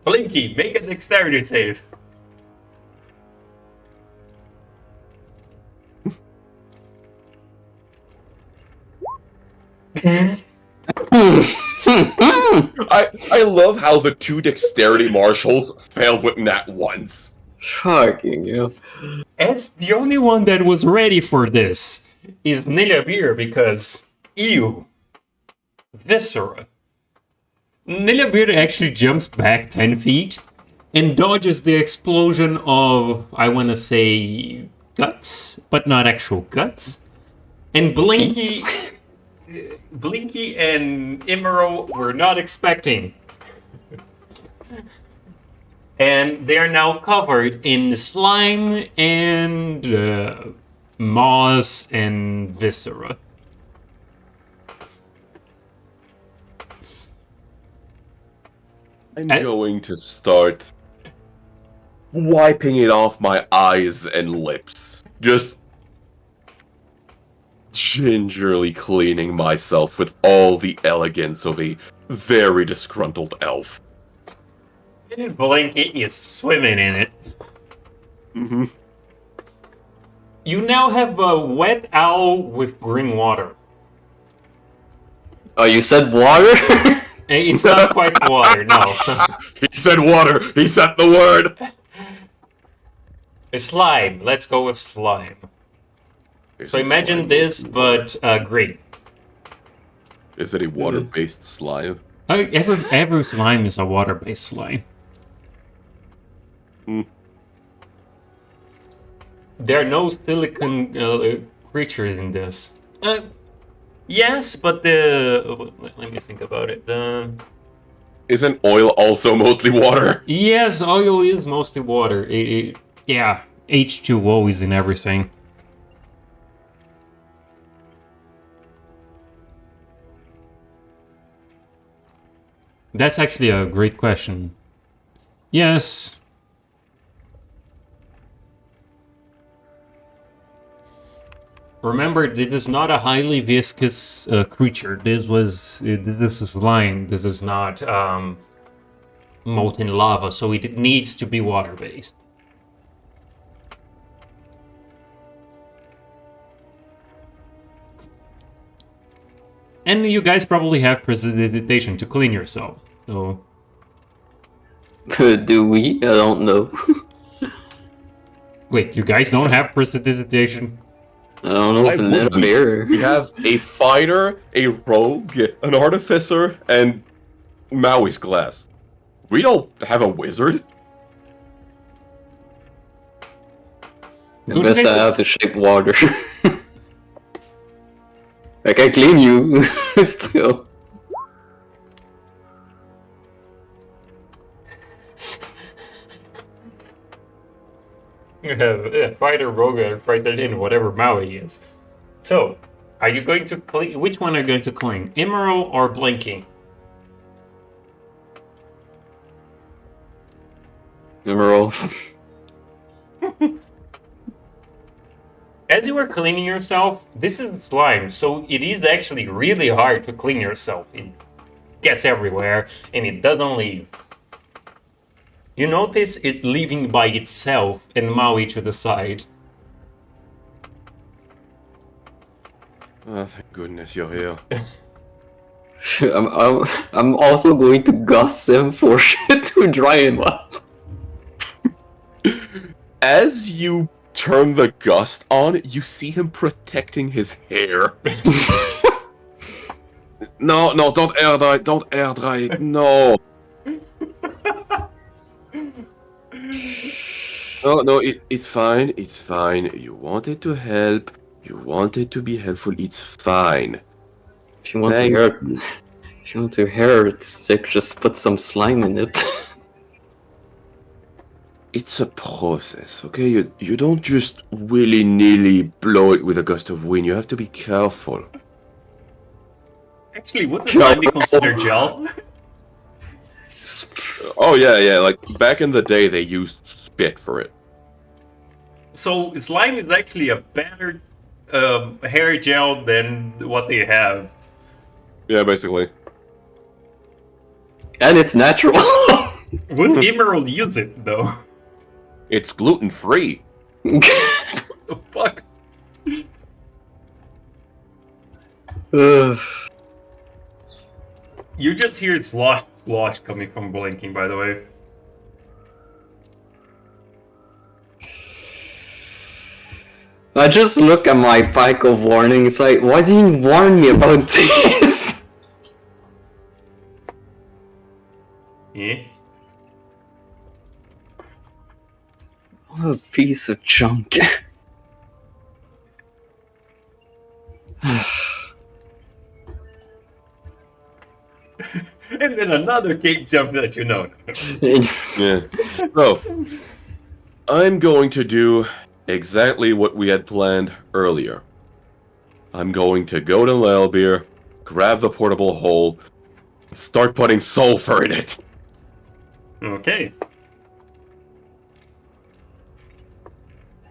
Blinky, make a dexterity save. I love how the 2 dexterity marshals failed with nat ones. Fucking you. As the only one that was ready for this is Nilabir, because ew. Viscera. Nilabir actually jumps back 10 feet and dodges the explosion of, I want to say, guts, but not actual guts. And Blinky and Imero were not expecting. And they are now covered in slime and moss and viscera. I'm going to start wiping it off my eyes and lips. Just gingerly cleaning myself with all the elegance of a very disgruntled elf. And Blinky is swimming in it. Mm-hmm. You now have a wet owl with green water. Oh, you said water? It's not quite water, no. He said water! He said the word! Slime. Let's go with slime. So imagine this, but green. Is it a water-based slime? Every slime is a water-based slime. Hmm. There are no silicon creatures in this. Yes, but let me think about it. Isn't oil also mostly water? Yes, oil is mostly water. Yeah, H2O is in everything. That's actually a great question. Yes. Remember, this is not a highly viscous creature. This is slime. This is not molten lava, so it needs to be water-based. And you guys probably have precipitation to clean yourself, so... Do we? I don't know. Wait, you guys don't have precipitation? I don't know Why if would let a we? bear. We have a fighter, a rogue, an artificer, and Maui's glass. We don't have a wizard. The Good best I visit. have is shape water. I can clean you still. You have a fighter, rogue, and fighter in whatever Maui is. So, are you going to clean? Which one are you going to clean? Emerald or Blinking? Emerald. As you are cleaning yourself, this is slime, so it is actually really hard to clean yourself. It gets everywhere, and it doesn't leave. You notice it leaving by itself and Maui to the side. Oh, thank goodness you're here. I'm also going to gust him for shit to dry him up. As you turn the gust on, you see him protecting his hair. No, don't air dry, don't air dry, no. No, it's fine, it's fine. You wanted to help, you wanted to be helpful, it's fine. If you want Thank your hair, if you want your hair to stick, just put some slime in it. It's a process, okay? You don't just willy-nilly blow it with a gust of wind, you have to be careful. Actually, would the slime be considered gel? Oh yeah, like back in the day they used spit for it. So slime is actually a better hair gel than what they have. Yeah, basically. And it's natural. Would Emerald use it though? It's gluten-free. The fuck? You just hear slosh coming from Blinking, by the way. I just look at my pike of warning. It's like, why didn't you warn me about this? Yeah. What a piece of junk. And then another cake jump that you know. Yeah. So, I'm going to do exactly what we had planned earlier. I'm going to go to Lalbeer, grab the portable hole, and start putting sulfur in it. Okay.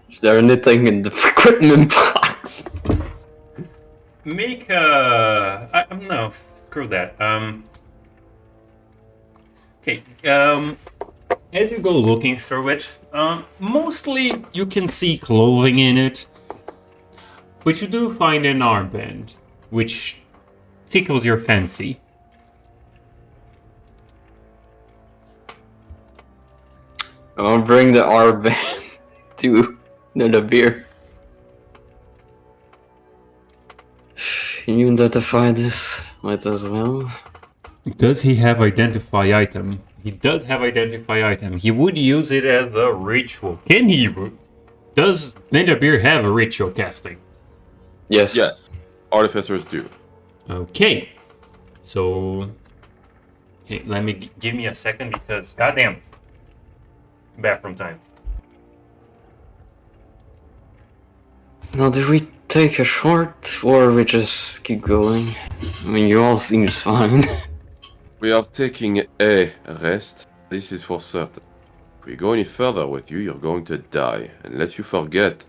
Is there anything in the equipment box? Make a... no, screw that. Okay, as you go looking through it, mostly you can see clothing in it, but you do find an armband, which tickles your fancy. I'll bring the R-band to the beer. You identify this, might as well. Does he have identify item? He does have identify item. He would use it as a ritual. Can he? Does Nidabeer have a ritual casting? Yes. Yes, artificers do. Okay. So, okay, let me give me a second because goddamn, bathroom time. Now, did we take a short, or we just keep going? I mean, you all seems fine. We are taking a rest. This is for certain. If we go any further with you, you're going to die. Unless you forget,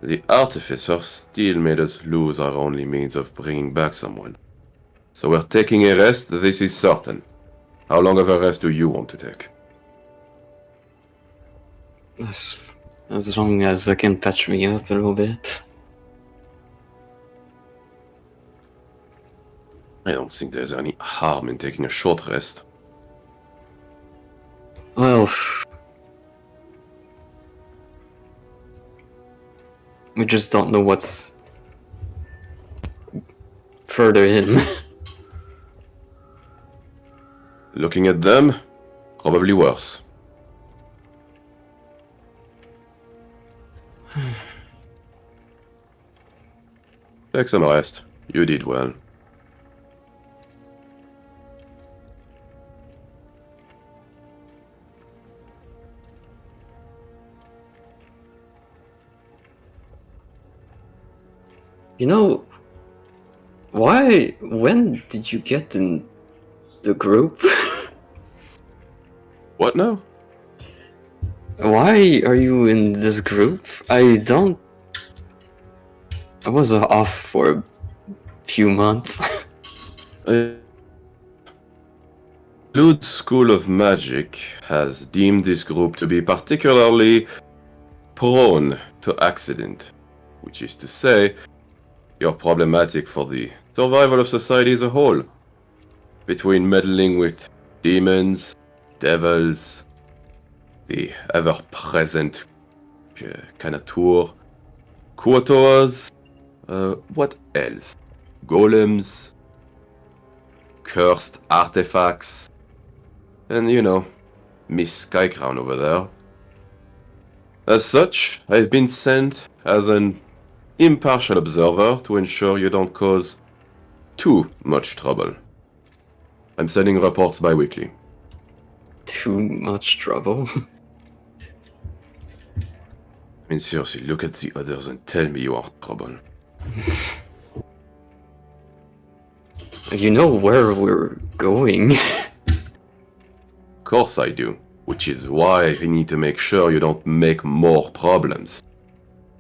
the artificer still made us lose our only means of bringing back someone. So we're taking a rest, this is certain. How long of a rest do you want to take? As long as I can patch me up a little bit. I don't think there's any harm in taking a short rest. Well, We just don't know what's further in. Looking at them, probably worse. Take some rest. You did well. You know, when did you get in the group? What now? Why are you in this group? I was off for a few months. Lude's School of Magic has deemed this group to be particularly prone to accident, which is to say, you're problematic for the survival of society as a whole. Between meddling with demons, devils, the ever-present Kanatur, Kuotoas, what else? Golems, cursed artifacts, and Miss Skycrown over there. As such, I've been sent as an impartial observer to ensure you don't cause too much trouble. I'm sending reports bi-weekly. Too much trouble. I mean, seriously, look at the others and tell me you are trouble. You know where we're going. Of course I do, which is why we need to make sure you don't make more problems.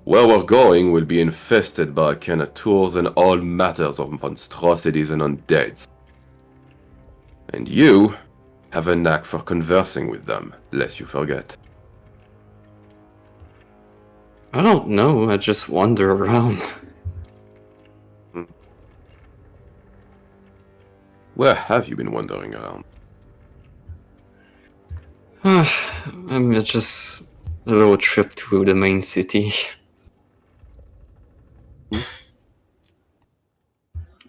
Where we're going will be infested by Kenaturs and all matters of monstrosities and undeads. And you have a knack for conversing with them, lest you forget. I don't know, I just wander around. Where have you been wandering around? I'm just a little trip to the main city.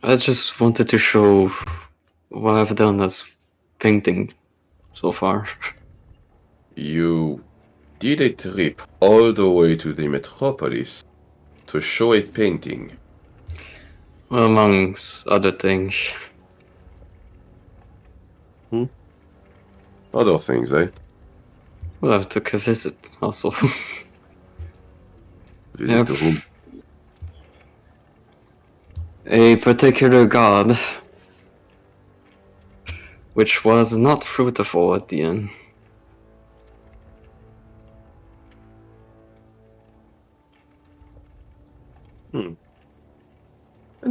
I just wanted to show what I've done as painting so far. You did a trip all the way to the metropolis to show a painting. Amongst other things. Other things, eh? Well, I took a visit also. Visit to whom? A particular god, which was not fruitful at the end. And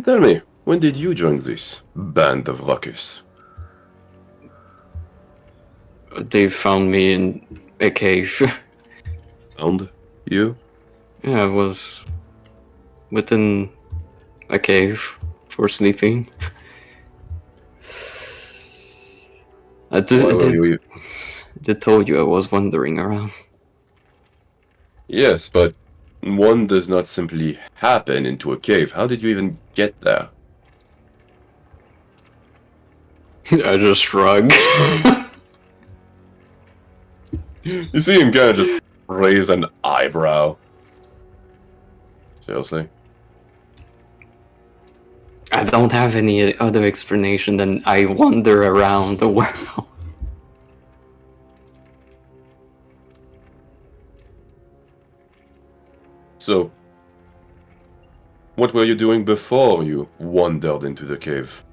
tell me, when did you join this band of ruckus? They found me in a cave. Found you? Yeah, I was within a cave for sleeping. I Why were you? did told you I was wandering around. Yes, but one does not simply happen into a cave. How did you even get there? I just shrug. You see him kind of just raise an eyebrow. Seriously? I don't have any other explanation than I wander around the world. So, what were you doing before you wandered into the cave?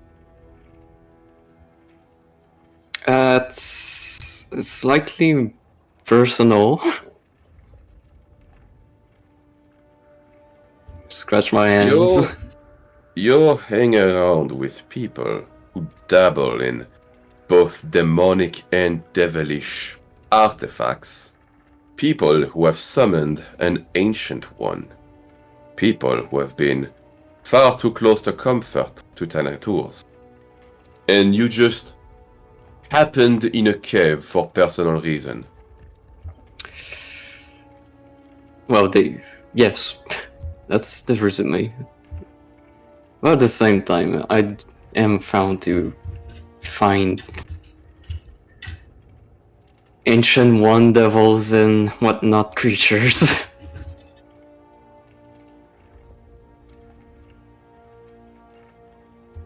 It's slightly personal. Scratch my hands. You're hanging around with people who dabble in both demonic and devilish artifacts. People who have summoned an ancient one. People who have been far too close to comfort to Tanaturs. And you just happened in a cave for personal reason. Well, yes. That's differs with me. But at the same time, I am found to find ancient one devils and whatnot creatures.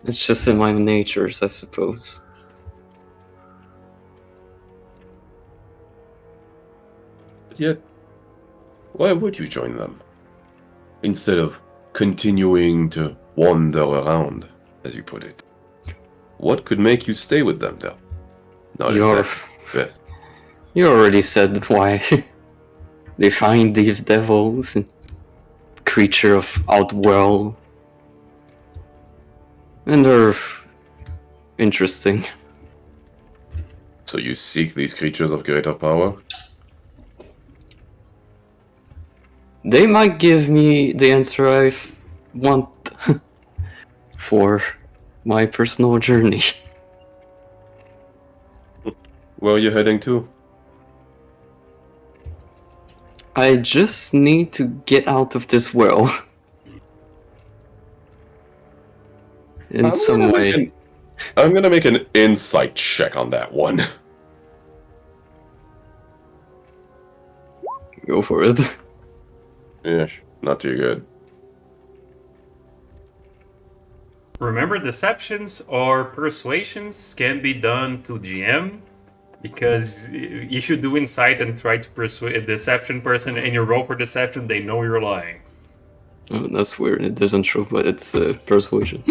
It's just in my natures, I suppose. But yet, why would you join them? Instead of continuing to wander around, as you put it. What could make you stay with them, though? Not You're- exactly best. You already said why. They find these devils and creature of outworld. And they're interesting. So you seek these creatures of greater power? They might give me the answer I want for my personal journey. Where are you heading to? I just need to get out of this world. In some way. I'm gonna make an insight check on that one. Go for it. Yeah, not too good. Remember, deceptions or persuasions can be done to GM, because if you do insight and try to persuade a deception person and you roll for deception, they know you're lying. Oh, that's weird. It doesn't show, but it's persuasion.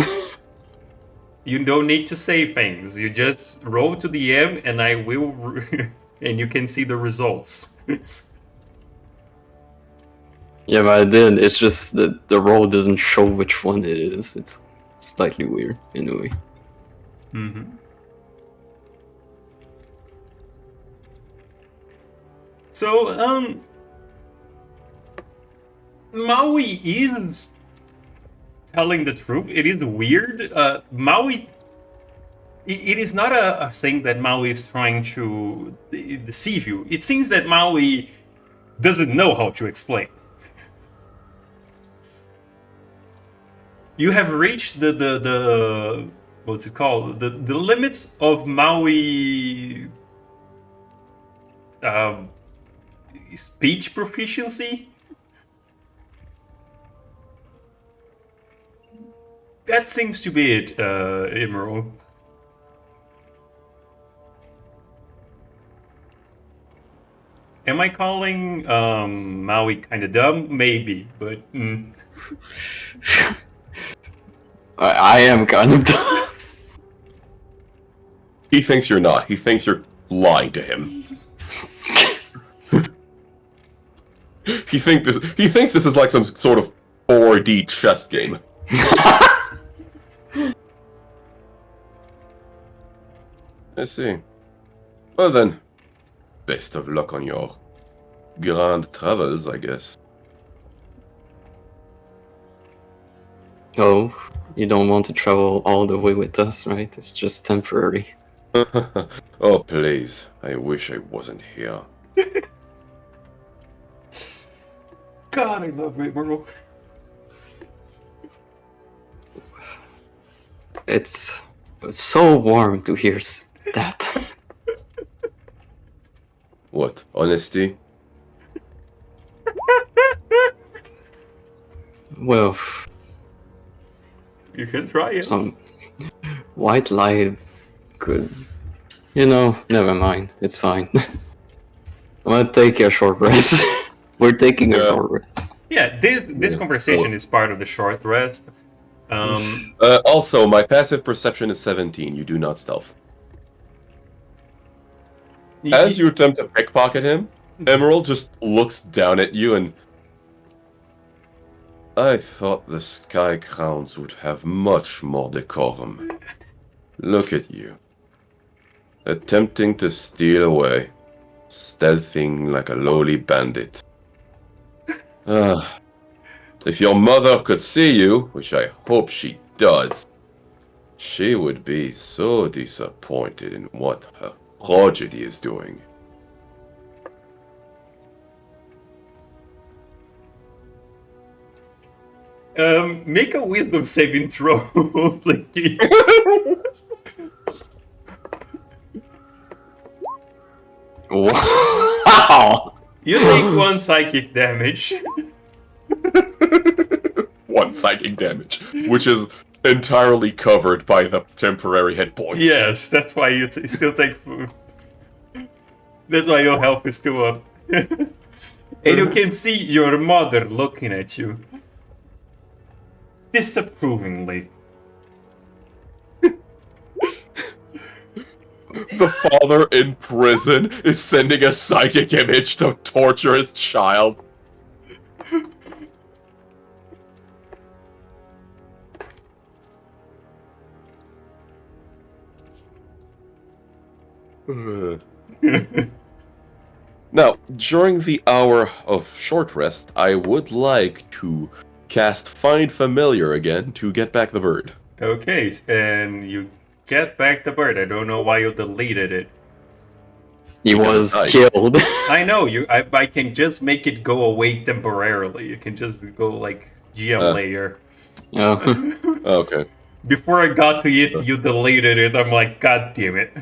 You don't need to say things. You just roll to the DM, and I will, and you can see the results. Yeah, but I did. It's just that the roll doesn't show which one it is. It's slightly weird, anyway. Mm-hmm. So, Maui is telling the truth. It is weird. Maui. It is not a thing that Maui is trying to deceive you. It seems that Maui doesn't know how to explain. You have reached the what's it called? The limits of Maui speech proficiency. That seems to be it, Emerald. Am I calling Maui kind of dumb? Maybe, but I am kind of dumb. He thinks you're not. He thinks you're lying to him. He thinks this is like some sort of 4D chess game. I see. Well then, best of luck on your grand travels, I guess. Oh, you don't want to travel all the way with us, right? It's just temporary. Oh, please. I wish I wasn't here. God, I love Emerald. It's so warm to hear that. What? Honesty? Well, You can try it. some white light could... You know, never mind. It's fine. I'm gonna take a short rest. We're taking a Yeah. short rest. Yeah, this Yeah. conversation is part of the short rest. Also, my passive perception is 17. You do not stealth. As you attempt to pickpocket him, Emerald just looks down at you and... I thought the Sky Crowns would have much more decorum. Look at you. Attempting to steal away. Stealthing like a lowly bandit. If your mother could see you, which I hope she does, she would be so disappointed in what her progeny is doing. Make a wisdom saving throw, Blinky. Wow! You take 1 psychic damage. 1 psychic damage, which is entirely covered by the temporary hit points. Yes, that's why you still take. That's why your health is still up. And you can see your mother looking at you disapprovingly. The father in prison is sending a psychic image to torture his child. Now, during the hour of short rest, I would like to cast Find Familiar again to get back the bird. Okay, and you get back the bird. I don't know why you deleted it. He was Nice. killed. I know you. I can just make it go away temporarily. You can just go like GM layer. Yeah. Okay. Before I got to it, you deleted it. I'm like, God damn it.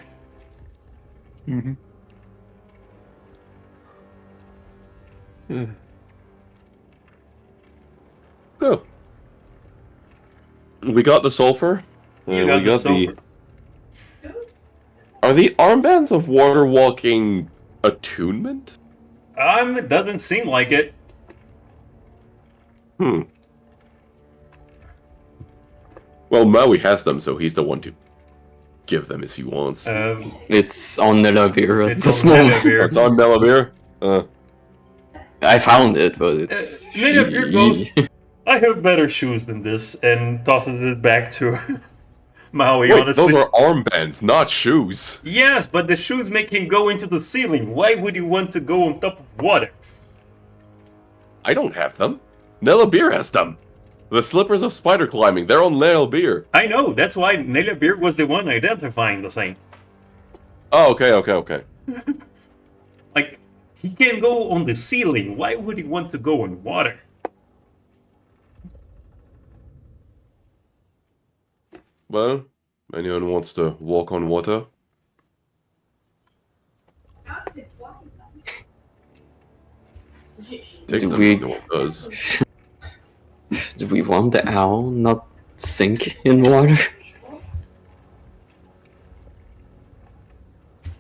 So, we got the sulfur. You and got we the got silver. Are the armbands of water walking attunement? It doesn't seem like it. Well, Maui has them, so he's the one to give them if he wants. It's on Nelabir at It's this on moment. Nelabir. It's on Melamir. I found it, but it's... Nelabir goes, I have better shoes than this, and tosses it back to Maui, Wait, honestly. those are armbands, not shoes. Yes, but the shoes make him go into the ceiling. Why would you want to go on top of water? I don't have them. Nelabir has them. The slippers of spider climbing, they're on Nelabir. I know, that's why Nelabir was the one identifying the thing. Oh, okay. Like, he can go on the ceiling. Why would he want to go on water? Well, anyone wants to walk on water? Take Do them, we- no one does. Do we want the owl not sink in water?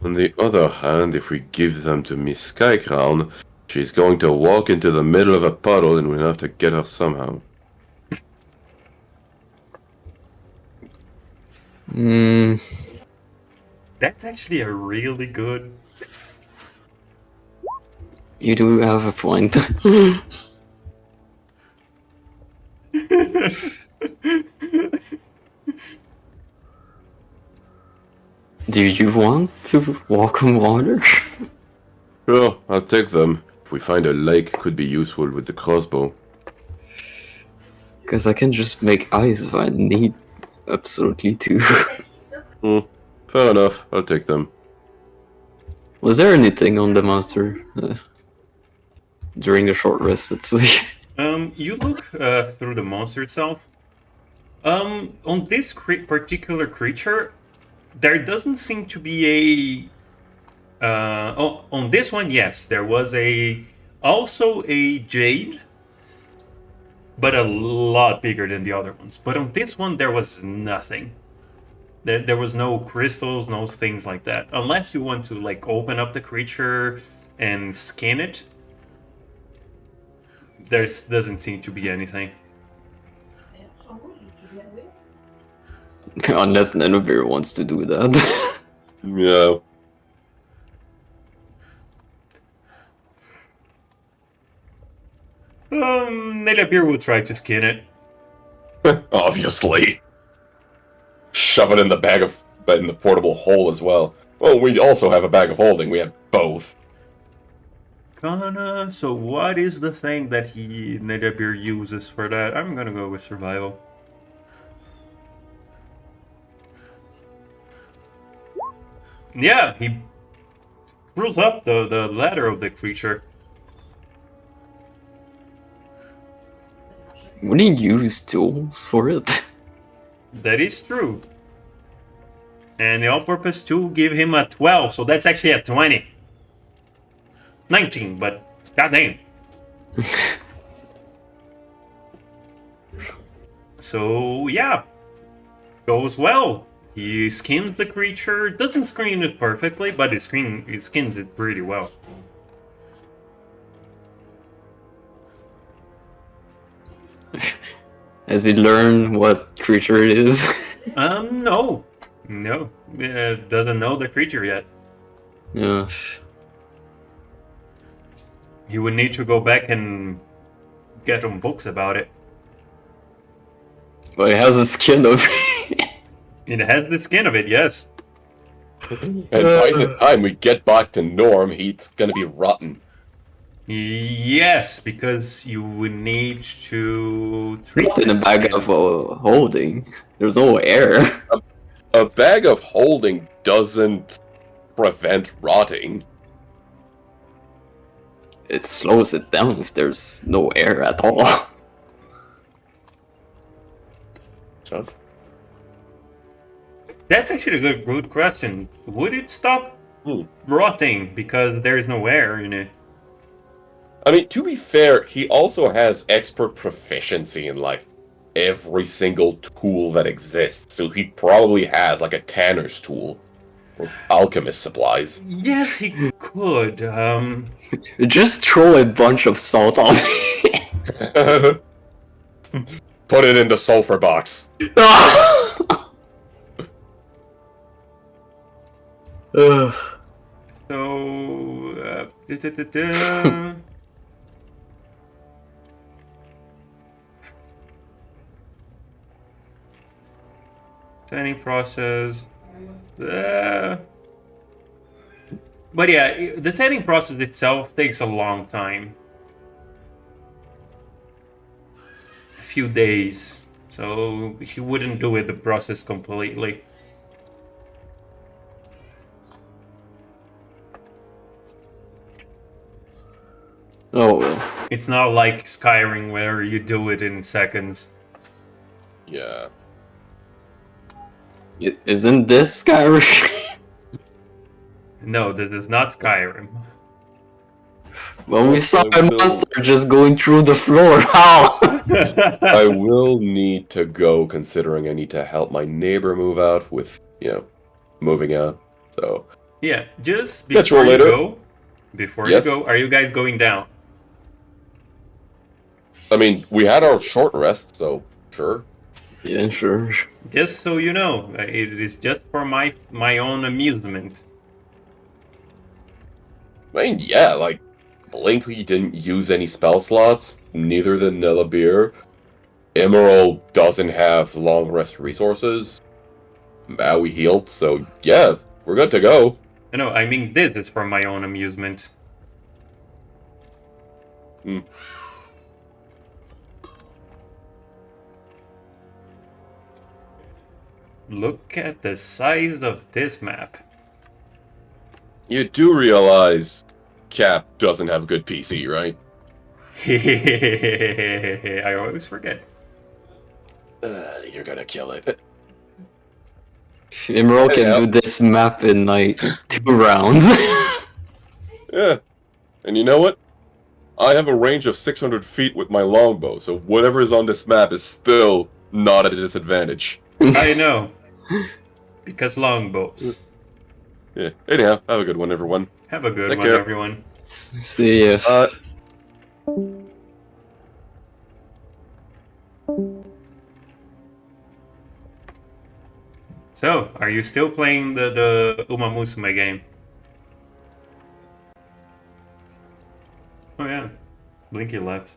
On the other hand, if we give them to Miss Skycrown, she's going to walk into the middle of a puddle and we'll have to get her somehow. Hmm. That's actually a really good... You do have a point. Do you want to walk on water? Sure, I'll take them. If we find a lake, could be useful with the crossbow. Because I can just make ice if I need absolutely to. Fair enough, I'll take them. Was there anything on the monster during the short rest? It's like... You look through the monster itself. On this particular creature, there doesn't seem to be a... on this one, yes, there was also a jade, but a lot bigger than the other ones. But on this one, there was nothing. There was no crystals, no things like that. Unless you want to like open up the creature and scan it, there doesn't seem to be anything. Unless Nenovir wants to do that. Yeah. Nelabir will try to skin it. Obviously. Shove it in the in the portable hole as well. Well, we also have a bag of holding. We have both. Kana, so what is the thing that Nelabir uses for that? I'm gonna go with survival. Yeah, he screws up the ladder of the creature. wouldn't you use tools for it? That is true. And the all-purpose tool give him a 12, so that's actually a 20. 19, but goddamn. So yeah, goes well. He skins the creature. Doesn't skin it perfectly, but he skins it pretty well. Has he learned what creature it is? No. Doesn't know the creature yet. Yeah. He would need to go back and get on books about it. Well, he has a skin of It has the skin of it, yes. And by the time we get back to Norm, he's gonna be rotten. Yes, because you would need to treat Not in the a bag skin. of holding. There's no air. A bag of holding doesn't prevent rotting. It slows it down if there's no air at all. Just That's actually a good question. Would it stop Hmm. rotting because there's no air in it? I mean, to be fair, he also has expert proficiency in like every single tool that exists. So he probably has like a tanner's tool or alchemist supplies. Yes, he could. Just throw a bunch of salt on it. Put it in the sulfur box. So, da-da-da-da. Tanning process. But yeah, the tanning process itself takes a long time. A few days. So he wouldn't do it the process completely. Oh well. It's not like Skyrim where you do it in seconds. Yeah. Isn't this Skyrim? No, this is not Skyrim. Well, we saw I a will- monster just going through the floor. How? I will need to go considering I need to help my neighbor move out with, moving out. So, Yeah, just Catch you before you later. go, Yes? are you guys going down? I mean, we had our short rest, so sure. Yeah, sure. Just so you know, it is just for my own amusement. I mean, yeah, like, Blinkley didn't use any spell slots, neither did Nelabir. Emerald doesn't have long rest resources. Maui healed, so yeah, we're good to go. No, I mean this is for my own amusement. Hmm. Look at the size of this map. You do realize Cap doesn't have good PC, right? I always forget. You're gonna kill it. Emerald can Yeah. do this map in like 2 rounds. Yeah. And you know what? I have a range of 600 feet with my longbow, so whatever is on this map is still not at a disadvantage. I know. Because longbows. Yeah. Anyhow, have a good one, everyone. Have a good Take one, care. everyone. See ya. So, are you still playing the Uma Musume game? Oh yeah, Blinky left.